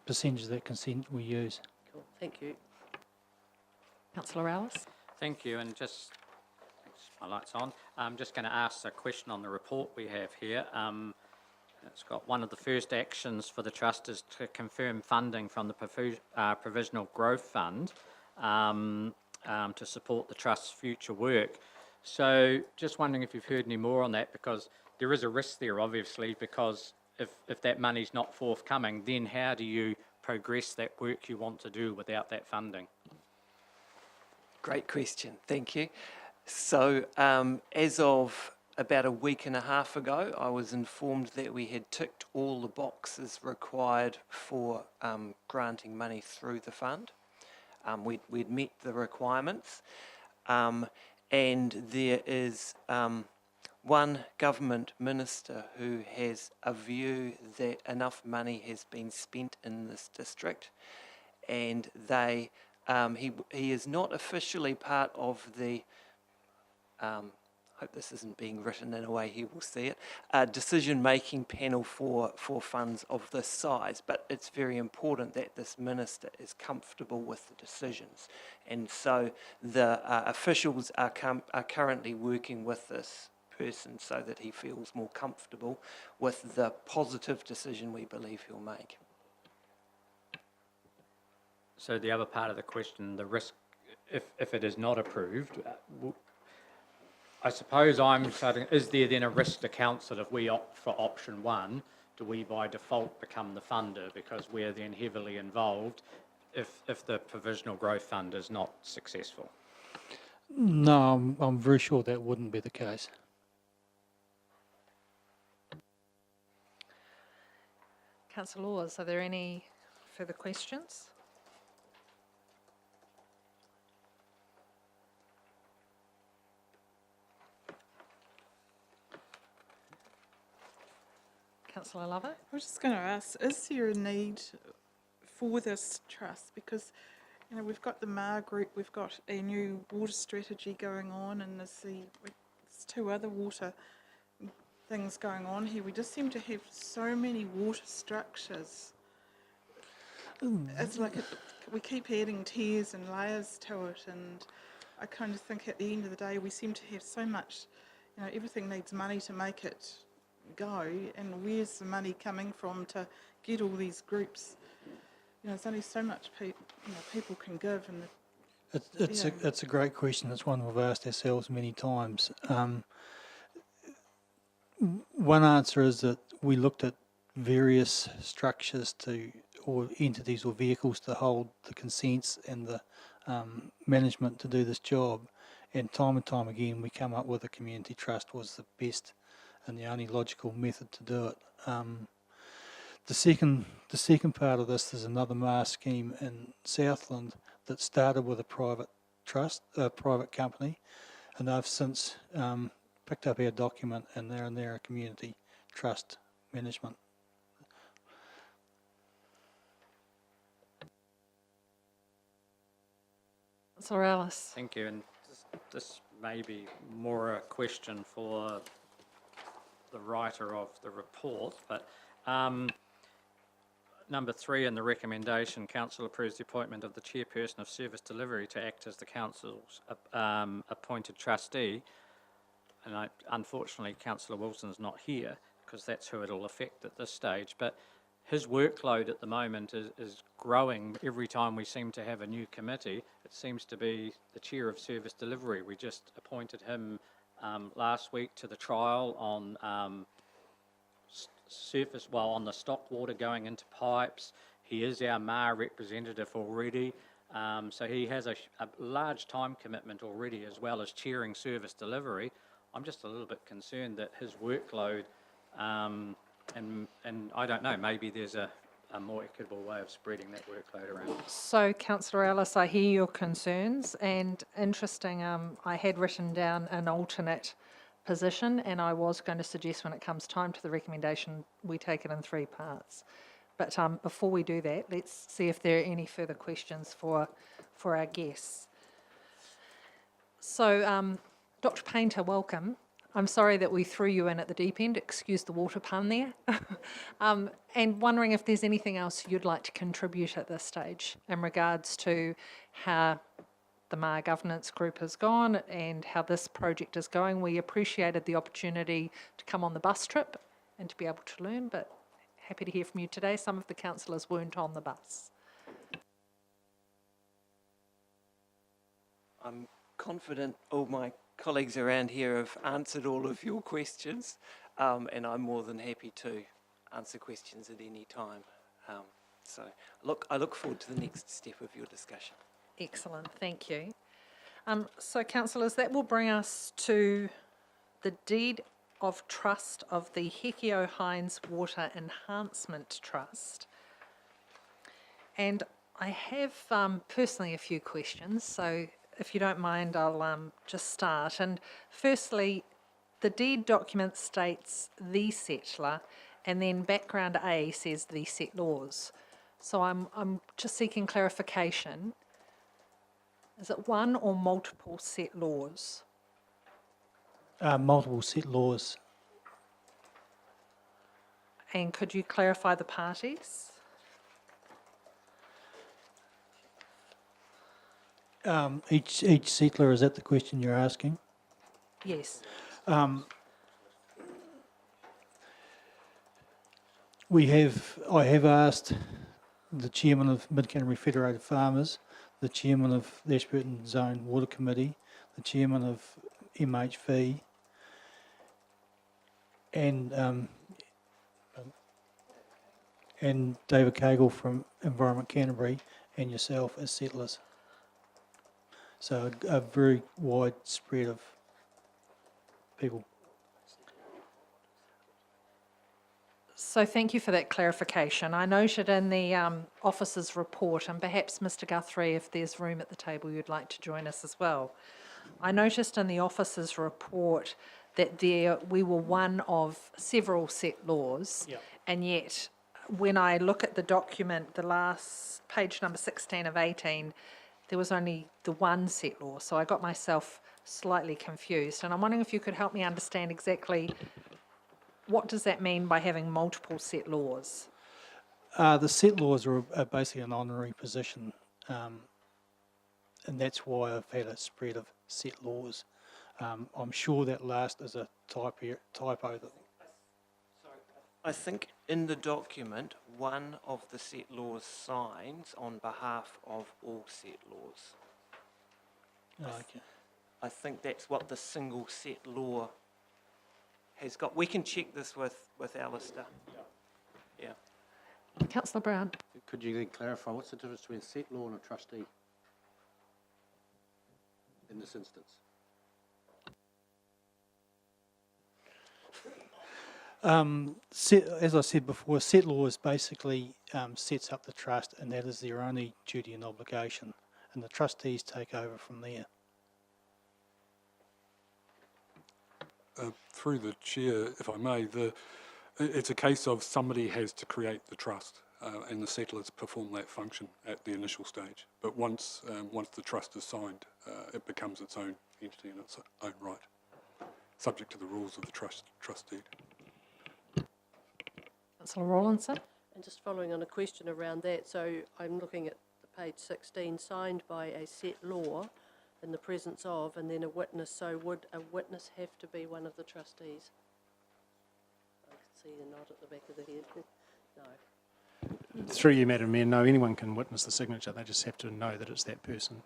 percentage of that consent we use. Cool. Thank you. Councillor Ellis. Thank you, and just, my light's on. I'm just going to ask a question on the report we have here. It's got one of the first actions for the Trust is to confirm funding from the Provisional Growth Fund to support the Trust's future work. So just wondering if you've heard any more on that, because there is a risk there, obviously, because if that money's not forthcoming, then how do you progress that work you want to do without that funding? Great question, thank you. So as of about a week and a half ago, I was informed that we had ticked all the boxes required for granting money through the fund. We'd met the requirements, and there is one government minister who has a view that enough money has been spent in this district, and he is not officially part of the hope this isn't being written in a way he will see it, decision-making panel for funds of this size, but it's very important that this minister is comfortable with the decisions. And so the officials are currently working with this chairperson so that he feels more comfortable with the positive decision we believe he'll make. So the other part of the question, the risk, if it is not approved, I suppose I'm starting, is there then a risk to council if we opt for option one? Do we by default become the funder because we're then heavily involved if the provisional growth fund is not successful? No, I'm very sure that wouldn't be the case. Councillor Laws, are there any further questions? Councillor Lovett? I was just going to ask, is there a need for this trust? Because, you know, we've got the MAR group, we've got a new water strategy going on, and there's two other water things going on here. We just seem to have so many water structures. It's like we keep adding tiers and layers to it, and I kind of think at the end of the day we seem to have so much, you know, everything needs money to make it go, and where's the money coming from to get all these groups? You know, there's only so much people can give, and It's a great question. It's one we've asked ourselves many times. One answer is that we looked at various structures or entities or vehicles to hold the consents and the management to do this job, and time again we come up with a community trust was the best and the only logical method to do it. The second part of this is another MAR scheme in Southland that started with a private trust, a private company, and they've since picked up our document and they're in their community trust management. Councillor Ellis. Thank you, and this may be more a question for the writer of the report, but number 3 in the recommendation, council approves the appointment of the chairperson of service delivery to act as the council's appointed trustee, and unfortunately councillor Wilson's not here because that's who it'll affect at this stage, but his workload at the moment is growing every time we seem to have a new committee. It seems to be the chair of service delivery. We just appointed him last week to the trial on on the stock water going into pipes. He is our MAR representative already, so he has a large time commitment already as well as chairing service delivery. I'm just a little bit concerned that his workload, and I don't know, maybe there's a more equitable way of spreading that workload around. So, Councillor Ellis, I hear your concerns, and interesting, I had written down an alternate position, and I was going to suggest when it comes time to the recommendation, we take it in 3 parts. But before we do that, let's see if there are any further questions for our guests. So, Dr. Painter, welcome. I'm sorry that we threw you in at the deep end, excuse the water pun there. And wondering if there's anything else you'd like to contribute at this stage in regards to how the MAR governance group has gone and how this project is going. We appreciated the opportunity to come on the bus trip and to be able to learn, but happy to hear from you today. Some of the councillors weren't on the bus. I'm confident all my colleagues around here have answered all of your questions, and I'm more than happy to answer questions at any time. So I look forward to the next step of your discussion. Excellent, thank you. So, councillors, that will bring us to the deed of trust of the Hekio Hines Water Enhancement Trust. And I have personally a few questions, so if you don't mind, I'll just start. And firstly, the deed document states the settler, and then background A says the settlors. So I'm just seeking clarification. Is it one or multiple settlors? Multiple settlors. And could you clarify the parties? Each settler, is that the question you're asking? Yes. I have asked the chairman of Mid-Canterbury Federated Farmers, the chairman of the Ashburton Zone Water Committee, the chairman of MHV, and David Cagle from Environment Canterbury, and yourself as settlers. So a very wide spread of people. So thank you for that clarification. I noted in the officer's report, and perhaps Mr Guthrie, if there's room at the table, you'd like to join us as well. I noticed in the officer's report that we were one of several set laws, and yet when I look at the document, the last page number 16 of 18, there was only the one set law. So I got myself slightly confused, and I'm wondering if you could help me understand exactly what does that mean by having multiple set laws? The set laws are basically an honorary position, and that's why I've had a spread of set laws. I'm sure that last is a typo. I think in the document, one of the set laws signs on behalf of all set laws. Okay. I think that's what the single set law has got. We can check this with Alistair. Yeah. Councillor Brown. Could you then clarify what's the difference between a set law and a trustee in this instance? As I said before, set law is basically sets up the trust, and that is their only duty and obligation, and the trustees take over from there. Through the chair, if I may, it's a case of somebody has to create the trust, and the settlers perform that function at the initial stage. But once the trust is signed, it becomes its own entity in its own right, subject to the rules of the trust deed. Councillor Rawlinson. And just following on a question around that, so I'm looking at the page 16, signed by a set law in the presence of, and then a witness. So would a witness have to be one of the trustees? I can see the nod at the back of the head. No. Through you, Madam Mayor, no, anyone can witness the signature. They just have to know that it's that person.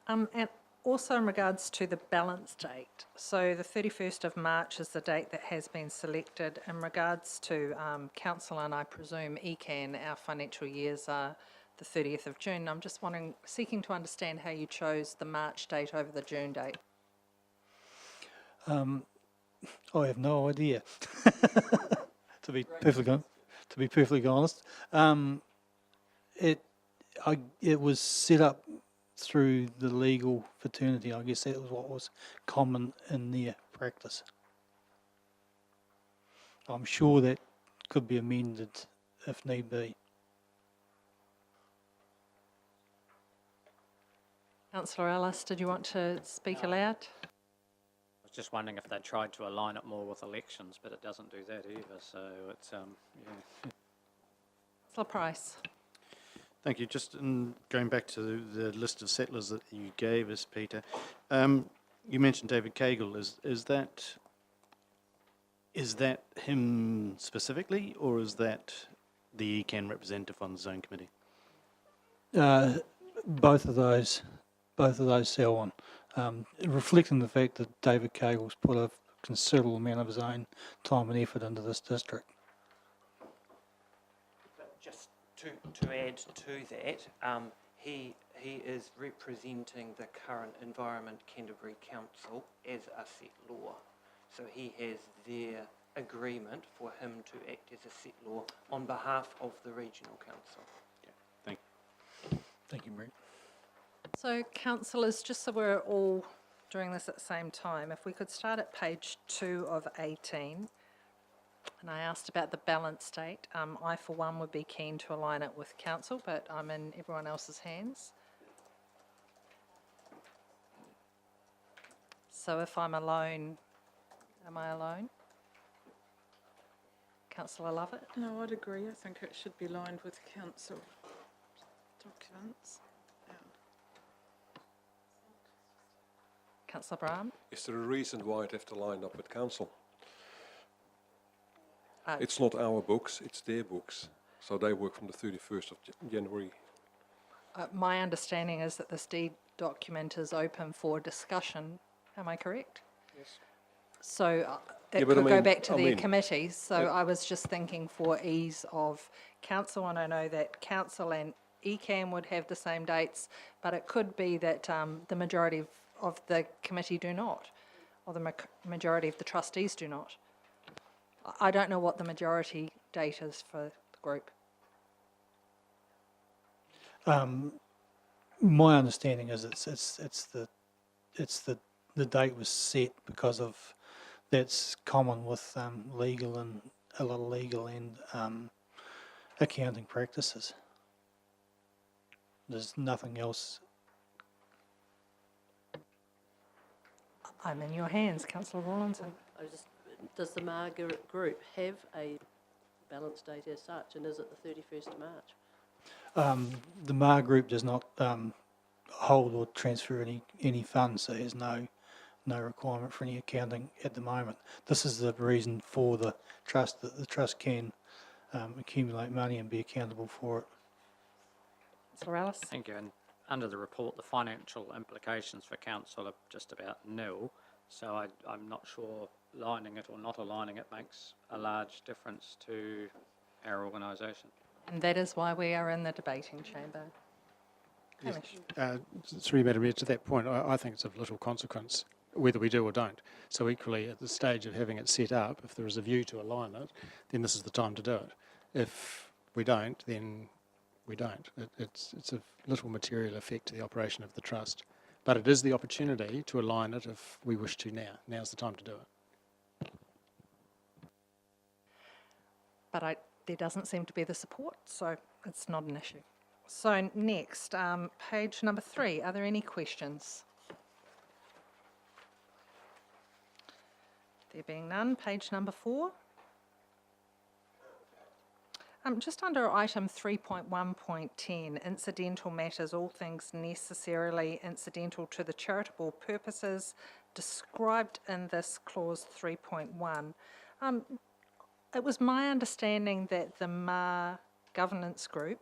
And also in regards to the balance date, so the 31st of March is the date that has been selected. In regards to council and I presume ECAN, our financial years are the 30th of June. I'm just wondering, seeking to understand how you chose the March date over the June date. I have no idea, to be perfectly honest. It was set up through the legal fraternity. I guess that was what was common in their practice. I'm sure that could be amended if need be. Councillor Ellis, did you want to speak aloud? I was just wondering if they tried to align it more with elections, but it doesn't do that either, so it's, yeah. Councillor Price. Thank you. Just going back to the list of settlers that you gave us, Peter, you mentioned David Cagle. Is that him specifically, or is that the ECAN representative on the zone committee? Both of those sell on, reflecting the fact that David Cagle's put a considerable amount of his own time and effort into this district. Just to add to that, he is representing the current Environment Canterbury Council as a set law. So he has their agreement for him to act as a set law on behalf of the Regional Council. Yeah, thank you. Thank you, Marie. So, councillors, just so we're all doing this at the same time, if we could start at page 2 of 18. And I asked about the balance date. I, for one, would be keen to align it with council, but I'm in everyone else's hands. So if I'm alone, am I alone? Councillor Lovett? No, I'd agree. I think it should be lined with council documents. Councillor Braham? Is there a reason why I'd have to line up with council? Uh, It's not our books, it's their books. So they work from the 31st of January. My understanding is that this deed document is open for discussion. Am I correct? Yes. So Yeah, it but I could go mean- back to I their mean, committees. So I was just thinking for ease of council, and I know that council and ECAN would have the same dates, but it could be that the majority of the committee do not, or the majority of the trustees do not. I don't know what the majority date is for the group. My understanding is the date was set because of that's common with legal and a lot of legal and accounting practices. There's nothing else. I'm in your hands, Councillor Rawlinson. Does the MAR group have a balance date as such, and is it the 31st of March? The MAR group does not hold or transfer any funds, so there's no requirement for any accounting at the moment. This is the reason for the trust, that the trust can accumulate money and be accountable for it. Councillor Ellis? Thank you. And under the report, the financial implications for council are just about nil. So I'm not sure aligning it or not aligning it makes a large difference to our organisation. And that is why we are in the debating chamber. Hamish. Through you, Madam Mayor, to that point, I think it's of little consequence whether we do or don't. So equally, at the stage of having it set up, if there is a view to align it, then this is the time to do it. If we don't, then we don't. It's of little material effect to the operation of the trust. But it is the opportunity to align it if we wish to now. Now's the time to do it. But there doesn't seem to be the support, so it's not an issue. So next, page number 3. Are there any questions? There being none, page number 4. Just under item 3.1.10, incidental matters, all things necessarily incidental to the charitable purposes described in this clause 3.1. It was my understanding that the MAR governance group,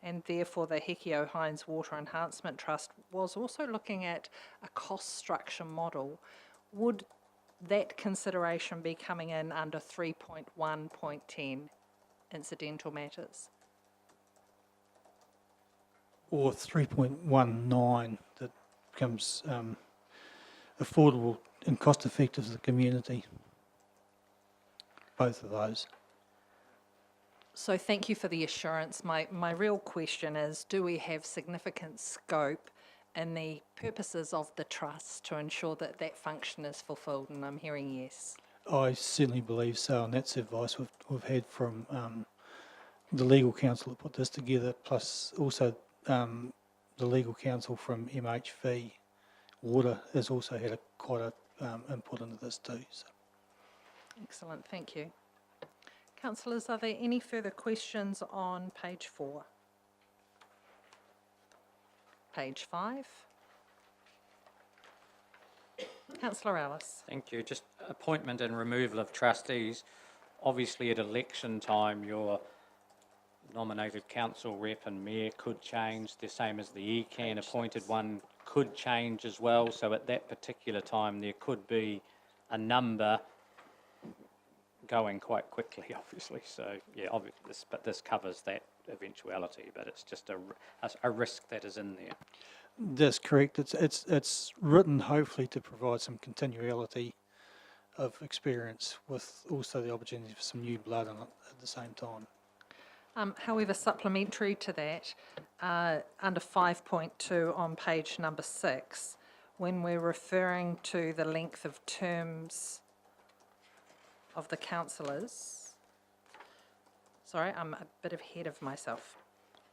and therefore the Hekio Hines Water Enhancement Trust, was also looking at a cost structure model. Would that consideration be coming in under 3.1.10? Incidental matters? Or 3.19 that becomes affordable and cost effective to the community. Both of those. So thank you for the assurance. My real question is, do we have significant scope in the purposes of the trust to ensure that that function is fulfilled? And I'm hearing yes. I certainly believe so, and that's advice we've had from the legal counsel that put this together, plus also the legal counsel from MHV Water has also had quite a input into this too. So. Excellent, thank you. Councillors, are there any further questions on page 4? Page 5. Councillor Ellis. Thank you. Just appointment and removal of trustees. Obviously, at election time, your nominated council rep and mayor could change, the same as the ECAN appointed one could change as well. So at that particular time, there could be a number going quite quickly, obviously. So yeah, but this covers that eventuality. But it's just a risk that is in there. That's correct. It's written hopefully to provide some continuality of experience with also the opportunity for some new blood in it at the same time. However, supplementary to that, under 5.2 on page number 6, when we're referring to the length of terms of the councillors, sorry, I'm a bit ahead of myself.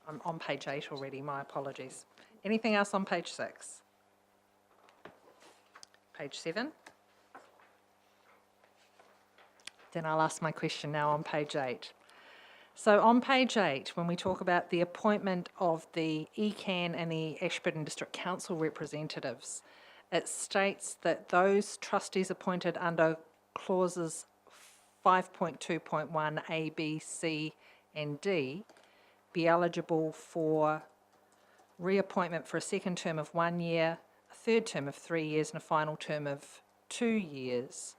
I'm on page 8 already, my apologies. Anything else on page 6? Page 7? Then I'll ask my question now on page 8. So on page 8, when we talk about the appointment of the ECAN and the Ashburton District Council representatives, it states that those trustees appointed under clauses 5.2.1 A, B, C, and D be eligible for reappointment for a second term of 1 year, a third term of 3 years, and a final term of 2 years.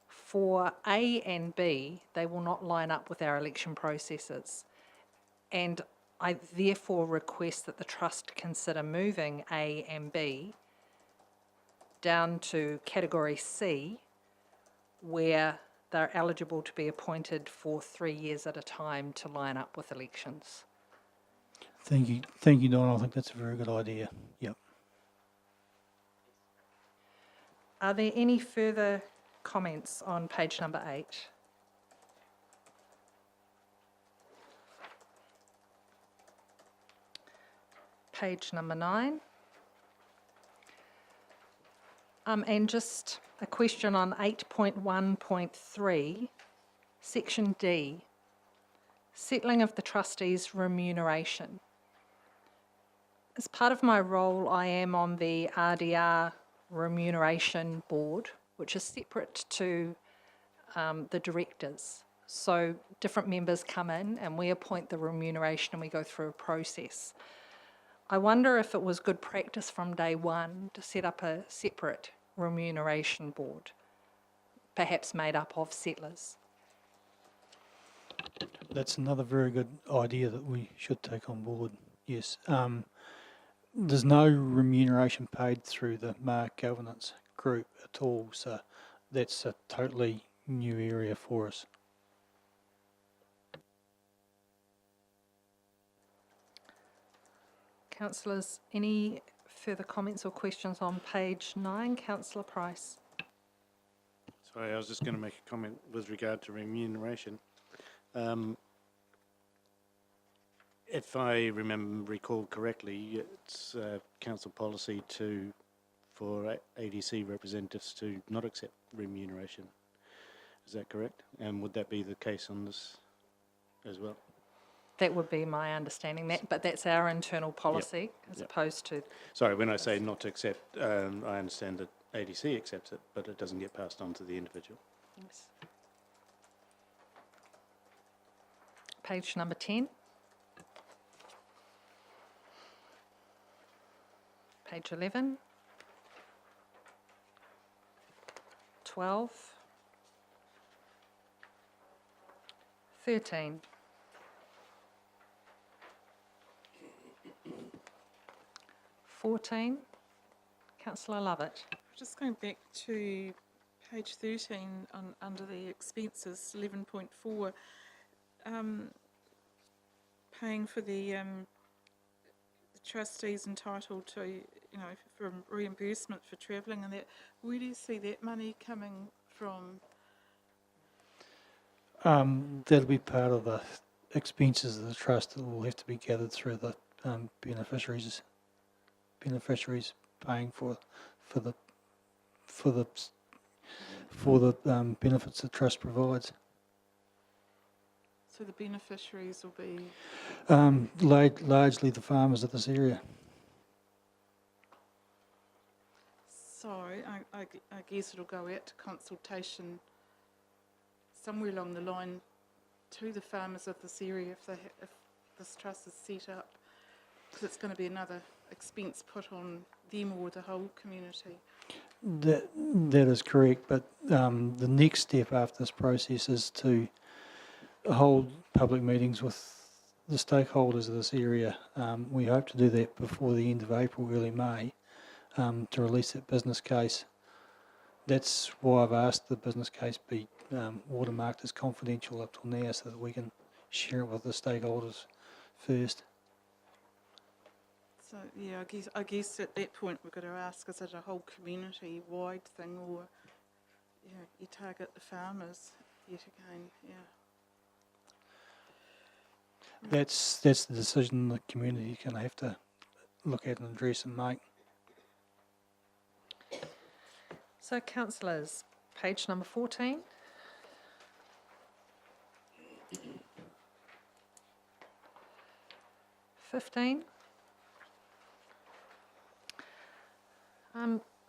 For A and B, they will not line up with our election processes. And I therefore request that the Trust consider moving A and B down to category C, where they're eligible to be appointed for 3 years at a time to line up with elections. Thank you, Don. I think that's a very good idea. Yep. Are there any further comments on page number 8? Page number 9. And just a question on 8.1.3, section D, settling of the trustees' remuneration. As part of my role, I am on the RDR remuneration board, which is separate to the directors. So different members come in and we appoint the remuneration and we go through a process. I wonder if it was good practice from day one to set up a separate remuneration board, perhaps made up of settlers. That's another very good idea that we should take on board, yes. There's no remuneration paid through the Mark Governance group at all, so that's a totally new area for us. Councillors, any further comments or questions on page 9? Councillor Price. Sorry, I was just going to make a comment with regard to remuneration. If I recall correctly, it's council policy for ADC representatives to not accept remuneration. Is that correct? And would that be the case on this as well? That would be my understanding, but that's our internal policy as opposed to... Sorry, when I say not to accept, I understand that ADC accepts it, but it doesn't get passed on to the individual. Yes. Page number 10. Page 11. 12. 13. 14. Councillor Lovett. Just going back to page 13 under the expenses, 11.4, paying for the trustees entitled to, for reimbursement for travelling and that. Where do you see that money coming from? That'll be part of the expenses of the trust that will have to be gathered through the beneficiaries paying for the benefits the trust provides. So the beneficiaries will be? Largely the farmers of this area. So I guess it'll go out to consultation somewhere along the line to the farmers of this area if this trust is set up, because it's going to be another expense put on them or the whole community. That is correct, but the next step after this process is to hold public meetings with the stakeholders of this area. We hope to do that before the end of April, early May, to release that business case. That's why I've asked the business case be watermarked as confidential up till now, so that we can share it with the stakeholders first. So yeah, I guess at that point we've got to ask: is it a whole community-wide thing, or you target the farmers yet again? Yeah. That's the decision the community is going to have to look at and address and make. So, councillors, page number 14.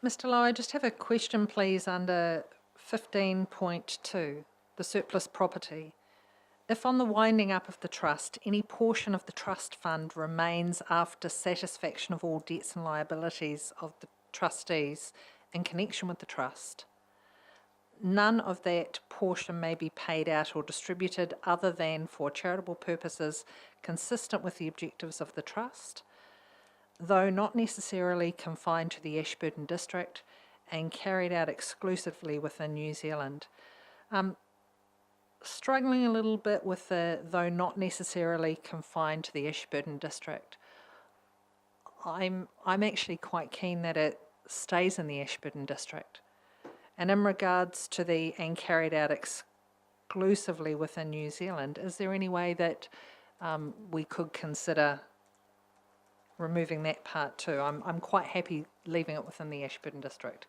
Mr. Lowe, I just have a question, please, under 15.2, the surplus property. If on the winding up of the trust, any portion of the trust fund remains after satisfaction of all debts and liabilities of the trustees in connection with the trust, none of that portion may be paid out or distributed other than for charitable purposes consistent with the objectives of the trust, though not necessarily confined to the Ashburton District and carried out exclusively within New Zealand. Struggling a little bit with the though not necessarily confined to the Ashburton District. I'm actually quite keen that it stays in the Ashburton District. And in regards to the and carried out exclusively within New Zealand, is there any way that we could consider removing that part too? I'm quite happy leaving it within the Ashburton District.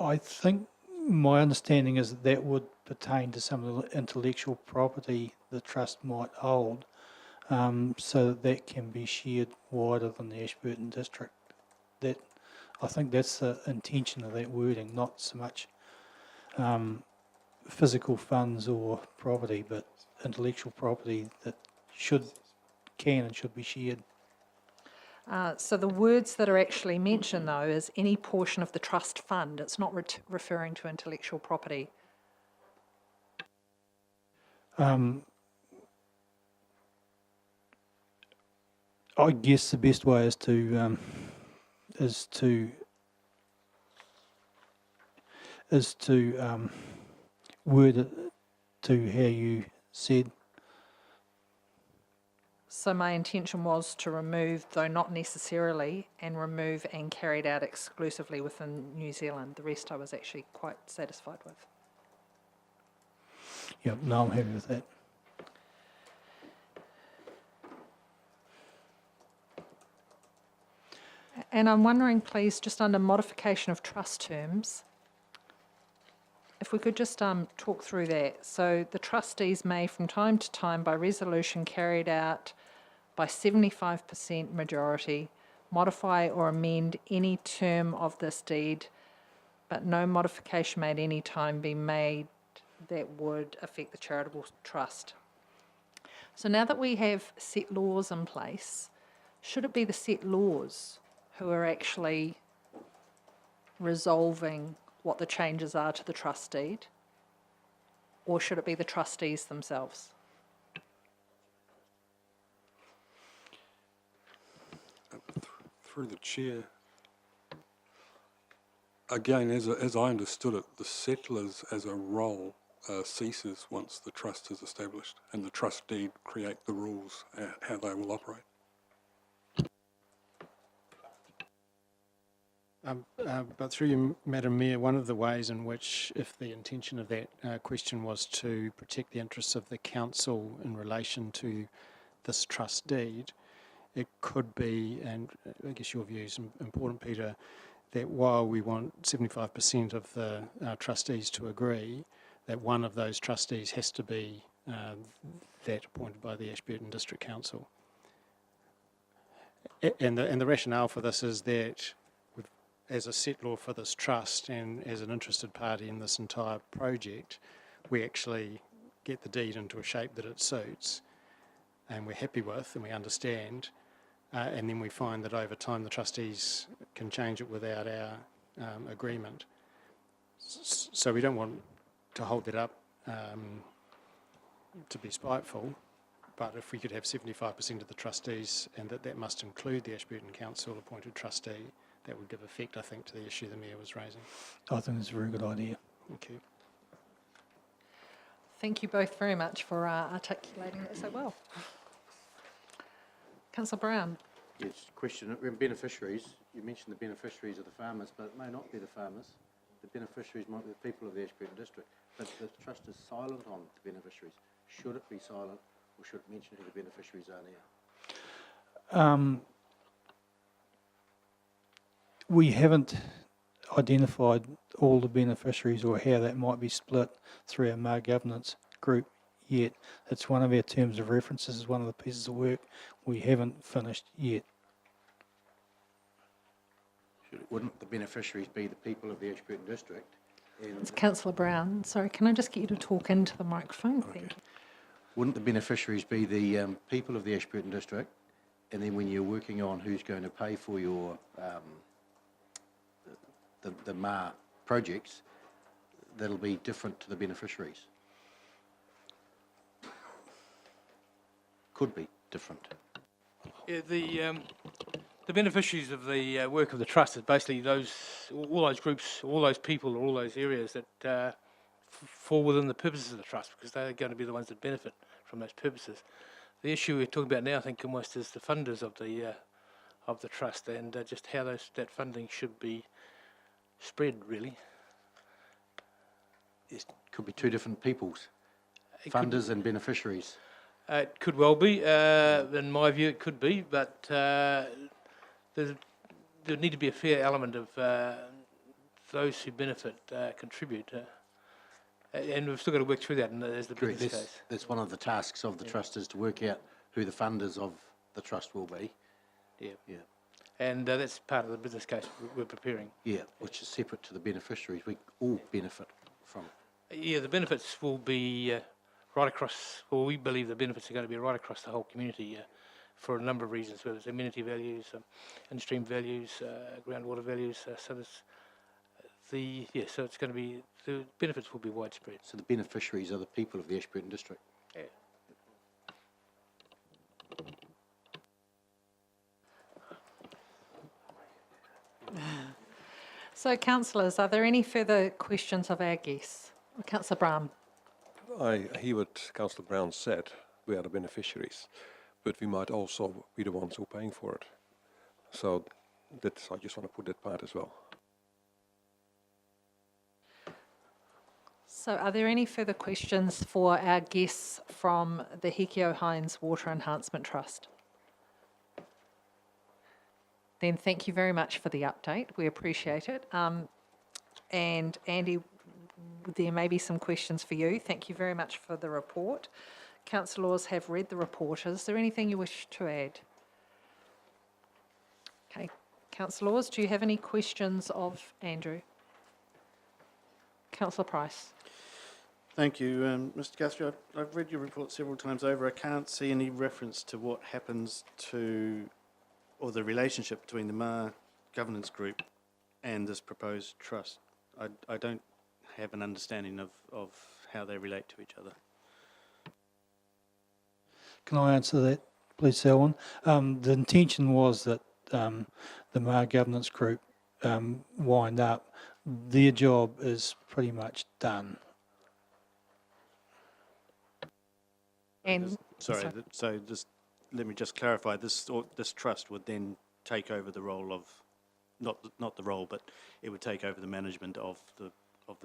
I think my understanding is that that would pertain to some of the intellectual property the trust might hold, so that that can be shared wider than the Ashburton District. That I think that's the intention of that wording, not so much physical funds or property, but intellectual property that can and should be shared. So the words that are actually mentioned, though, is any portion of the trust fund. It's not referring to intellectual property. I guess the best way is to word it to how you said. So my intention was to remove, though not necessarily, and remove and carried out exclusively within New Zealand. The rest I was actually quite satisfied with. Yep, no, I'm happy with that. And I'm wondering, please, just under modification of trust terms, if we could just talk through that. So the trustees may, from time to time, by resolution carried out by 75% majority, modify or amend any term of this deed, but no modification may at any time be made that would affect the charitable trust. So now that we have set laws in place, should it be the set laws who are actually resolving what the changes are to the trust deed, or should it be the trustees themselves? Through the chair, again, as I understood it, the settlers as a role ceases once the trust is established, and the trust deed create the rules how they will operate. But through you, Madam Mayor, one of the ways in which, if the intention of that question was to protect the interests of the council in relation to this trust deed, it could be, and I guess your view is important, Peter, that while we want 75% of the trustees to agree, that one of those trustees has to be that appointed by the Ashburton District Council. And the rationale for this is that as a set law for this trust and as an interested party in this entire project, we actually get the deed into a shape that it suits and we're happy with and we understand, and then we find that over time the trustees can change it without our agreement. So we don't want to hold that up to be spiteful, but if we could have 75% of the trustees and that must include the Ashburton Council appointed trustee, that would give effect, I think, to the issue the Mayor was raising. I think it's a very good idea. Thank you. Thank you both very much for articulating it so well. Councillor Brown. Yes, question. Beneficiaries, you mentioned the beneficiaries are the farmers, but it may not be the farmers. The beneficiaries might be the people of the Ashburton District, but the trust is silent on the beneficiaries. Should it be silent, or should it mention who the beneficiaries are now? We haven't identified all the beneficiaries or how that might be split through our MAR governance group yet. It's one of our terms of references, is one of the pieces of work we haven't finished yet. Wouldn't the beneficiaries be the people of the Ashburton District? And It's Councillor Brown. Sorry, can I just get you to talk into the microphone? Thank you. wouldn't the beneficiaries be the people of the Ashburton District? And then when you're working on who's going to pay for your the MAR projects, that'll be different to the beneficiaries. Could be different. Yeah, the beneficiaries of the work of the trust is basically all those groups, all those people, all those areas that fall within the purposes of the trust, because they're going to be the ones that benefit from those purposes. The issue we're talking about now, I think, almost is the funders of the trust, and just how that funding should be spread, really. It could be two different peoples, funders and beneficiaries. It could well be. In my view, it could be, but there need to be a fair element of those who benefit contribute. And we've still got to work through that as the business case. That's one of the tasks of the trust, is to work out who the funders of the trust will be. Yeah. Yeah. And that's part of the business case we're preparing. Yeah, which is separate to the beneficiaries. We all benefit from. Yeah, the benefits will be right across, well, we believe the benefits are going to be right across the whole community for a number of reasons, whether it's amenity values, in-stream values, groundwater values. So it's going to be, the benefits will be widespread. So the beneficiaries are the people of the Ashburton District. Yeah. So, councillors, are there any further questions of our guests? Councillor Brown. I hear what Councillor Brown said. We are the beneficiaries, but we might also be the ones who are paying for it. So I just want to put that part as well. So are there any further questions for our guests from the Hikio Hines Water Enhancement Trust? Then thank you very much for the update. We appreciate it. And Andy, there may be some questions for you. Thank you very much for the report. Councillors have read the report. Is there anything you wish to add? Okay. Councillors, do you have any questions of Andrew? Councillor Price. Thank you, Mr. Guthrie. I've read your report several times over. I can't see any reference to what happens to, or the relationship between the MAR governance group and this proposed trust. I don't have an understanding of how they relate to each other. Can I answer that, please, Selwyn? The intention was that the MAR governance group wind up. Their job is pretty much done. And sorry, so just let me just clarify. This trust would then take over the role of, not the role, but it would take over the management of the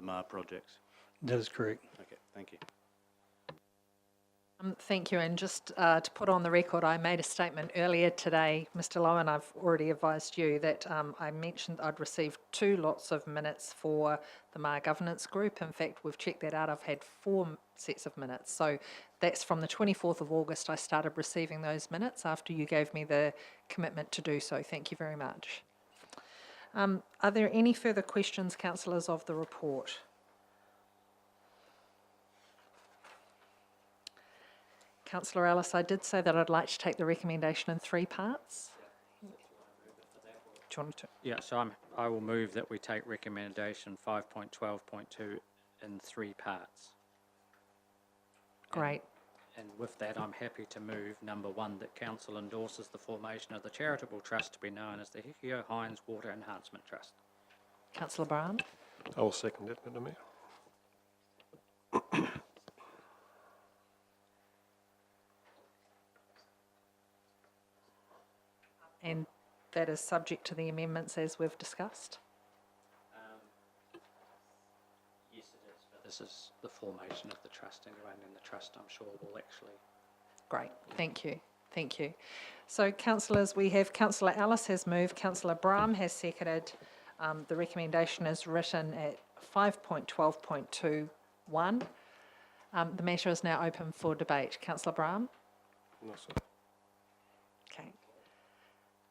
MAR projects. That is correct. Okay, thank you. Thank you. And just to put on the record, I made a statement earlier today, Mr. Lowen, I've already advised you that I mentioned I'd received 2 lots of minutes for the MAR governance group. In fact, we've checked that out. I've had 4 sets of minutes. So that's from the 24th of August I started receiving those minutes after you gave me the commitment to do so. Thank you very much. Are there any further questions, councillors, of the report? Councillor Ellis, I did say that I'd like to take the recommendation in 3 parts. Do you want to? Yeah, so I will move that we take recommendation 5.12.2 in 3 parts. Great. And with that, I'm happy to move number 1, that Council endorses the formation of the charitable trust to be known as the Hikio Hines Water Enhancement Trust. Councillor Brown. I will second that, Madam Mayor. And that is subject to the amendments as we've discussed? Yes, it is. But this is the formation of the trust anyway, and then the trust, I'm sure, will actually... Great, thank you. Thank you. So, councillors, we have Councillor Ellis has moved, Councillor Brahm has seconded. The recommendation is written at 5.12.21. The matter is now open for debate. Councillor Brahm? No, sir. Okay.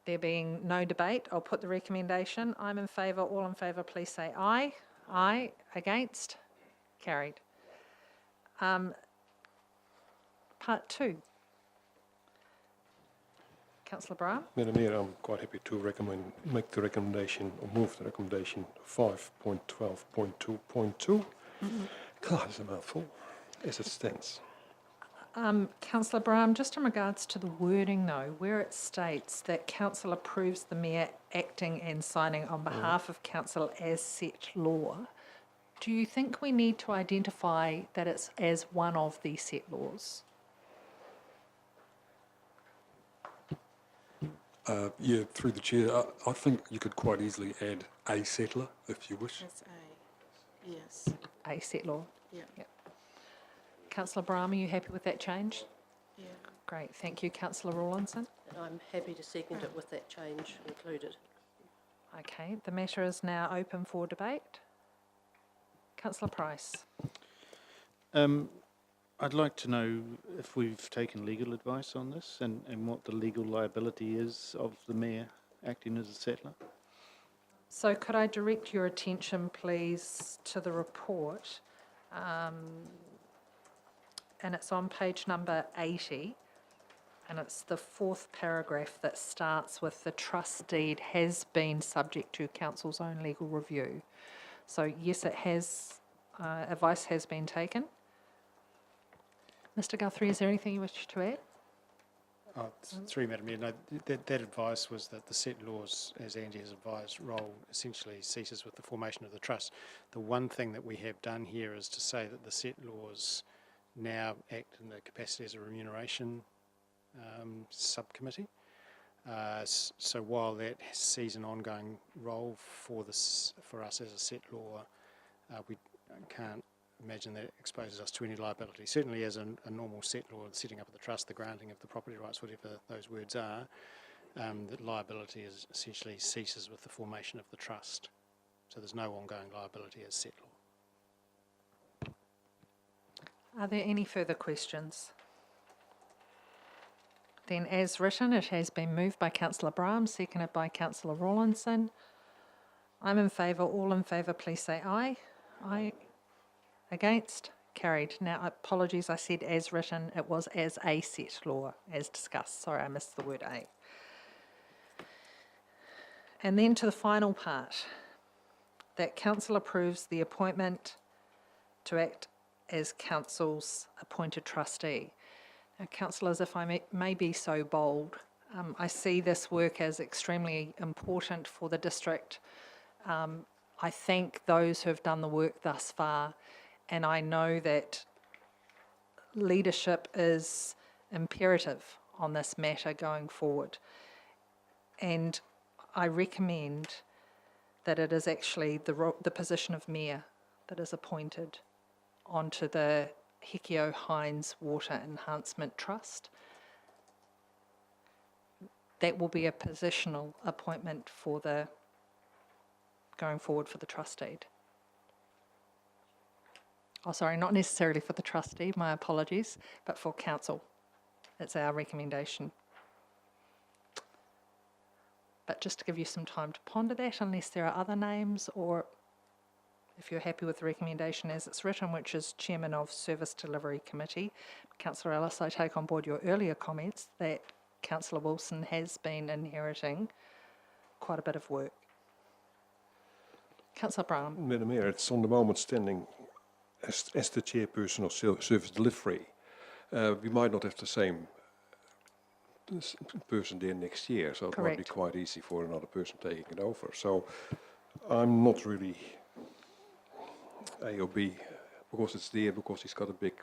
There being no debate, I'll put the recommendation. I'm in favour. All in favour, please say aye. Aye. Against? Carried. Part 2. Councillor Brown. Madam Mayor, I'm quite happy to make the recommendation, or move the recommendation 5.12.2.2. God, it's a mouthful, as it stands. Councillor Brown, just in regards to the wording though, where it states that council approves the mayor acting and signing on behalf of council as set law, do you think we need to identify that it's as one of the set laws? Yeah, through the chair, I think you could quite easily add a settler if you wish. That's A, yes. A set law? Yeah. Yep. Councillor Brown, are you happy with that change? Yeah. Great, thank you. Councillor Rawlinson? And I'm happy to second it with that change included. Okay, the matter is now open for debate. Councillor Price? I'd like to know if we've taken legal advice on this and what the legal liability is of the mayor acting as a settler. So could I direct your attention, please, to the report? And it's on page number 80, and it's the 4th paragraph that starts with the trust deed has been subject to council's own legal review. So yes, it has, advice has been taken. Mr. Guthrie, is there anything you wish to add? Through Madam Mayor, no, that advice was that the set laws, as Andy has advised, role essentially ceases with the formation of the trust. The one thing that we have done here is to say that the set laws now act in the capacity as a remuneration subcommittee. So while that sees an ongoing role for us as a set law, we can't imagine that it exposes us to any liability. Certainly as a normal set law, the setting up of the trust, the granting of the property rights, whatever those words are, that liability is essentially ceases with the formation of the trust. So there's no ongoing liability as set law. Are there any further questions? Then as written, it has been moved by Councillor Brown, seconded by Councillor Rawlinson. I'm in favour. All in favour, please say aye. Aye. Against? Carried. Now, apologies, I said as written. It was as a set law, as discussed. Sorry, I missed the word a. And then to the final part, that council approves the appointment to act as council's appointed trustee. Now, councillors, if I may be so bold, I see this work as extremely important for the district. I thank those who have done the work thus far, and I know that leadership is imperative on this matter going forward. And I recommend that it is actually the position of mayor that is appointed onto the Hekio Hines Water Enhancement Trust. That will be a positional appointment for the going forward for the trust deed. Oh, sorry, not necessarily for the trustee, my apologies, but for council. It's our recommendation. But just to give you some time to ponder that, unless there are other names, or if you're happy with the recommendation as it's written, which is Chairman of Service Delivery Committee. Councillor Ellis, I take on board your earlier comments that Councillor Wilson has been inheriting quite a bit of work. Councillor Brown. Madam Mayor, it's on the moment standing as the chairperson of service delivery. We might not have the same person there next year, so it might be quite easy for another person taking it over. So I'm not really A or B, because it's there, because he's got a big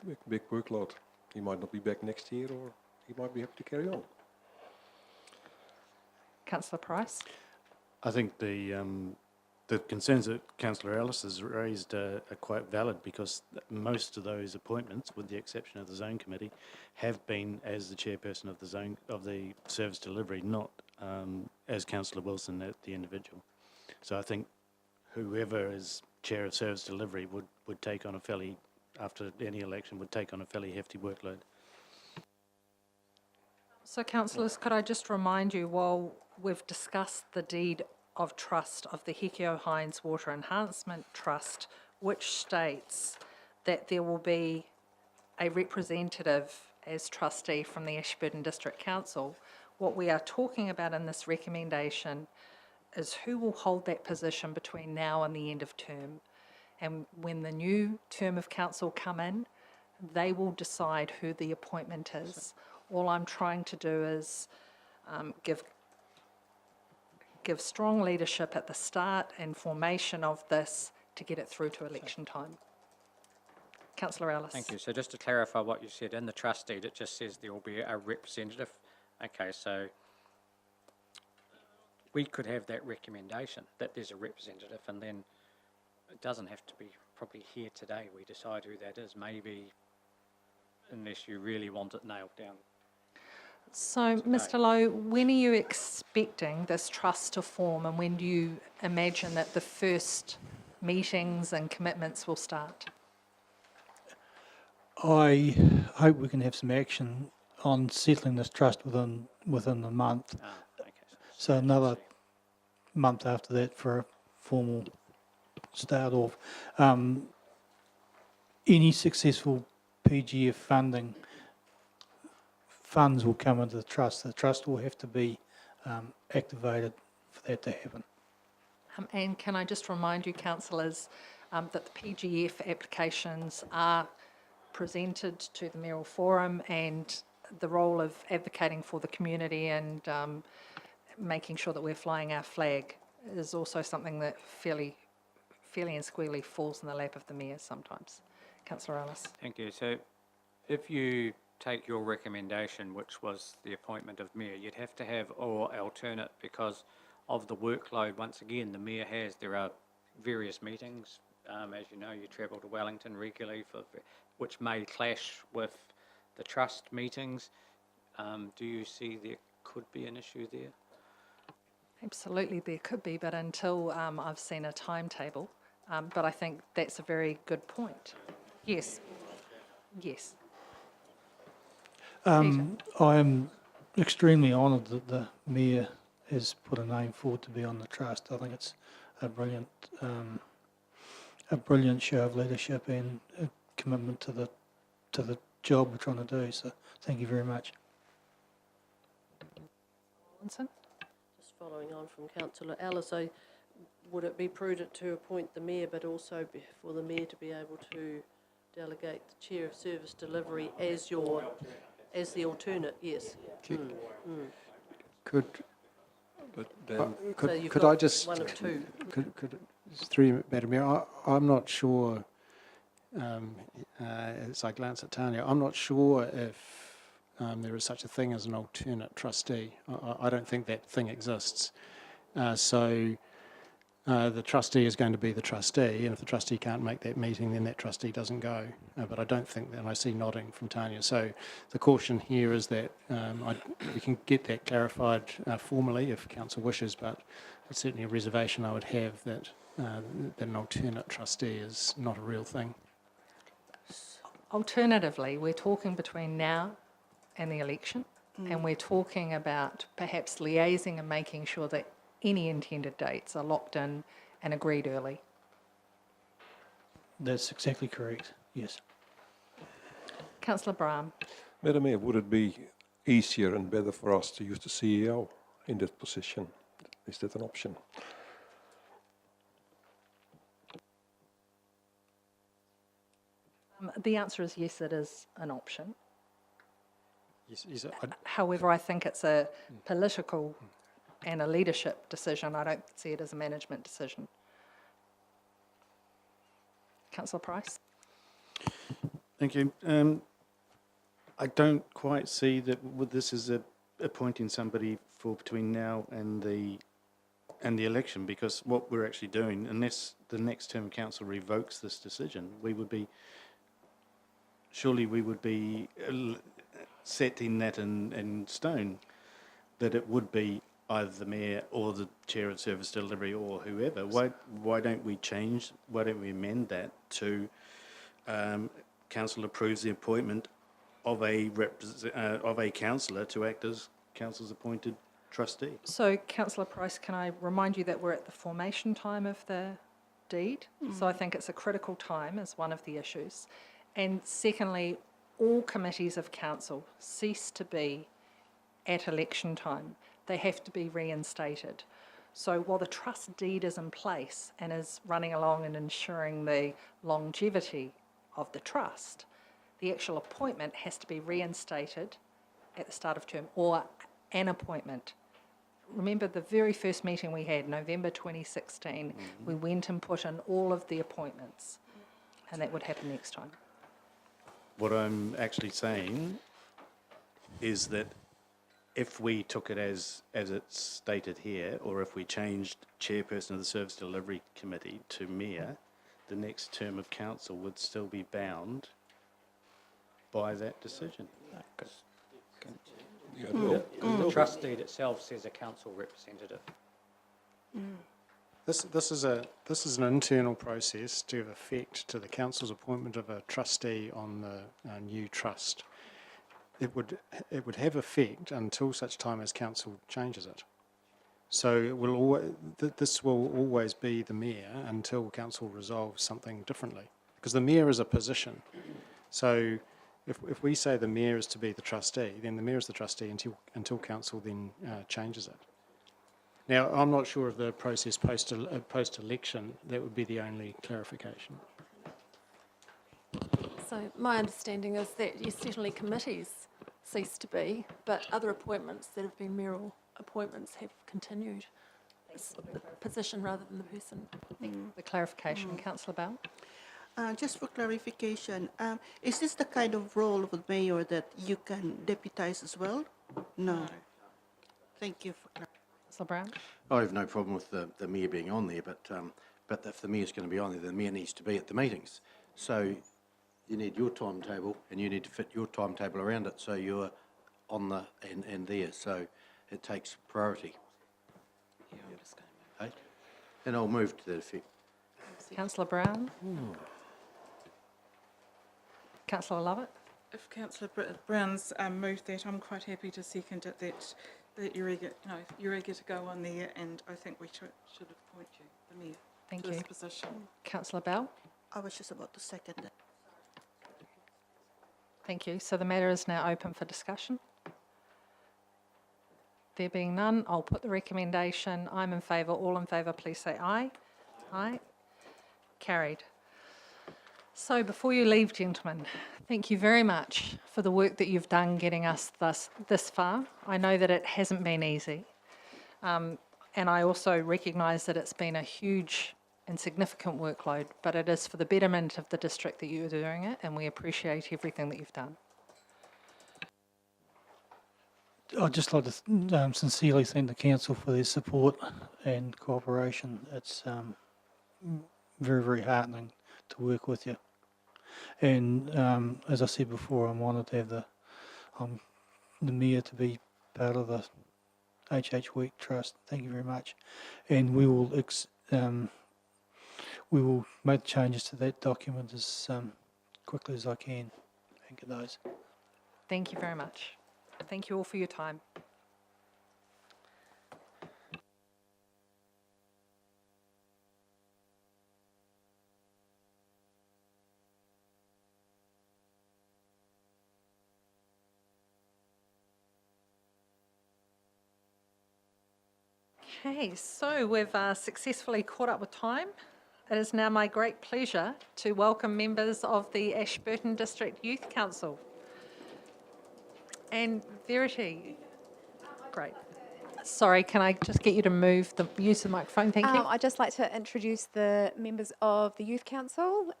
workload. He might not be back next year, or he might be happy to carry on. Councillor Price. I think the concerns that Councillor Ellis has raised are quite valid, because most of those appointments, with the exception of the Zone Committee, have been as the chairperson of the service delivery, not as Councillor Wilson, the individual. So I think whoever is chair of service delivery would take on a fairly, after any election, would take on a fairly hefty workload. So councillors, could I just remind you, while we've discussed the deed of trust of the Hekio Hines Water Enhancement Trust, which states that there will be a representative as trustee from the Ashburton District Council. What we are talking about in this recommendation is who will hold that position between now and the end of term. And when the new term of council come in, they will decide who the appointment is. All I'm trying to do is give strong leadership at the start and formation of this to get it through to election time. Councillor Ellis. Thank you. So just to clarify what you said, in the trust deed, it just says there will be a representative. Okay, so we could have that recommendation that there's a representative, and then it doesn't have to be probably here today. We decide who that is, maybe, unless you really want it nailed down. So, Mr. Lowe, when are you expecting this trust to form, and when do you imagine that the first meetings and commitments will start? I hope we can have some action on settling this trust within a month. Okay. So another month after that for a formal start off. Any successful PGF funding funds will come into the trust. The trust will have to be activated for that to happen. And can I just remind you, councillors, that the PGF applications are presented to the Mayoral Forum, and the role of advocating for the community and making sure that we're flying our flag is also something that fairly and squarely falls in the lap of the Mayor sometimes. Councillor Ellis. Thank you. So if you take your recommendation, which was the appointment of Mayor, you'd have to have or alternate because of the workload. Once again, the Mayor has, there are various meetings. As you know, you travel to Wellington regularly, which may clash with the trust meetings. Do you see there could be an issue there? Absolutely, there could be, but until I've seen a timetable. But I think that's a very good point. Yes. Yes. I am extremely honoured that the Mayor has put a name forward to be on the trust. I think it's a brilliant show of leadership and a commitment to the job we're trying to do. So thank you very much. Robinson? Just following on from Councillor Ellis, would it be prudent to appoint the Mayor, but also for the Mayor to be able to delegate the Chair of Service Delivery as the alternate? Yes. Could I just one of two. Through you, Madam Mayor, I'm not sure. As I glance at Tanya, I'm not sure if there is such a thing as an alternate trustee. I don't think that thing exists. So the trustee is going to be the trustee, and if the trustee can't make that meeting, then that trustee doesn't go. But I don't think that, and I see nodding from Tanya. So the caution here is that we can get that clarified formally if Council wishes, but it's certainly a reservation I would have that an alternate trustee is not a real thing. Alternatively, we're talking between now and the election, and we're talking about perhaps liaising and making sure that any intended dates are locked in and agreed early. That's exactly correct, yes. Councillor Brahm. Madam Mayor, would it be easier and better for us to use the CEO in that position? Is that an option? The answer is yes, it is an option. Yes, However, I think it's a political and a leadership decision. I don't see it as a management decision. Councillor Price. Thank you. I don't quite see that this is appointing somebody for between now and the election, because what we're actually doing, unless the next term council revokes this decision, we would be setting that in stone, that it would be either the Mayor or the Chair of Service Delivery or whoever. Why don't we change, why don't we amend that to Council approves the appointment of a councillor to act as Council's appointed trustee. So, Councillor Price, can I remind you that we're at the formation time of the deed? So I think it's a critical time as one of the issues. And secondly, all committees of council cease to be at election time. They have to be reinstated. So while the trust deed is in place and is running along and ensuring the longevity of the trust, the actual appointment has to be reinstated at the start of term, or an appointment. Remember the very first meeting we had, November 2016, we went and put in all of the appointments, and that would happen next time. What I'm actually saying is that if we took it as it's stated here, or if we changed chairperson of the Service Delivery Committee to mayor, the next term of council would still be bound by that decision. The trust deed itself says a council representative. This is an internal process to give effect to the council's appointment of a trustee on the new trust. It would have effect until such time as council changes it. So it will this will always be the mayor until council resolves something differently, because the mayor is a position. So if we say the mayor is to be the trustee, then the mayor is the trustee until council then changes it. Now, I'm not sure of the process post-election. That would be the only clarification. So my understanding is that yes, certainly committees cease to be, but other appointments that have been mayoral appointments have continued. It's the position rather than the person. The clarification, Councillor Bell. Just for clarification, is this the kind of role of the mayor that you can deputise as well? No. Thank you for clarifying. Councillor Brown. I have no problem with the mayor being on there, but if the mayor's going to be on there, the mayor needs to be at the meetings. So you need your timetable, and you need to fit your timetable around it, so you're on the and there. So it takes priority. Yeah, I'm just going to move. And I'll move to that effect. Councillor Brown. Councillor Lovett. If Councillor Brown's moved that, I'm quite happy to second it, that you're eager to go on there, and I think we should appoint you, the mayor, Thank to you. this position. Councillor Bell. I was just about to second it. Thank you. So the matter is now open for discussion. There being none, I'll put the recommendation. I'm in favour. All in favour, please say aye. Aye. Carried. So before you leave, gentlemen, thank you very much for the work that you've done getting us this far. I know that it hasn't been easy. And I also recognise that it's been a huge and significant workload, but it is for the betterment of the district that you're doing it, and we appreciate everything that you've done. I'd just like to sincerely thank the council for their support and cooperation. It's very, very heartening to work with you. And as I said before, I'm honoured to have the mayor to be part of the HH Week Trust. Thank you very much. And we will make changes to that document as quickly as I can and get those. Thank you very much. Thank you all for your time. Okay, so we've successfully caught up with time. It is now my great pleasure to welcome members of the Ashburton District Youth Council. And Verity, great. Sorry, can I just get you to use the microphone? Thank you. I'd just like to introduce the members of the Youth Council.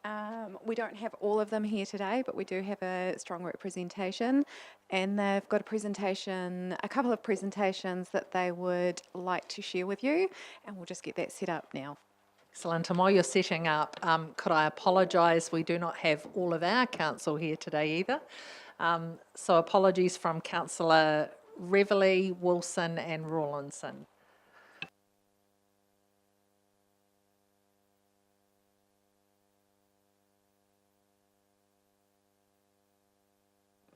We don't have all of them here today, but we do have a strong representation, and they've got a couple of presentations that they would like to share with you, and we'll just get that set up now. Excellent. And while you're setting up, could I apologise? We do not have all of our council here today either. So apologies from Councillor Reveley, Wilson and Rawlinson.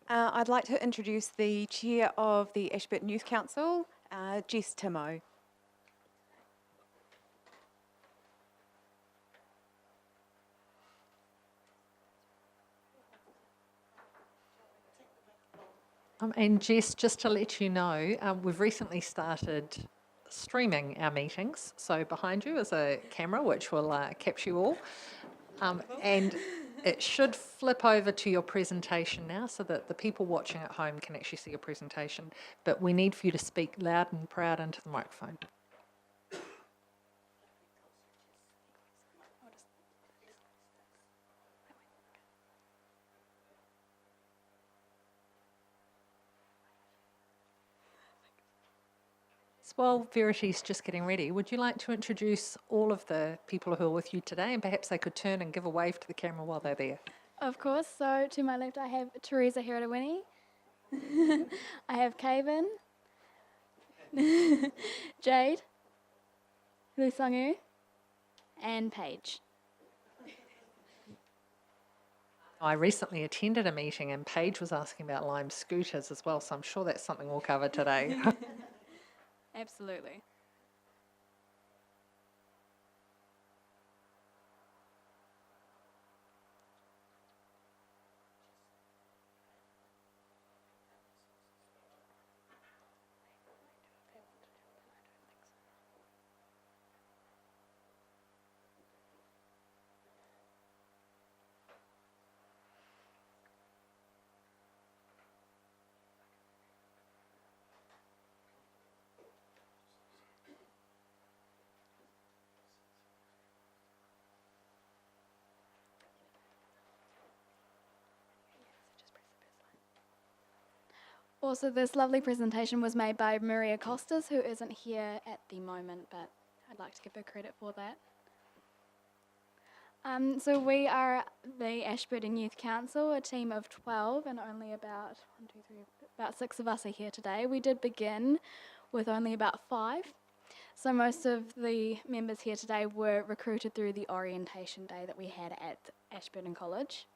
I'd like to introduce the Chair of the Ashburton Youth Council, Jess Timo. And Jess, just to let you know, we've recently started streaming our meetings. So behind you is a camera which will capture you all. And it should flip over to your presentation now so that the people watching at home can actually see your presentation. But we need for you to speak loud and proud into the microphone. While Verity's just getting ready, would you like to introduce all of the people who are with you today, and perhaps they could turn and give a wave to the camera while they're there? Of course. So to my left, I have Teresa Hiradawini. I have Kaven, Jade, Lusangu, and Paige. I recently attended a meeting and Paige was asking about Lime scooters as well, so I'm sure that's something we'll cover today. Absolutely. Also, this lovely presentation was made by Maria Costas, who isn't here at the moment, but I'd like to give her credit for that. So we are the Ashburton Youth Council, a team of 12, and only about 6 of us are here today. We did begin with only about 5. So most of the members here today were recruited through the orientation day that we had at Ashburton College.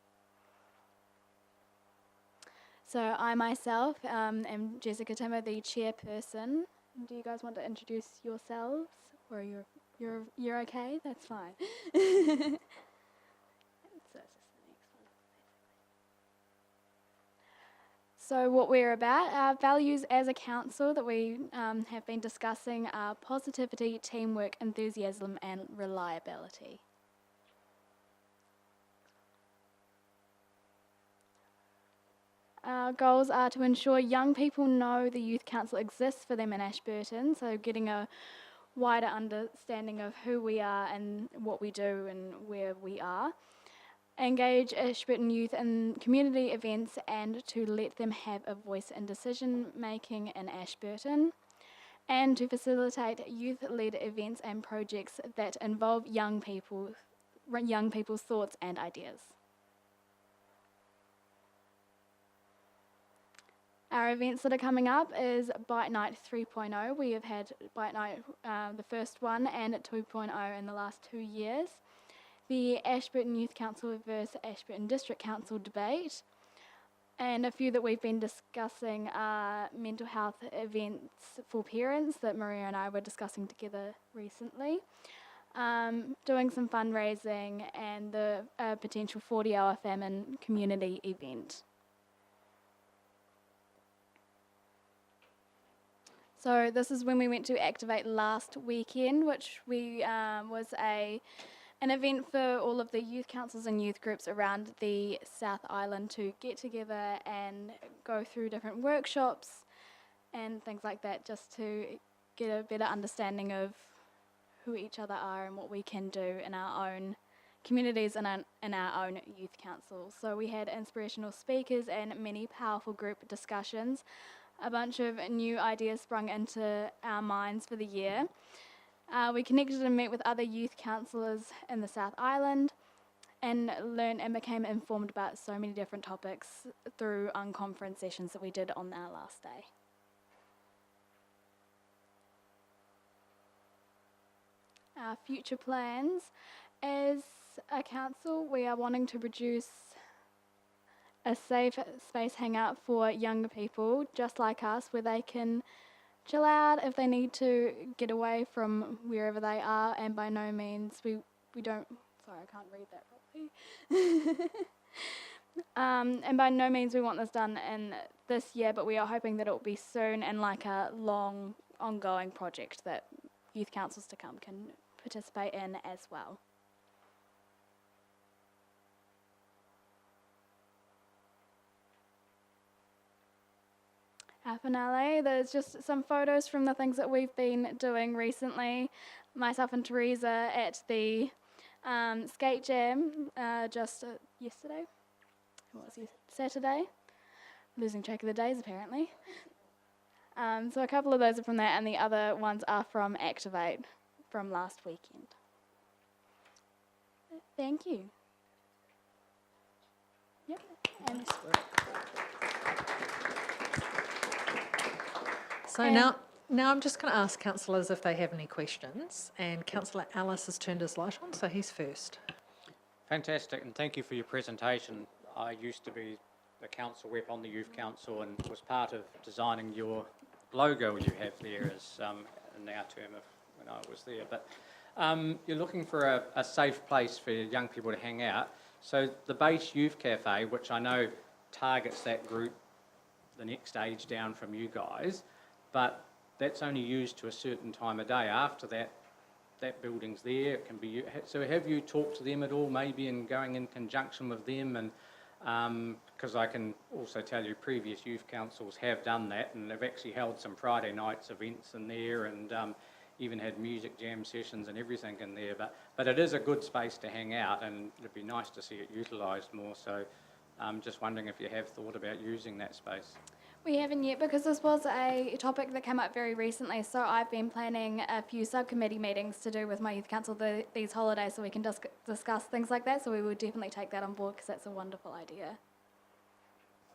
So I myself am Jessica Timmer, the chairperson. Do you guys want to introduce yourselves, or you're okay? That's fine. So what we're about, our values as a council that we have been discussing are positivity, teamwork, enthusiasm, and reliability. Our goals are to ensure young people know the Youth Council exists for them in Ashburton, so getting a wider understanding of who we are and what we do and where we are. Engage Ashburton youth in community events and to let them have a voice in decision making in Ashburton. And to facilitate youth-led events and projects that involve young people's thoughts and ideas. Our events that are coming up is Bite Night 3.0. We have had Bite Night, the first one, and 2.0 in the last 2 years. The Ashburton Youth Council versus Ashburton District Council debate. And a few that we've been discussing are mental health events for parents that Maria and I were discussing together recently. Doing some fundraising and the potential 40-hour famine community event. So this is when we went to Activate last weekend, which was an event for all of the youth councils and youth groups around the South Island to get together and go through different workshops and things like that, just to get a better understanding of who each other are and what we can do in our own communities and in our own youth councils. So we had inspirational speakers and many powerful group discussions. A bunch of new ideas sprung into our minds for the year. We connected and met with other youth councillors in the South Island and learned and became informed about so many different topics through unconference sessions that we did on our last day. Our future plans. As a council, we are wanting to produce a safe space hangout for younger people, just like us, where they can chill out if they need to get away from wherever they are, and by no means we don't, sorry, I can't read that properly. And by no means we want this done in this year, but we are hoping that it will be soon and like a long ongoing project that youth councils to come can participate in as well. Our finale, there's just some photos from the things that we've been doing recently. Myself and Teresa at the skate jam just yesterday. What was it? Saturday. Losing track of the days apparently. So a couple of those are from that, and the other ones are from Activate from last weekend. Thank you. Yep. And So now I'm just going to ask councillors if they have any questions, and Councillor Ellis has turned his light on, so he's first. Fantastic, and thank you for your presentation. I used to be the council rep on the Youth Council and was part of designing your logo you have there as in our term of when I was there. But you're looking for a safe place for young people to hang out. So the base youth cafe, which I know targets that group the next age down from you guys, but that's only used to a certain time of day. After that, that building's there. It can be. So have you talked to them at all, maybe, in going in conjunction with them? And because I can also tell you, previous youth councils have done that, and they've actually held some Friday nights events in there, and even had music jam sessions and everything in there. But it is a good space to hang out, and it'd be nice to see it utilised more. So I'm just wondering if you have thought about using that space. we haven't yet, because this was a topic that came up very recently, so I've been planning a few subcommittee meetings to do with my youth council these holidays so we can discuss things like that, so we would definitely take that on board because that's a wonderful idea.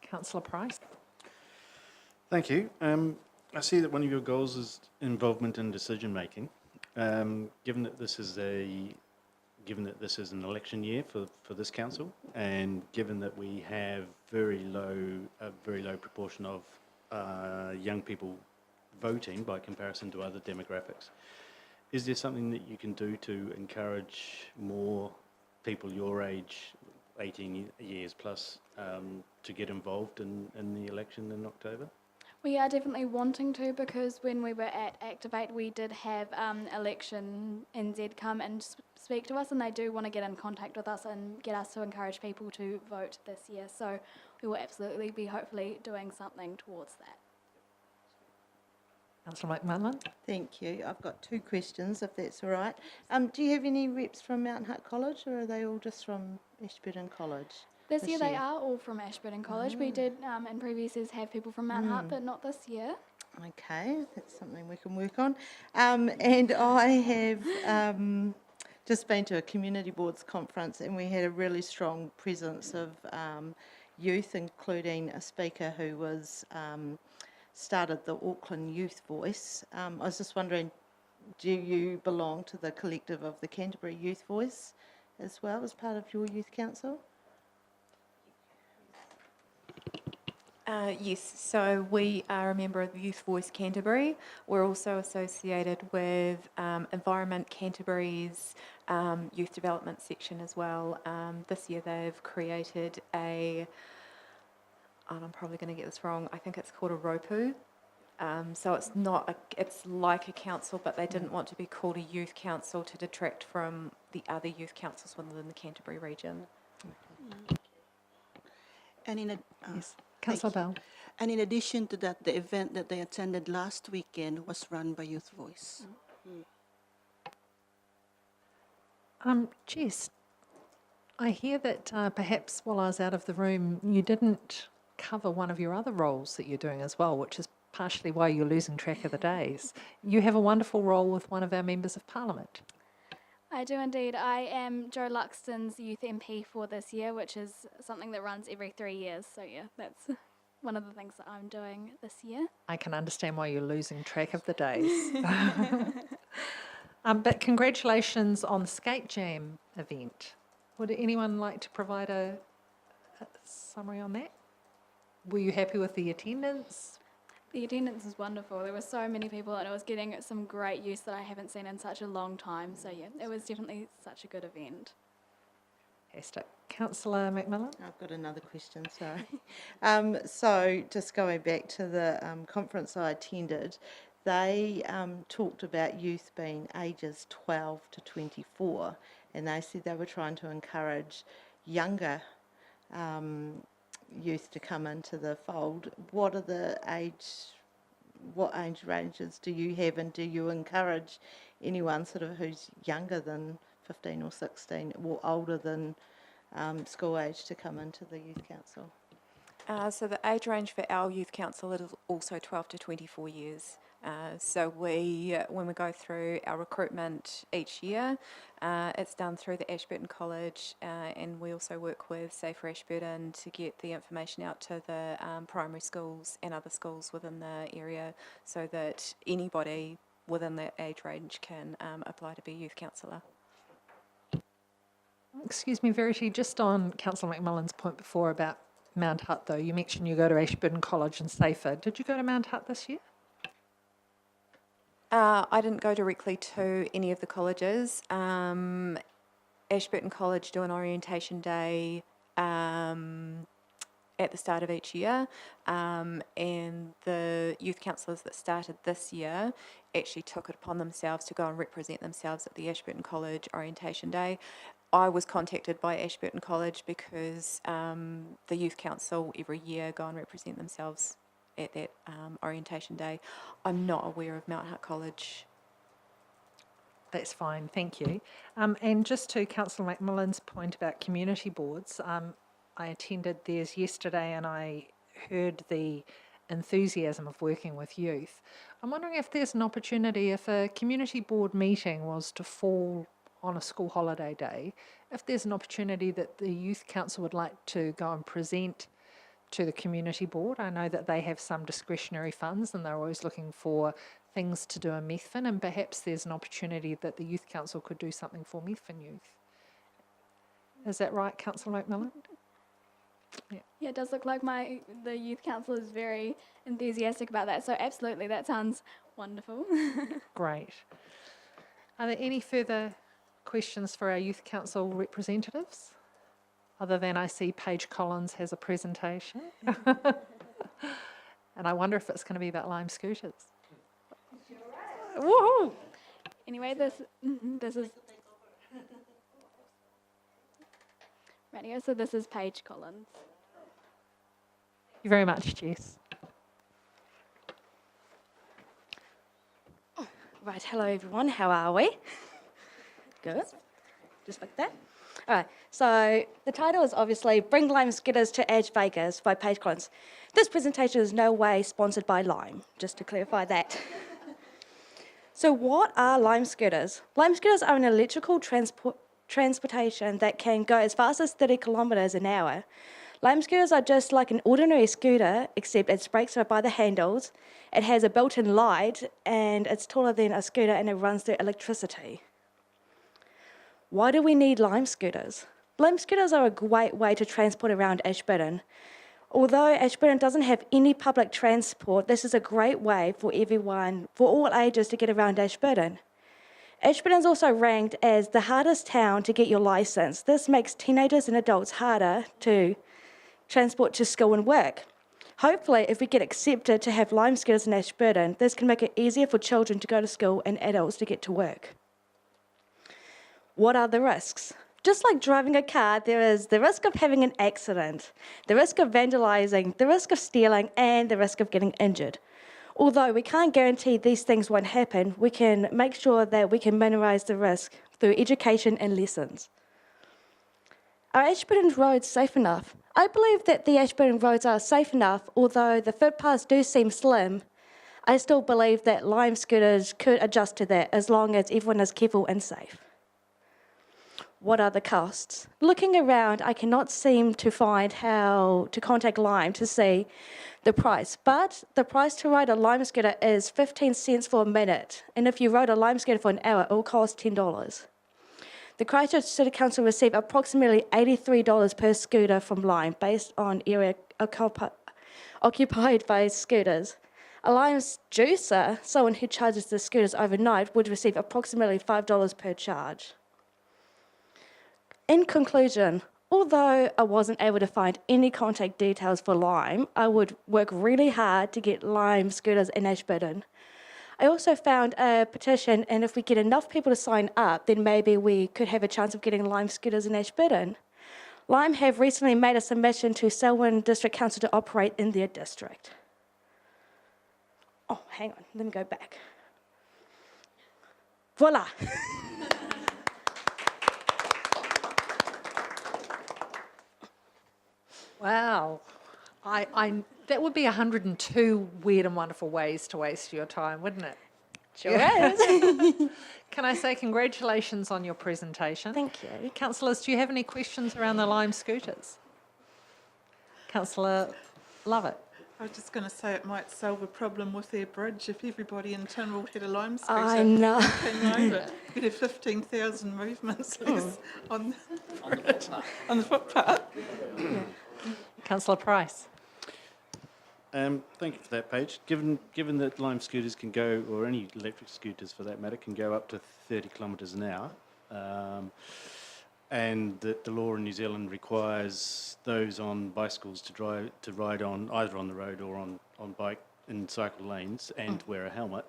Councillor Price. Thank you. I see that one of your goals is involvement in decision making. Given that this is an election year for this council, and given that we have a very low proportion of young people voting by comparison to other demographics, is there something that you can do to encourage more people your age, 18 years plus, to get involved in the election in October? We are definitely wanting to, because when we were at Activate, we did have Election NZ come and speak to us, and they do want to get in contact with us and get us to encourage people to vote this year. So we will absolutely be hopefully doing something towards that. Councillor McMullen. Thank you. I've got two questions, if that's all right. Do you have any reps from Mount Hutt College, or are they all just from Ashburton College? This year they are all from Ashburton College. We did in previous years have people from Mount Hutt, but not this year. Okay, that's something we can work on. And I have just been to a community boards conference, and we had a really strong presence of youth, including a speaker who was started the Auckland Youth Voice. I was just wondering, do you belong to the collective of the Canterbury Youth Voice as well as part of your youth council? Yes, so we are a member of Youth Voice Canterbury. We're also associated with Environment Canterbury's youth development section as well. This year they've created and I'm probably going to get this wrong, I think it's called a ROPU. So it's like a council, but they didn't want to be called a youth council to detract from the other youth councils within the Canterbury region. And Yes. Councillor Bell. And in addition to that, the event that they attended last weekend was run by Youth Voice. Jess, I hear that perhaps while I was out of the room, you didn't cover one of your other roles that you're doing as well, which is partially why you're losing track of the days. You have a wonderful role with one of our members of Parliament. I do indeed. I am Joe Luxton's youth MP for this year, which is something that runs every 3 years. So yeah, that's one of the things that I'm doing this year. I can understand why you're losing track of the days. But congratulations on the Skate Jam event. Would anyone like to provide a summary on that? Were you happy with the attendance? The attendance was wonderful. There were so many people and it was getting some great use that I haven't seen in such a long time. So yeah, it was definitely such a good event. Fantastic. Councillor McMillan? I've got another question, sorry. So just going back to the conference I attended, they talked about youth being ages 12 to 24, and they said they were trying to encourage younger youth to come into the fold. What age ranges do you have, and do you encourage anyone sort of who's younger than 15 or 16 or older than school age to come into the youth council? So the age range for our youth council is also 12 to 24 years. So when we go through our recruitment each year, it's done through the Ashburton College, and we also work with Safer Ashburton to get the information out to the primary schools and other schools within the area, so that anybody within that age range can apply to be a youth councillor. Excuse me, Verity, just on Councillor McMillan's point before about Mount Hutt, though, you mentioned you go to Ashburton College and Safer. Did you go to Mount Hutt this year? I didn't go directly to any of the colleges. Ashburton College do an orientation day at the start of each year, and the youth councillors that started this year actually took it upon themselves to go and represent themselves at the Ashburton College orientation day. I was contacted by Ashburton College because the youth council every year go and represent themselves at that orientation day. I'm not aware of Mount Hutt College. That's fine, thank you. And just to Councillor McMillan's point about community boards, I attended theirs yesterday and I heard the enthusiasm of working with youth. I'm wondering if there's an opportunity, if a community board meeting was to fall on a school holiday day, if there's an opportunity that the youth council would like to go and present to the community board. I know that they have some discretionary funds and they're always looking for things to do in Methven, and perhaps there's an opportunity that the youth council could do something for Methven youth. Is that right, Councillor McMillan? Yeah. Yeah, it does look like the youth council is very enthusiastic about that. So absolutely, that sounds wonderful. Great. Are there any further questions for our youth council representatives? Other than I see Paige Collins has a presentation. And I wonder if it's going to be about lime scooters. Woohoo! Anyway, this is radio. So this is Paige Collins. Thank you very much, Jess. Right, hello everyone, how are we? Good, just like that. All right, so the title is obviously Bring Lime Skitters to Edge Bakers by Paige Collins. This presentation is no way sponsored by Lime, just to clarify that. So what are lime scooters? Lime scooters are an electrical transportation that can go as fast as 30 kilometres an hour. Lime scooters are just like an ordinary scooter, except its brakes are by the handles. It has a built-in light, and it's taller than a scooter, and it runs through electricity. Why do we need lime scooters? Lime scooters are a great way to transport around Ashburton. Although Ashburton doesn't have any public transport, this is a great way for everyone, for all ages, to get around Ashburton. Ashburton is also ranked as the hardest town to get your licence. This makes teenagers and adults harder to transport to school and work. Hopefully, if we get accepted to have lime scooters in Ashburton, this can make it easier for children to go to school and adults to get to work. What are the risks? Just like driving a car, there is the risk of having an accident, the risk of vandalising, the risk of stealing, and the risk of getting injured. Although we can't guarantee these things won't happen, we can make sure that we can minimise the risk through education and lessons. Are Ashburton roads safe enough? I believe that the Ashburton roads are safe enough, although the footpaths do seem slim. I still believe that lime scooters could adjust to that as long as everyone is careful and safe. What are the costs? Looking around, I cannot seem to find how to contact Lime to see the price, but the price to ride a lime scooter is 15 cents for a minute, and if you rode a lime scooter for an hour, it will cost $10. The Christchurch City Council receive approximately $83 per scooter from Lime based on area occupied by scooters. A lime juicer, someone who charges the scooters overnight, would receive approximately $5 per charge. In conclusion, although I wasn't able to find any contact details for Lime, I would work really hard to get Lime scooters in Ashburton. I also found a petition, and if we get enough people to sign up, then maybe we could have a chance of getting Lime scooters in Ashburton. Lime have recently made a submission to Ashburton District Council to operate in their district. Oh, hang on, let me go back. Voila! Wow. That would be 102 weird and wonderful ways to waste your time, wouldn't it? Sure is. Can I say congratulations on your presentation? Thank you. Councillors, do you have any questions around the Lime scooters? Councillor Lovett. I was just going to say it might solve a problem with their bridge if everybody in Tynwald had a lime scooter. I know. Came over. You'd have 15,000 movements less on the footpath. Councillor Price. Thank you for that, Paige. Given that lime scooters can go, or any electric scooters for that matter, can go up to 30 kilometres an hour, and that the law in New Zealand requires those on bicycles to ride on either on the road or on bike in cycle lanes and wear a helmet,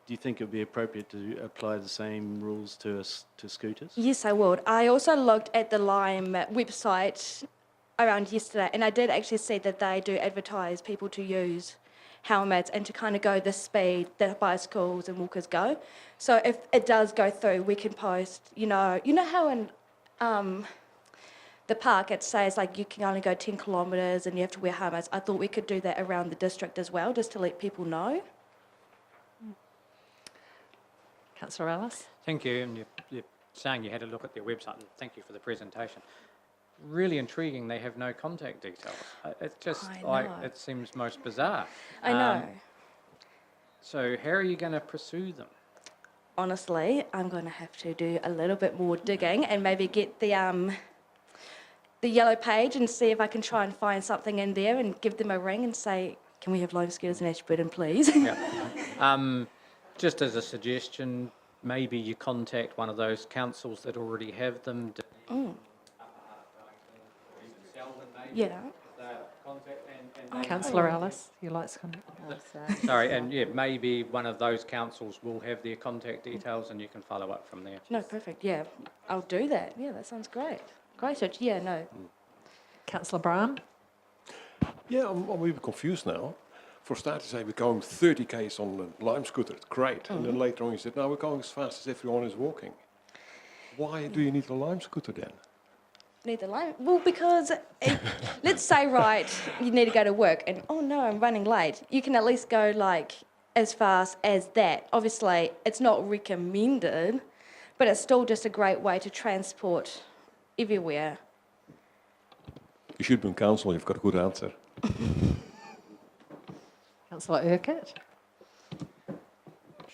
do you think it would be appropriate to apply the same rules to scooters? Yes, I would. I also looked at the Lime website around yesterday, and I did actually see that they do advertise people to use helmets and to kind of go the speed that bicycles and walkers go. So if it does go through, we can post, you know how in the park it says like you can only go 10 kilometres and you have to wear helmets. I thought we could do that around the district as well, just to let people know. Councillor Ellis. Thank you, and you're saying you had a look at their website, and thank you for the presentation. Really intriguing, they have no contact details. It's just like, it seems most bizarre. I know. So how are you going to pursue them? Honestly, I'm going to have to do a little bit more digging and maybe get the yellow page and see if I can try and find something in there and give them a ring and say, can we have lime scooters in Ashburton, please? Yeah. Just as a suggestion, maybe you contact one of those councils that already have them. Yeah. Councillor Ellis, your light's gone. Sorry, and yeah, maybe one of those councils will have their contact details and you can follow up from there. No, perfect. Yeah, I'll do that. Yeah, that sounds great. Great search. Yeah, no. Councillor Brown. Yeah, I'm a wee bit confused now. For starters, we're going 30 k's on the lime scooter, it's great. And then later on you said, no, we're going as fast as everyone is walking. Why do you need a lime scooter then? Need the lime? Well, because let's say, right, you need to go to work and, oh no, I'm running late. You can at least go like as fast as that. Obviously, it's not recommended, but it's still just a great way to transport everywhere. You should be on council, you've got a good answer. Councillor Urquhart.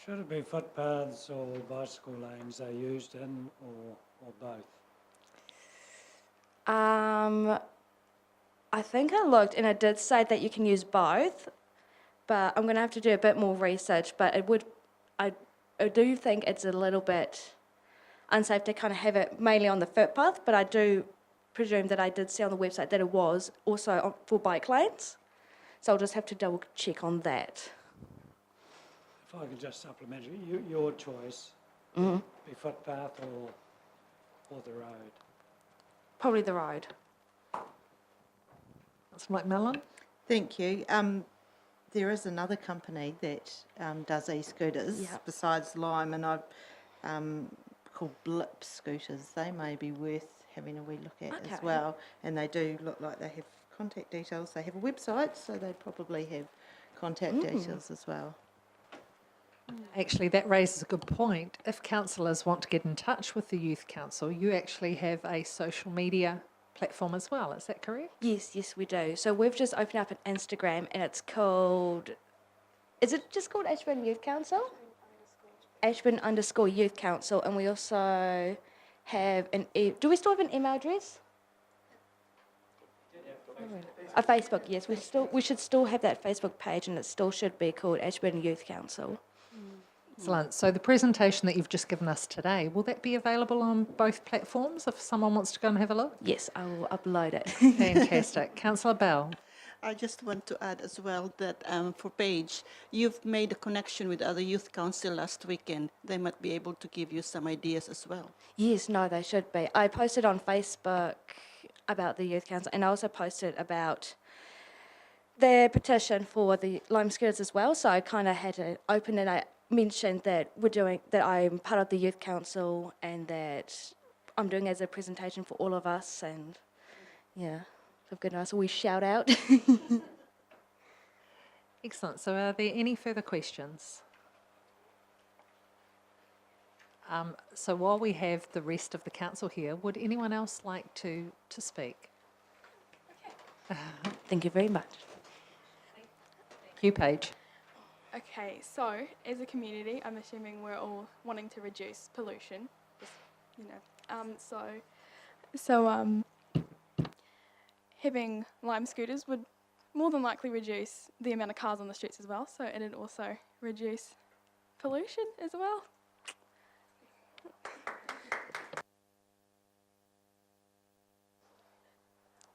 Should it be footpaths or bicycle lanes they're used in, or both? I think I looked and it did say that you can use both, but I'm going to have to do a bit more research. But I do think it's a little bit unsafe to kind of have it mainly on the footpath, but I do presume that I did see on the website that it was also for bike lanes. So I'll just have to double check on that. If I could just supplement, your choice, Mm-hmm. be footpath or the road? Probably the road. Councillor McMillan. Thank you. There is another company that does e-scooters besides Lime, and I've called Blip Scooters. They may be worth having a wee look at as well, and they do look like they have contact details. They have a website, so they probably have contact details as well. Actually, that raises a good point. If councillors want to get in touch with the Youth Council, you actually have a social media platform as well. Is that correct? Yes, we do. So we've just opened up an Instagram, and it's called, is it just called Ashburton Youth Council? Ashburton_Youth Council, and we also have do we still have an email address? A Facebook, yes. We should still have that Facebook page, and it still should be called Ashburton Youth Council. Excellent. So the presentation that you've just given us today, will that be available on both platforms if someone wants to go and have a look? Yes, I will upload it. Fantastic. Councillor Bell. I just want to add as well that for Paige, you've made a connection with other youth council last weekend. They might be able to give you some ideas as well. Yes, no, they should be. I posted on Facebook about the Youth Council, and I also posted about their petition for the lime scooters as well. So I kind of had to open it. I mentioned that I'm part of the Youth Council and that I'm doing as a presentation for all of us, and yeah, so give a nice wee shout out. Excellent. So are there any further questions? So while we have the rest of the council here, would anyone else like to speak? Thank you very much. Thank you, Paige. Okay, so as a community, I'm assuming we're all wanting to reduce pollution, just, you know. So having lime scooters would more than likely reduce the amount of cars on the streets as well, so it'd also reduce pollution as well.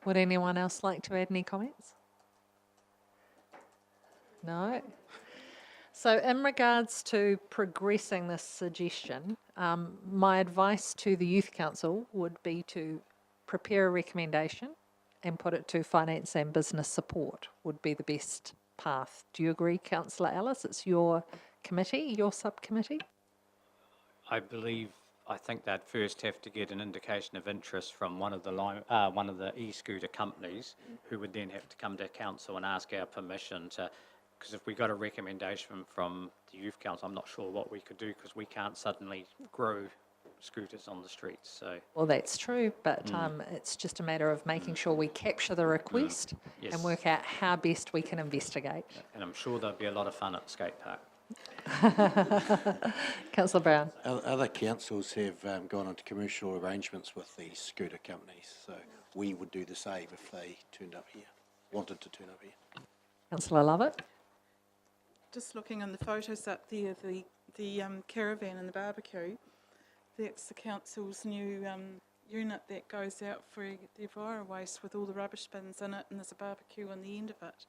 Would anyone else like to add any comments? No? So in regards to progressing this suggestion, my advice to the Youth Council would be to prepare a recommendation and put it to Finance and Business Support would be the best path. Do you agree, Councillor Ellis? It's your committee, your subcommittee? I think they'd first have to get an indication of interest from one of the e-scooter companies, who would then have to come to council and ask our permission to, because if we got a recommendation from the Youth Council, I'm not sure what we could do, because we can't suddenly grow scooters on the streets. So well, that's true, but it's just a matter of making sure we capture the request Yes. and work out how best we can investigate. And I'm sure there'd be a lot of fun at the skate park. Councillor Brown. Other councils have gone into commercial arrangements with these scooter companies, so we would do the same if they turned up here, wanted to turn up here. Councillor Lovett. Just looking on the photos up there, the caravan and the barbecue, that's the council's new unit that goes out for the enviro waste with all the rubbish bins in it, and there's a barbecue on the end of it.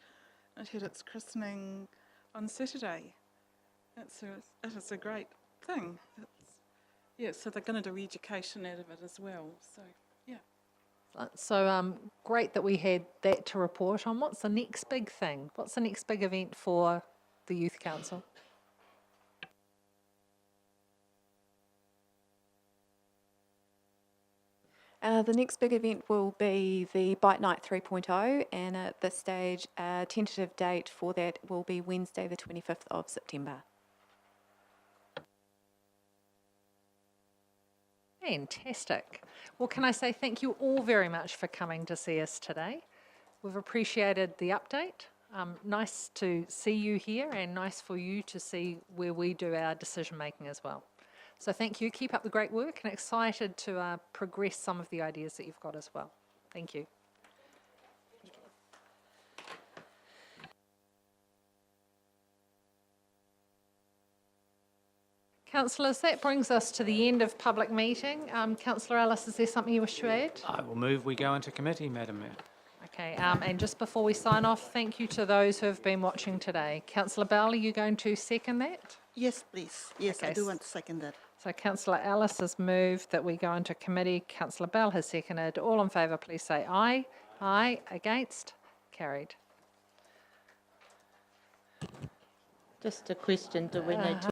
It had its christening on Saturday. It is a great thing. So they're going to do education out of it as well. So, yeah. So great that we had that to report on. What's the next big thing? What's the next big event for the Youth Council? The next big event will be the Bike Night 3.0, and at this stage, a tentative date for that will be Wednesday the 25th of September. Fantastic. Well, can I say thank you all very much for coming to see us today. We've appreciated the update. Nice to see you here, and nice for you to see where we do our decision making as well. So thank you. Keep up the great work, and excited to progress some of the ideas that you've got as well. Thank you. Councillors, that brings us to the end of public meeting. Councillor Ellis, is there something you wish to add? I will move we go into committee, Madam Mayor. Okay, and just before we sign off, thank you to those who have been watching today. Councillor Bell, are you going to second that? Yes, please. Yes, Okay. I do want to second that. So Councillor Ellis has moved that we go into committee. Councillor Bell has seconded. All in favour, please say aye. Aye. Against? Carried. Just a question, do we need to